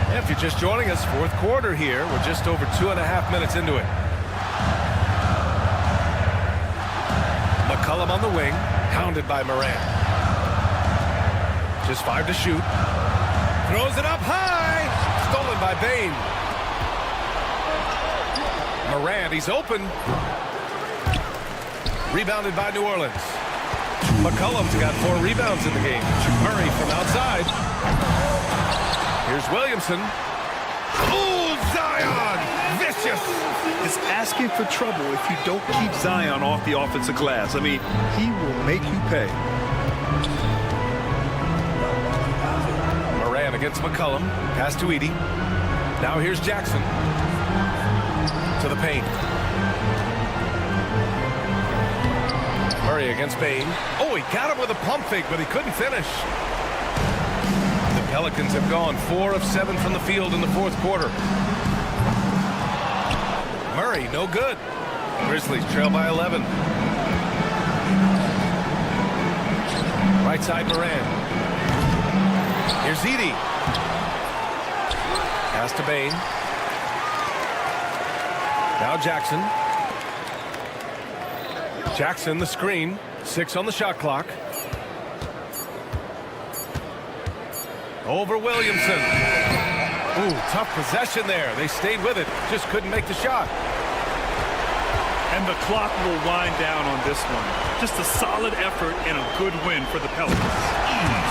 And if you're just joining us, 4th quarter here. We're just over 2.5 minutes into it. McCollum on the wing, hounded by Morant. Just 5 to shoot. Throws it up high. Stolen by Bane. Morant, he's open. Rebounded by New Orleans. McCollum's got 4 rebounds in the game. Murray from outside. Here's Williamson. Ooh, Zion! Vicious! It's asking for trouble if you don't keep Zion off the offensive glass. I mean, he will make you pay. Morant against McCollum. Pass to Edey. Now here's Jackson. To the paint. Murray against Bane. Oh, he got him with a pump fake, but he couldn't finish. The Pelicans have gone 4 of 7 from the field in the 4th quarter. Murray, no good. Grizzlies trail by 11. Right side Morant. Here's Edey. Pass to Bane. Now Jackson. Jackson the screen. 6 on the shot clock. Over Williamson. Ooh, tough possession there. They stayed with it. Just couldn't make the shot. And the clock will wind down on this one. Just a solid effort and a good win for the Pelicans.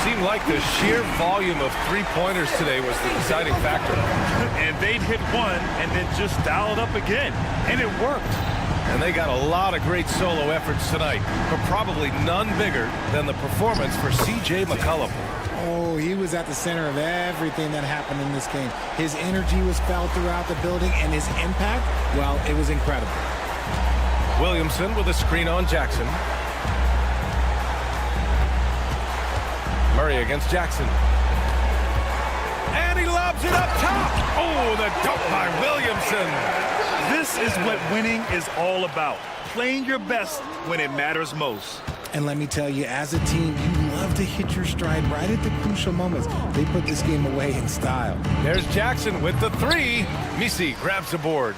Seemed like the sheer volume of 3-pointers today was the deciding factor. And they'd hit one and then just dial it up again. And it worked. And they got a lot of great solo efforts tonight, but probably none bigger than the performance for C.J. McCollum. Oh, he was at the center of everything that happened in this game. His energy was felt throughout the building, and his impact, well, it was incredible. Williamson with a screen on Jackson. Murray against Jackson. And he lobs it up top. Oh, the dunk by Williamson. This is what winning is all about. Playing your best when it matters most. And let me tell you, as a team, you love to hit your stride right at the crucial moments. They put this game away in style. There's Jackson with the three. Misi grabs the board.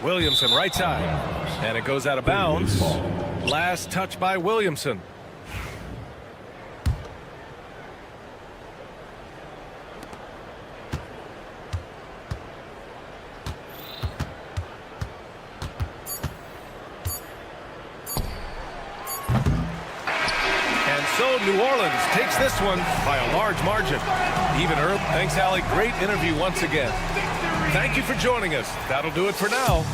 Williamson right side. And it goes out of bounds. Last touch by Williamson. So New Orleans takes this one by a large margin. Even Earth, thanks, Allie. Great interview once again. Thank you for joining us. That'll do it for now.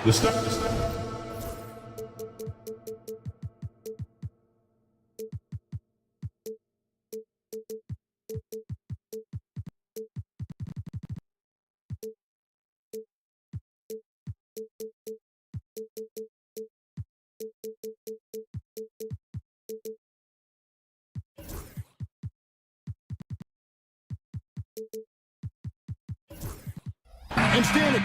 The start. And standing.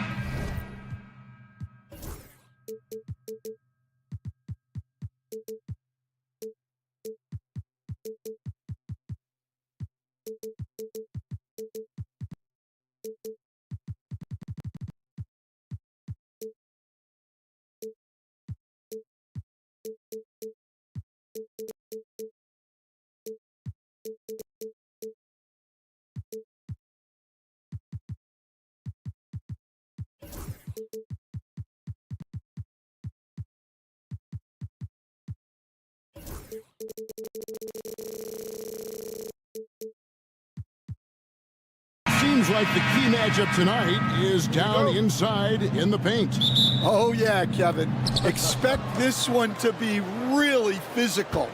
Seems like the key matchup tonight is down inside in the paint. Oh, yeah, Kevin. Expect this one to be really physical.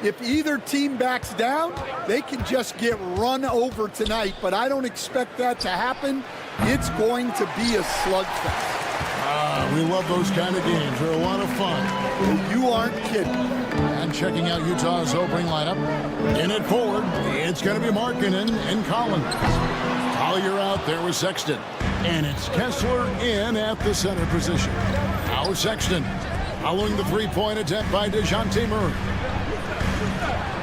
If either team backs down, they can just get run over tonight, but I don't expect that to happen. It's going to be a slugfest. We love those kind of games. They're a lot of fun. You aren't kidding. And checking out Utah's opening lineup. In it forward, it's going to be Markkanen and Collins. Collier out there with Sexton. And it's Kessler in at the center position. Now Sexton following the three-point attempt by DeJounte Murray.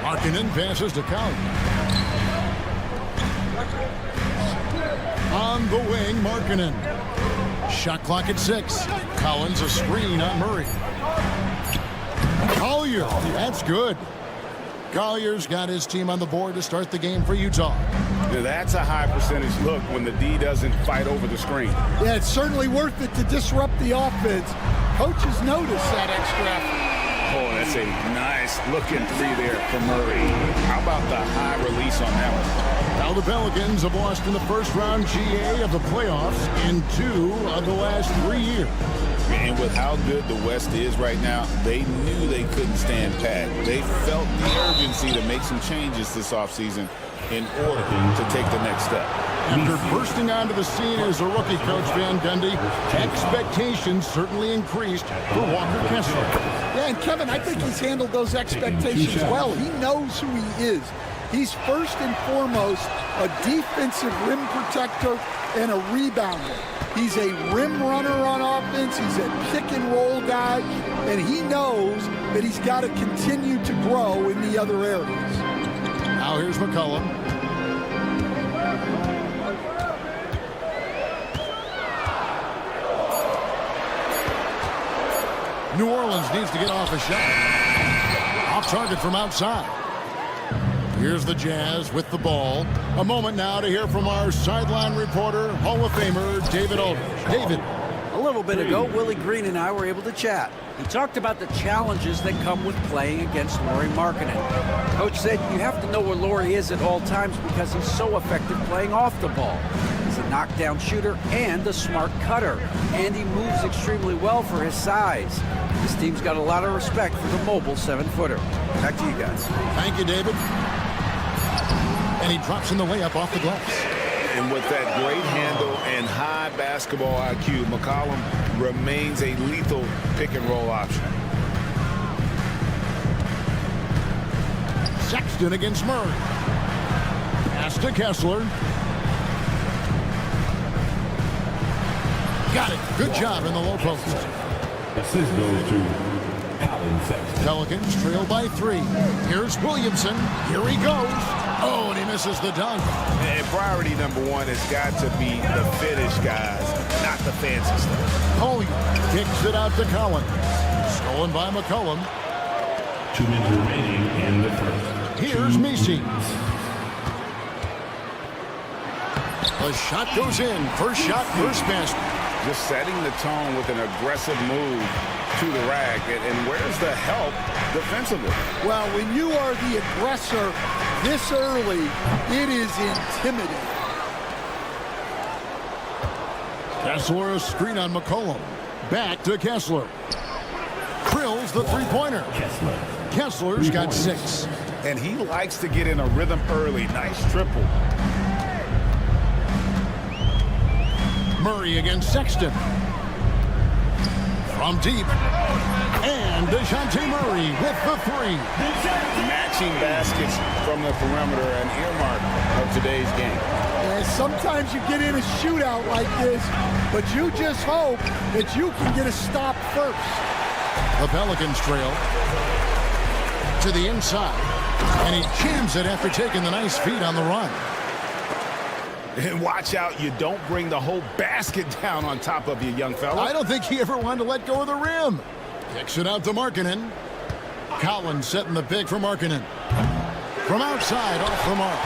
Markkanen passes to Collins. On the wing, Markkanen. Shot clock at 6. Collins a screen on Murray. Collier, that's good. Collier's got his team on the board to start the game for Utah. That's a high percentage look when the D doesn't fight over the screen. Yeah, it's certainly worth it to disrupt the offense. Coaches notice that extra effort. Oh, that's a nice looking three there for Murray. How about the high release on that one? Now the Pelicans have lost in the first round GA of the playoffs in 2 of the last 3 years. And with how good the West is right now, they knew they couldn't stand pat. They felt the urgency to make some changes this offseason in order to take the next step. After bursting onto the scene as a rookie, Coach Van Gundy, expectations certainly increased for Walker Kessler. Yeah, and Kevin, I think he's handled those expectations well. He knows who he is. He's first and foremost a defensive rim protector and a rebounder. He's a rim runner on offense. He's a pick-and-roll guy, and he knows that he's got to continue to grow in the other areas. Now here's McCollum. New Orleans needs to get off a shot. Off target from outside. Here's the Jazz with the ball. A moment now to hear from our sideline reporter, Hall of Famer David Aldridge. David. A little bit ago, Willie Green and I were able to chat. He talked about the challenges that come with playing against Lauri Markkanen. Coach said you have to know where Lauri is at all times because he's so effective playing off the ball. He's a knockdown shooter and a smart cutter, and he moves extremely well for his size. This team's got a lot of respect for the mobile 7-footer. Back to you guys. Thank you, David. And he drops in the layup off the glass. And with that great handle and high basketball IQ, McCollum remains a lethal pick-and-roll option. Sexton against Murray. Pass to Kessler. Got it. Good job in the low post. Assist goes to Alan Sexton. Pelicans trail by 3. Here's Williamson. Here he goes. Oh, and he misses the dunk. And priority number 1 has got to be the finish, guys, not the fancy stuff. Collier kicks it out to Collins. Stolen by McCollum. 2 minutes remaining in the first. Here's Messi. The shot goes in. First shot, first basket. Just setting the tone with an aggressive move to the rack. And where's the help defensively? Well, when you are the aggressor this early, it is intimidating. Kessler a screen on McCollum. Back to Kessler. Drills the three-pointer. Kessler's got 6. And he likes to get in a rhythm early. Nice triple. Murray against Sexton. From deep. And DeJounte Murray with the 3. Matching baskets from the perimeter, an earmark of today's game. And sometimes you get in a shootout like this, but you just hope that you can get a stop first. The Pelicans trail to the inside, and he jams it after taking the nice feed on the run. And watch out, you don't bring the whole basket down on top of you, young fella. I don't think he ever wanted to let go of the rim. Kicks it out to Markkanen. Collins setting the pick for Markkanen. From outside, off the mark.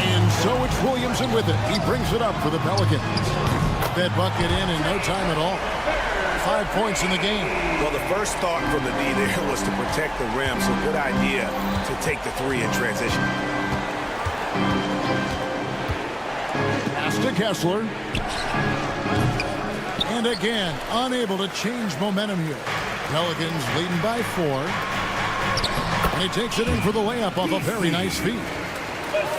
And so it's Williamson with it. He brings it up for the Pelicans. That bucket in no time at all. 5 points in the game. Well, the first thought from the D there was to protect the rim, so good idea to take the 3 in transition. Pass to Kessler. And again, unable to change momentum here. Pelicans leading by 4. And he takes it in for the layup off a very nice feed.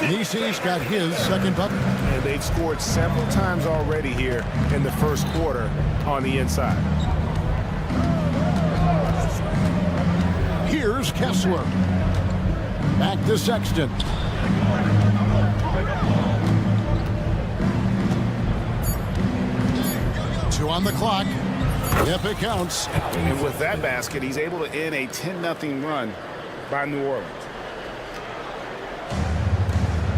Nisi's got his second bucket. And they've scored several times already here in the first quarter on the inside. Here's Kessler. Back to Sexton. Two on the clock. If it counts. And with that basket, he's able to end a 10-0 run by New Orleans.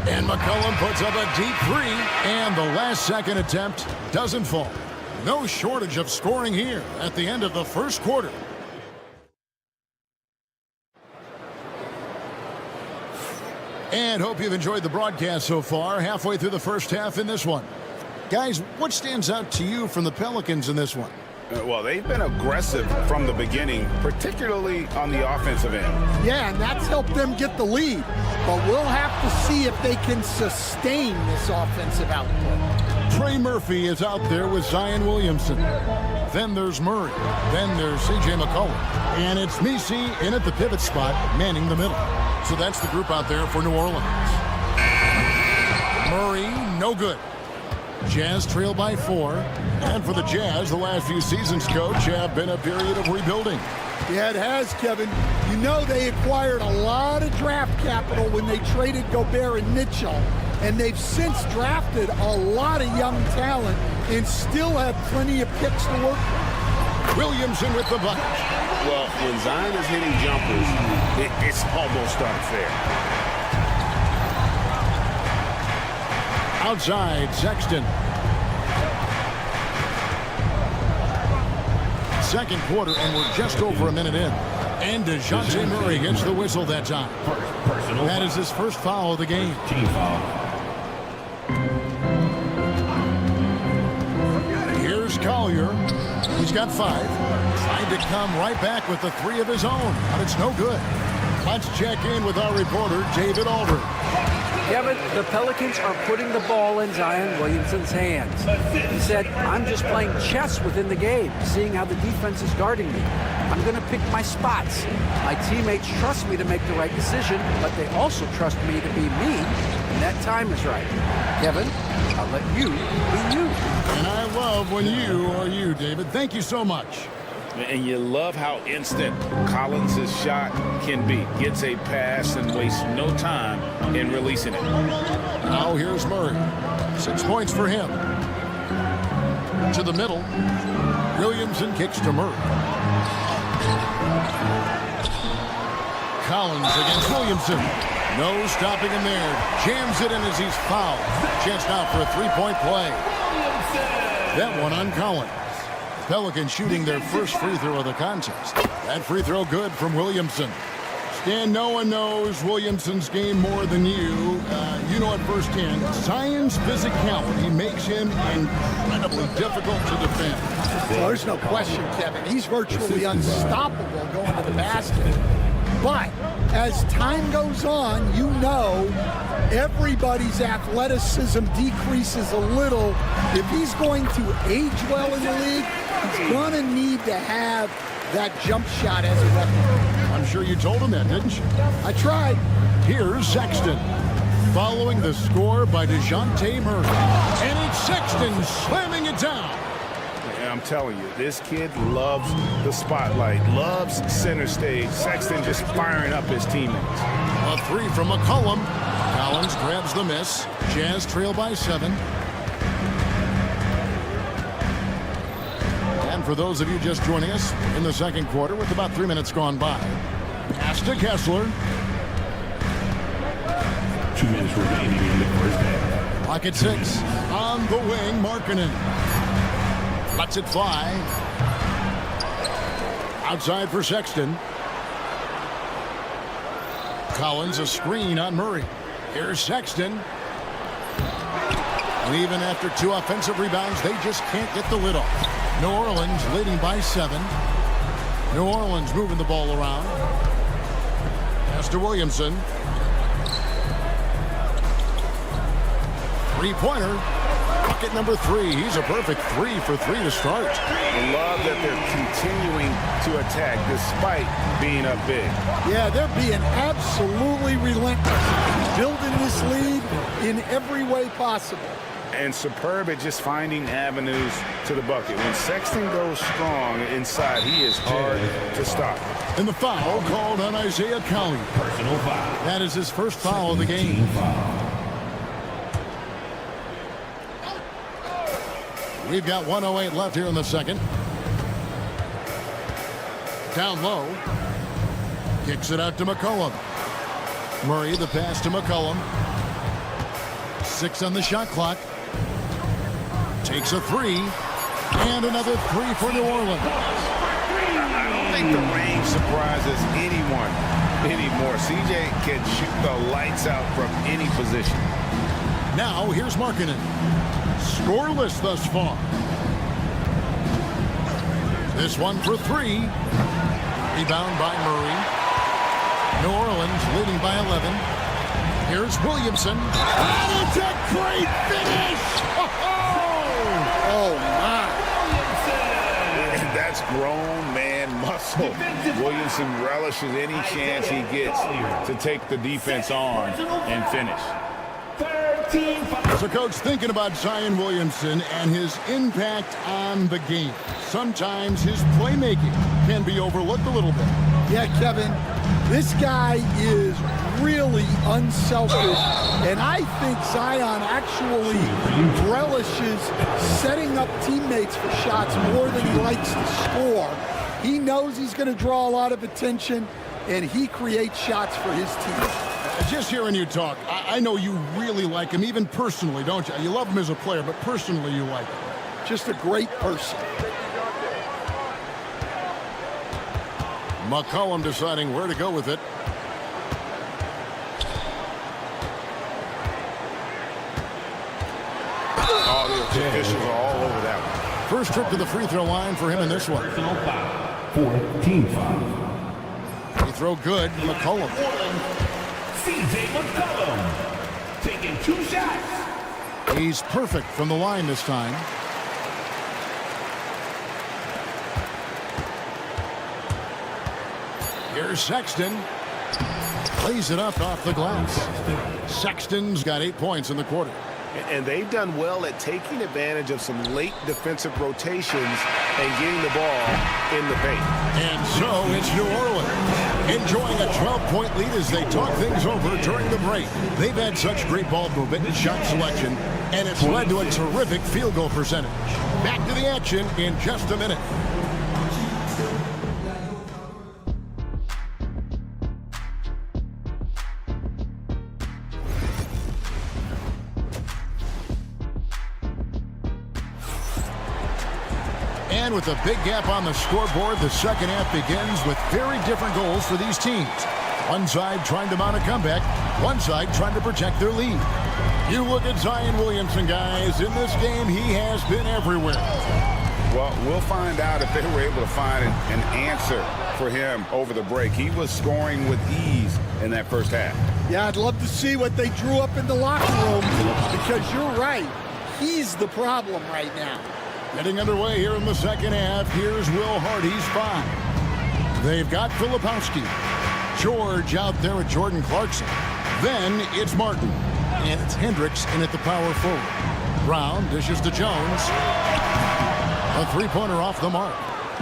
And McCollum puts up a deep 3. And the last second attempt doesn't fall. No shortage of scoring here at the end of the first quarter. And hope you've enjoyed the broadcast so far. Halfway through the first half in this one. Guys, what stands out to you from the Pelicans in this one? Well, they've been aggressive from the beginning, particularly on the offensive end. Yeah, and that's helped them get the lead. But we'll have to see if they can sustain this offensive output. Trey Murphy is out there with Zion Williamson. Then there's Murray. Then there's C.J. McCollum. And it's Nisi in at the pivot spot, manning the middle. So that's the group out there for New Orleans. Murray, no good. Jazz trail by 4. And for the Jazz, the last few seasons, Coach, have been a period of rebuilding. Yeah, it has, Kevin. You know they acquired a lot of draft capital when they traded Gobert and Mitchell. And they've since drafted a lot of young talent and still have plenty of picks to work with. Williamson with the bucket. Well, when Zion is hitting jumpers, it's almost unfair. Outside, Sexton. Second quarter, and we're just over a minute in. And DeJounte Murray gets the whistle that time. That is his first foul of the game. Team foul. Here's Collier. He's got 5. Trying to come right back with the 3 of his own, but it's no good. Let's check in with our reporter, David Aldridge. Kevin, the Pelicans are putting the ball in Zion Williamson's hands. He said, I'm just playing chess within the game, seeing how the defense is guarding me. I'm going to pick my spots. My teammates trust me to make the right decision, but they also trust me to be me when that time is right. Kevin, I'll let you be you. And I love when you are you, David. Thank you so much. And you love how instant Collins' shot can be. Gets a pass and wastes no time in releasing it. Now here's Murray. 6 points for him. To the middle. Williamson kicks to Murray. Collins against Williamson. No stopping him there. Jams it in as he's fouled. Chance now for a 3-point play. That one on Collins. Pelicans shooting their first free throw of the contest. That free throw good from Williamson. Stan, no one knows Williamson's game more than you. You know it firsthand. Zion's physicality makes him incredibly difficult to defend. Well, there's no question, Kevin. He's virtually unstoppable going to the basket. But as time goes on, you know everybody's athleticism decreases a little. If he's going to age well in the league, he's going to need to have that jump shot as a weapon. I'm sure you told him that, didn't you? I tried. Here's Sexton. Following the score by DeJounte Murray. And it's Sexton slamming it down. Yeah, I'm telling you, this kid loves the spotlight, loves center stage. Sexton just firing up his teammates. A three from McCollum. Collins grabs the miss. Jazz trail by 7. And for those of you just joining us in the second quarter with about 3 minutes gone by, pass to Kessler. 2 minutes remaining in the first half. Clock at 6. On the wing, Markkanen. Lets it fly. Outside for Sexton. Collins a screen on Murray. Here's Sexton. And even after 2 offensive rebounds, they just can't get the lid off. New Orleans leading by 7. New Orleans moving the ball around. Pass to Williamson. Three-pointer. Bucket number 3. He's a perfect 3 for 3 to start. I love that they're continuing to attack despite being up big. Yeah, they're being absolutely relentless, building this lead in every way possible. And superb at just finding avenues to the bucket. When Sexton goes strong inside, he is hard to stop. And the foul called on Isaiah Collier. Personal foul. That is his first foul of the game. We've got 1:08 left here in the second. Down low. Kicks it out to McCollum. Murray, the pass to McCollum. 6 on the shot clock. Takes a 3. And another 3 for New Orleans. I don't think the range surprises anyone anymore. CJ can shoot the lights out from any position. Now here's Markkanen. Scoreless thus far. This one for 3. Rebound by Murray. New Orleans leading by 11. Here's Williamson. And it's a great finish! Oh, my. That's grown man muscle. Williamson relishes any chance he gets to take the defense on and finish. So, Coach, thinking about Zion Williamson and his impact on the game, sometimes his playmaking can be overlooked a little bit. Yeah, Kevin, this guy is really unselfish, and I think Zion actually relishes setting up teammates for shots more than he likes to score. He knows he's going to draw a lot of attention, and he creates shots for his team. Just hearing you talk, I know you really like him, even personally, don't you? You love him as a player, but personally you like him. Just a great person. McCollum deciding where to go with it. Oh, the officials are all over that one. First trip to the free throw line for him in this one. Personal foul. 14 foul. Free throw good, McCollum. CJ McCollum taking 2 shots. He's perfect from the line this time. Here's Sexton. Plays it up off the glass. Sexton's got 8 points in the quarter. And they've done well at taking advantage of some late defensive rotations and getting the ball in the paint. And so it's New Orleans enjoying a 12-point lead as they talk things over during the break. They've had such great ball movement and shot selection, and it's led to a terrific field goal percentage. Back to the action in just a minute. And with a big gap on the scoreboard, the second half begins with very different goals for these teams. One side trying to mount a comeback, one side trying to protect their lead. You look at Zion Williamson, guys. In this game, he has been everywhere. Well, we'll find out if they were able to find an answer for him over the break. He was scoring with ease in that first half. Yeah, I'd love to see what they drew up in the locker room because you're right. He's the problem right now. Getting underway here in the second half. Here's Will Hardy's 5. They've got Filipowski. George out there with Jordan Clarkson. Then it's Martin. And it's Hendricks in at the power forward. Brown dishes to Jones. A three-pointer off the mark.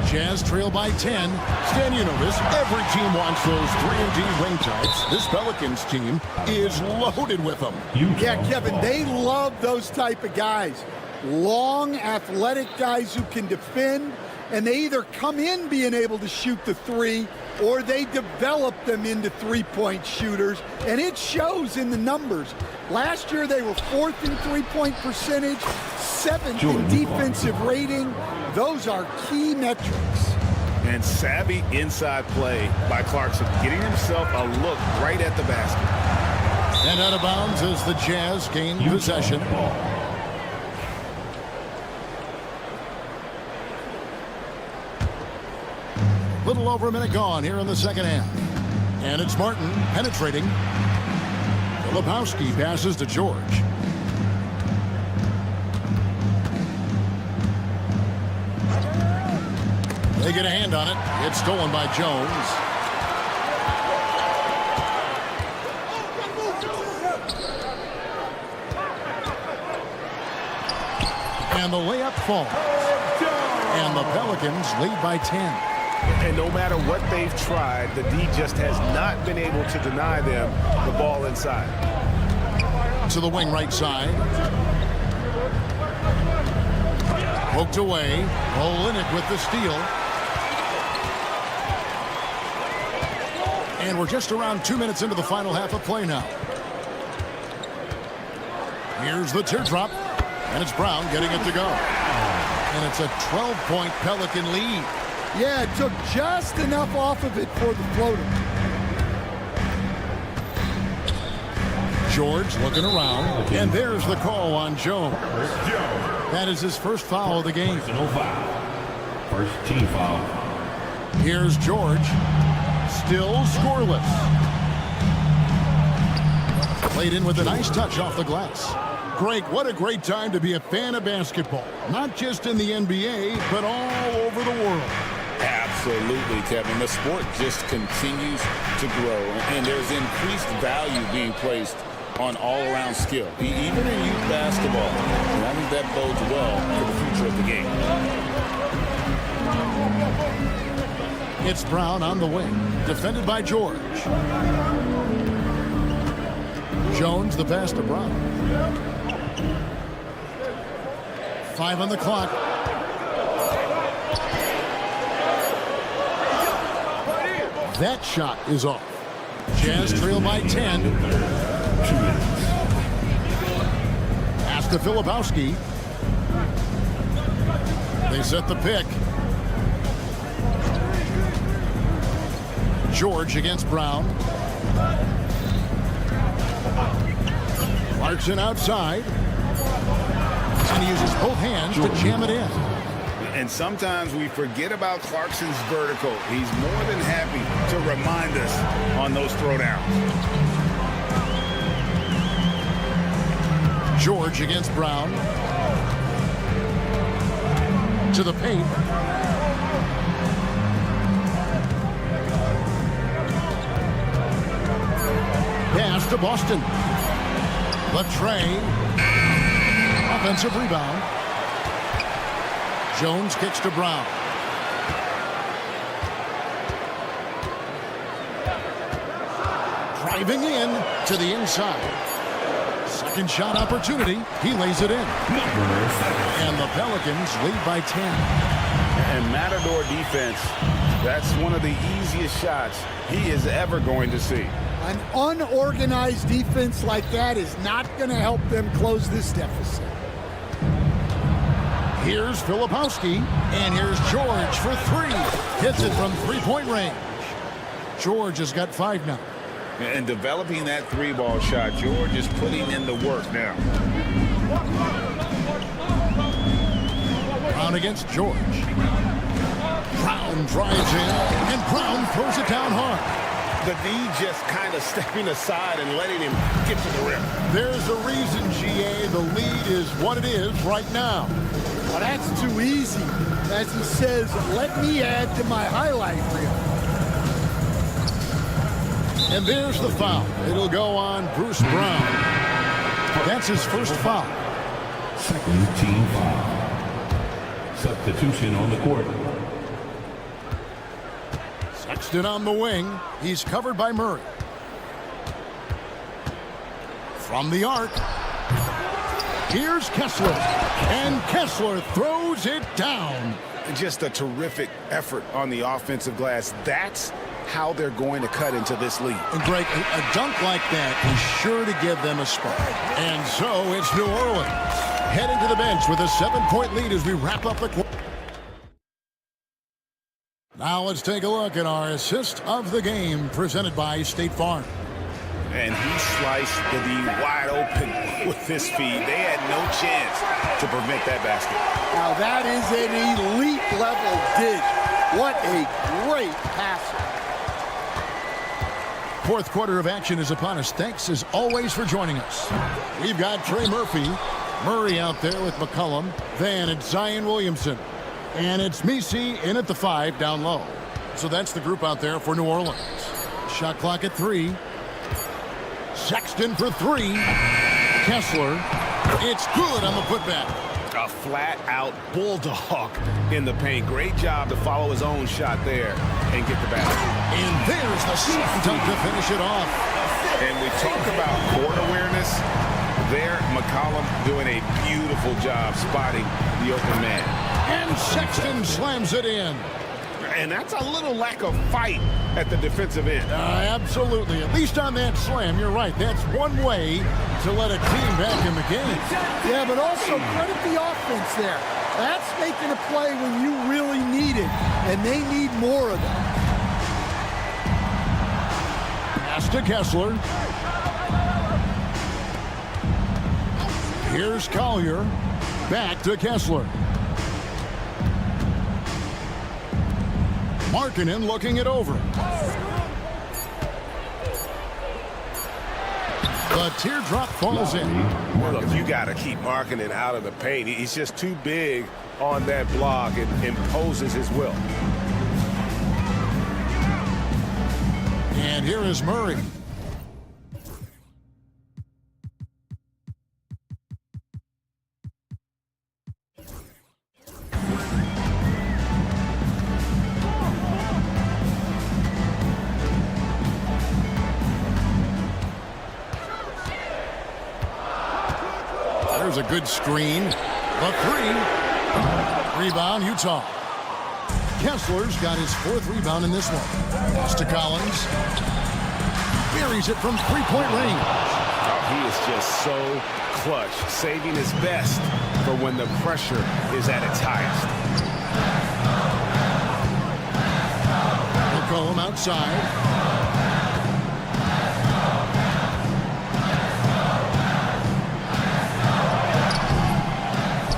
Jazz trail by 10. Stan, you know this. Every team wants those 3-and-D wing types. This Pelicans team is loaded with them. Yeah, Kevin, they love those type of guys. Long, athletic guys who can defend, and they either come in being able to shoot the three or they develop them into three-point shooters, and it shows in the numbers. Last year, they were 4th in three-point percentage, 7th in defensive rating. Those are key metrics. And savvy inside play by Clarkson, getting himself a look right at the basket. And out of bounds as the Jazz gain possession. Little over a minute gone here in the second half. And it's Martin penetrating. Filipowski passes to George. They get a hand on it. It's stolen by Jones. And the layup falls. And the Pelicans lead by 10. And no matter what they've tried, the D just has not been able to deny them the ball inside. To the wing right side. Poked away. Olynyk with the steal. And we're just around 2 minutes into the final half of play now. Here's the teardrop. And it's Brown getting it to go. And it's a 12-point Pelican lead. Yeah, it took just enough off of it for the floater. George looking around, and there's the call on Jones. That is his first foul of the game. First team foul. Here's George, still scoreless. Played in with a nice touch off the glass. Greg, what a great time to be a fan of basketball. Not just in the NBA, but all over the world. Absolutely, Kevin. The sport just continues to grow, and there's increased value being placed on all-around skill, even in youth basketball. And I think that bodes well for the future of the game. It's Brown on the wing, defended by George. Jones, the pass to Brown. 5 on the clock. That shot is off. Jazz trail by 10. 2 minutes. Pass to Filipowski. They set the pick. George against Brown. Clarkson outside. And he uses both hands to jam it in. And sometimes we forget about Clarkson's vertical. He's more than happy to remind us on those throwdowns. George against Brown. To the paint. Pass to Boston. Latre. Offensive rebound. Jones kicks to Brown. Driving in to the inside. Second shot opportunity. He lays it in. And the Pelicans lead by 10. And Matador defense, that's one of the easiest shots he is ever going to see. An unorganized defense like that is not going to help them close this deficit. Here's Filipowski, and here's George for 3. Hits it from three-point range. George has got 5 now. And developing that 3-ball shot, George is putting in the work now. Brown against George. Brown drives in, and Brown throws it down hard. The D just kind of stepping aside and letting him get to the rim. There's a reason, GA. The lead is what it is right now. Well, that's too easy. As he says, let me add to my highlight reel. And there's the foul. It'll go on Bruce Brown. That's his first foul. Second team foul. Substitution on the court. Sexton on the wing. He's covered by Murray. From the arc. Here's Kessler. And Kessler throws it down. Just a terrific effort on the offensive glass. That's how they're going to cut into this lead. And Greg, a dunk like that is sure to give them a spark. And so it's New Orleans heading to the bench with a 7-point lead as we wrap up the quarter. Now let's take a look at our assist of the game presented by State Farm. And he sliced the D wide open with his feed. They had no chance to prevent that basket. Now that is an elite level dish. What a great passer. Fourth quarter of action is upon us. Thanks as always for joining us. We've got Trey Murray out there with McCollum. Then it's Zion Williamson. And it's Messi in at the 5 down low. So that's the group out there for New Orleans. Shot clock at 3. Sexton for 3. Kessler. It's good on the putback. A flat-out bulldog in the paint. Great job to follow his own shot there and get the basket. And there's the second dunk to finish it off. And we talk about court awareness. There, McCollum doing a beautiful job spotting the open man. And Sexton slams it in. And that's a little lack of fight at the defensive end. Absolutely. At least on that slam, you're right. That's one way to let a team back in the game. Yeah, but also credit the offense there. That's making a play when you really need it, and they need more of that. Pass to Kessler. Here's Collier. Back to Kessler. Markkanen looking it over. The teardrop falls in. Look, you got to keep Markkanen out of the paint. He's just too big on that block and imposes his will. And here is Murray. There's a good screen. The 3. Rebound, Utah. Kessler's got his 4th rebound in this one. Pass to Collins. Buries it from 3-point range. Oh, he is just so clutch, saving his best for when the pressure is at its highest. McCollum outside.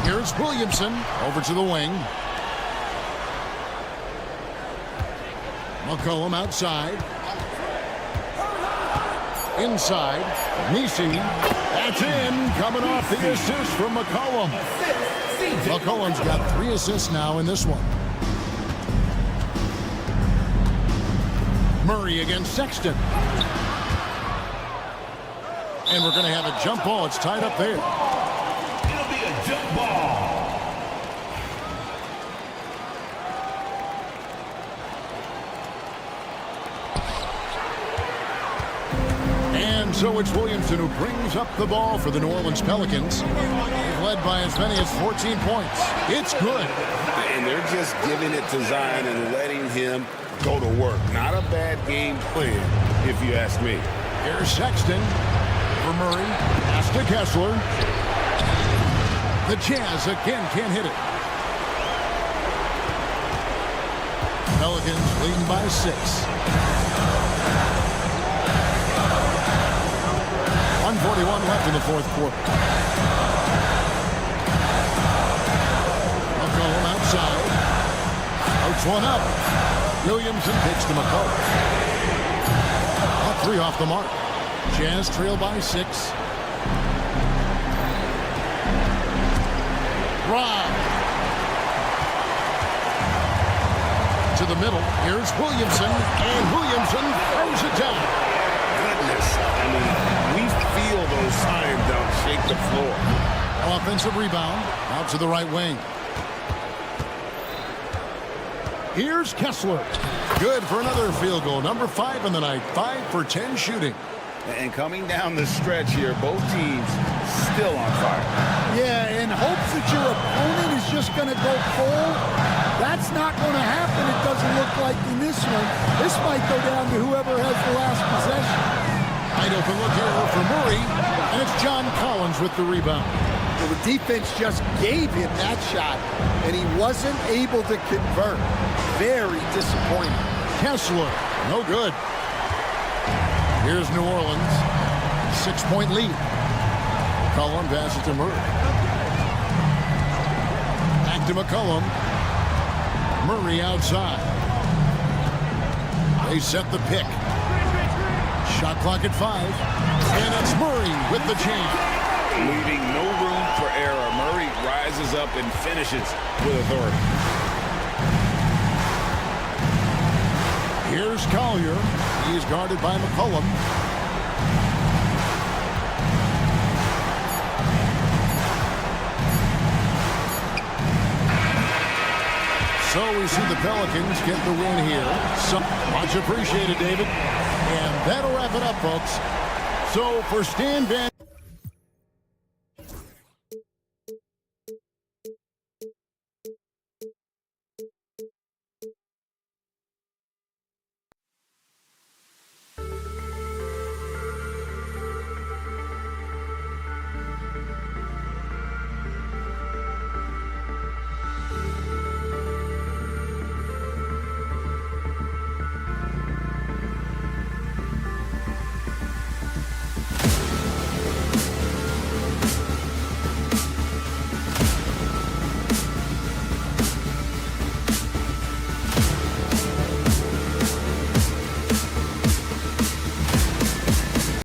Here's Williamson over to the wing. McCollum outside. Inside. Messi. That's in. Coming off the assist from McCollum. McCollum's got 3 assists now in this one. Murray against Sexton. And we're going to have a jump ball. It's tied up there. It'll be a jump ball. And so it's Williamson who brings up the ball for the New Orleans Pelicans. They've led by as many as 14 points. It's good. And they're just giving it to Zion and letting him go to work. Not a bad game plan, if you ask me. Here's Sexton for Murray. Pass to Kessler. The Jazz again can't hit it. Pelicans leading by 6. 141 left in the 4th quarter. McCollum outside. Outs one up. Williamson takes to McCollum. 3 off the mark. Jazz trail by 6. Rob. To the middle. Here's Williamson. And Williamson throws it down. Goodness. I mean, we feel those sign dunks shake the floor. Offensive rebound. Out to the right wing. Here's Kessler. Good for another field goal. Number 5 in the night. 5 for 10 shooting. And coming down the stretch here, both teams still on fire. Yeah, in hopes that your opponent is just going to go full. That's not going to happen, it doesn't look like in this one. This might go down to whoever has the last possession. Wide open look here for Murray. And it's John Collins with the rebound. Well, the defense just gave him that shot, and he wasn't able to convert. Very disappointing. Kessler, no good. Here's New Orleans. 6-point lead. McCollum passes to Murray. Back to McCollum. Murray outside. They set the pick. Shot clock at 5. And it's Murray with the jam. Leaving no room for error. Murray rises up and finishes with authority. Here's Collier. He is guarded by McCollum. So we see the Pelicans get the win here. So much appreciated, David. And that'll wrap it up, folks. So for Stan Van...